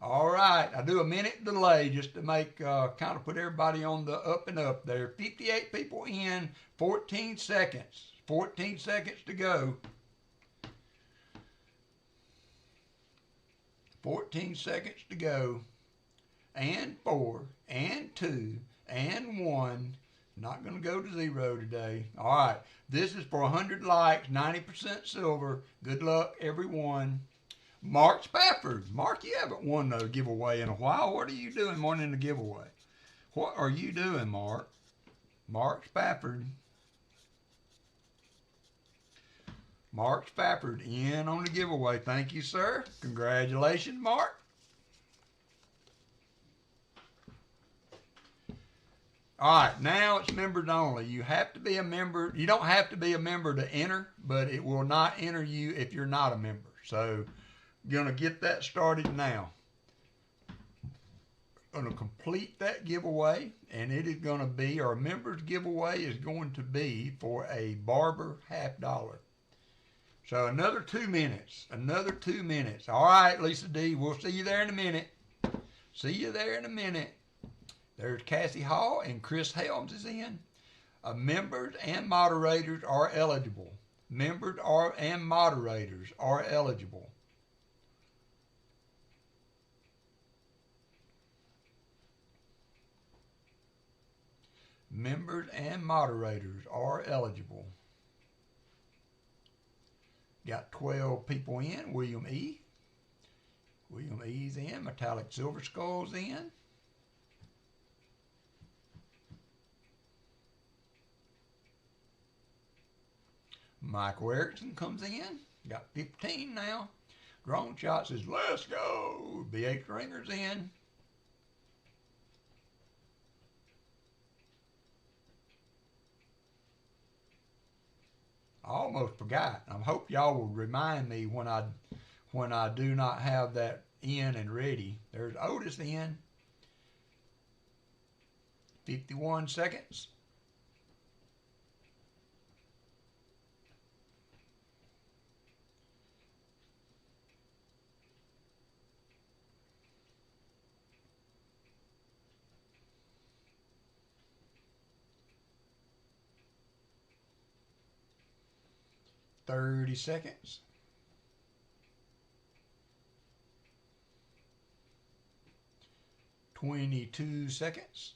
All right, I do a minute delay just to make, kind of put everybody on the up and up there. 58 people in, 14 seconds. 14 seconds to go. 14 seconds to go. And 4, and 2, and 1. Not going to go to 0 today. All right, this is for 100 likes, 90% silver. Good luck, everyone. Mark Spafford. Mark, you haven't won a giveaway in a while. What are you doing wanting the giveaway? What are you doing, Mark? Mark Spafford. Mark Spafford in on the giveaway. Thank you, sir. Congratulations, Mark. All right, now it's members only. You have to be a member. You don't have to be a member to enter, but it will not enter you if you're not a member. So, going to get that started now. Going to complete that giveaway, and it is going to be, our members giveaway is going to be for a barber $50. So another 2 minutes. Another 2 minutes. All right, Lisa D. We'll see you there in a minute. See you there in a minute. There's Cassie Hall and Chris Helms is in. Members and moderators are eligible. Members and moderators are eligible. Members and moderators are eligible. Got 12 people in. William E. William E's in. Metallic Silver Skull's in. Michael Erickson comes in. Got 15 now. Drone Shot says, let's go. BH Ringer's in. I almost forgot. I hope y'all will remind me when I do not have that in and ready. There's Otis in. 51 seconds. Thirty seconds. 22 seconds.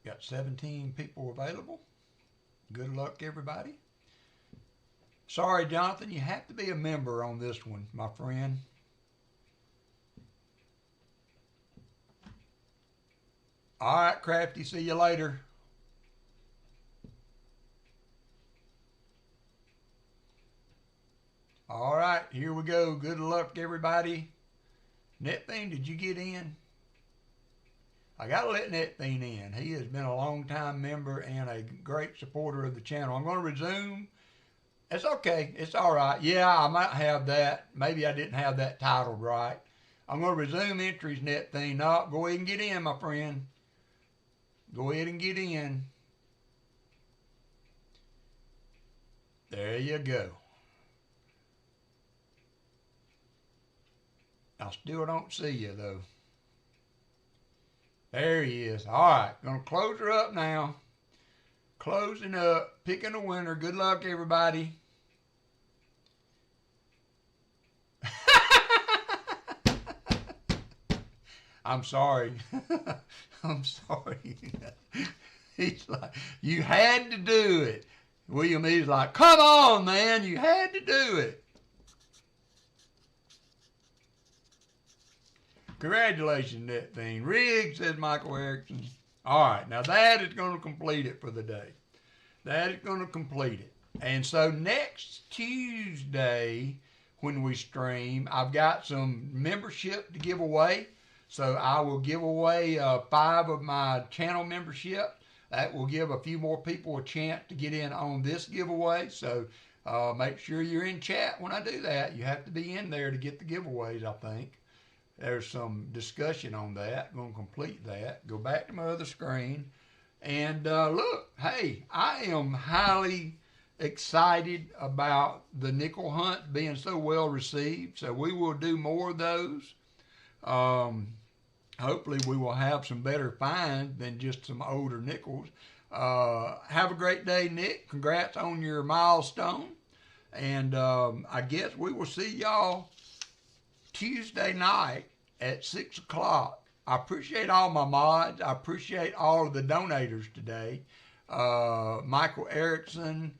Got 17 people available. Good luck, everybody. Sorry, Jonathan, you have to be a member on this one, my friend. All right, Crafty, see you later. All right, here we go. Good luck, everybody. Netfiend, did you get in? I got to let Netfiend in. He has been a long-time member and a great supporter of the channel. I'm going to resume. It's okay. It's all right. Yeah, I might have that. Maybe I didn't have that titled right. I'm going to resume entries, Netfiend. No, go ahead and get in, my friend. Go ahead and get in. There you go. I still don't see you, though. There he is. All right, going to close her up now. Closing up, picking a winner. Good luck, everybody. I'm sorry. I'm sorry. He's like, you had to do it. William E's like, come on, man, you had to do it. Congratulations, Netfiend. Rigged, says Michael Erickson. All right, now that is going to complete it for the day. That is going to complete it. And so next Tuesday, when we stream, I've got some membership to give away. So I will give away 5 of my channel membership. That will give a few more people a chance to get in on this giveaway. So make sure you're in chat when I do that. You have to be in there to get the giveaways, I think. There's some discussion on that. I'm going to complete that. Go back to my other screen. And look, hey, I am highly excited about the nickel hunt being so well received. So we will do more of those. Hopefully we will have some better finds than just some older nickels. Have a great day, Nick. Congrats on your milestone. And I guess we will see y'all Tuesday night at 6 o'clock. I appreciate all my mods. I appreciate all of the donators today. Michael Erickson,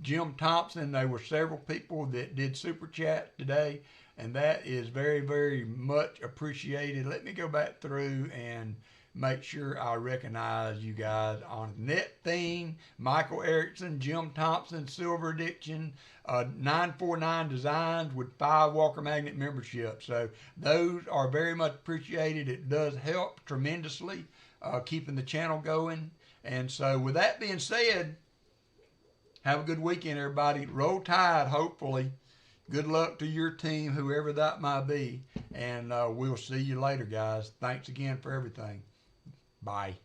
Jim Thompson. There were several people that did super chat today, and that is very, very much appreciated. Let me go back through and make sure I recognize you guys on Netfiend, Michael Erickson, Jim Thompson, Silver Addiction, 949 Designs with 5 WalkerMagnet memberships. So those are very much appreciated. It does help tremendously keeping the channel going. And so with that being said, have a good weekend, everybody. Roll Tide, hopefully. Good luck to your team, whoever that might be. And we'll see you later, guys. Thanks again for everything. Bye.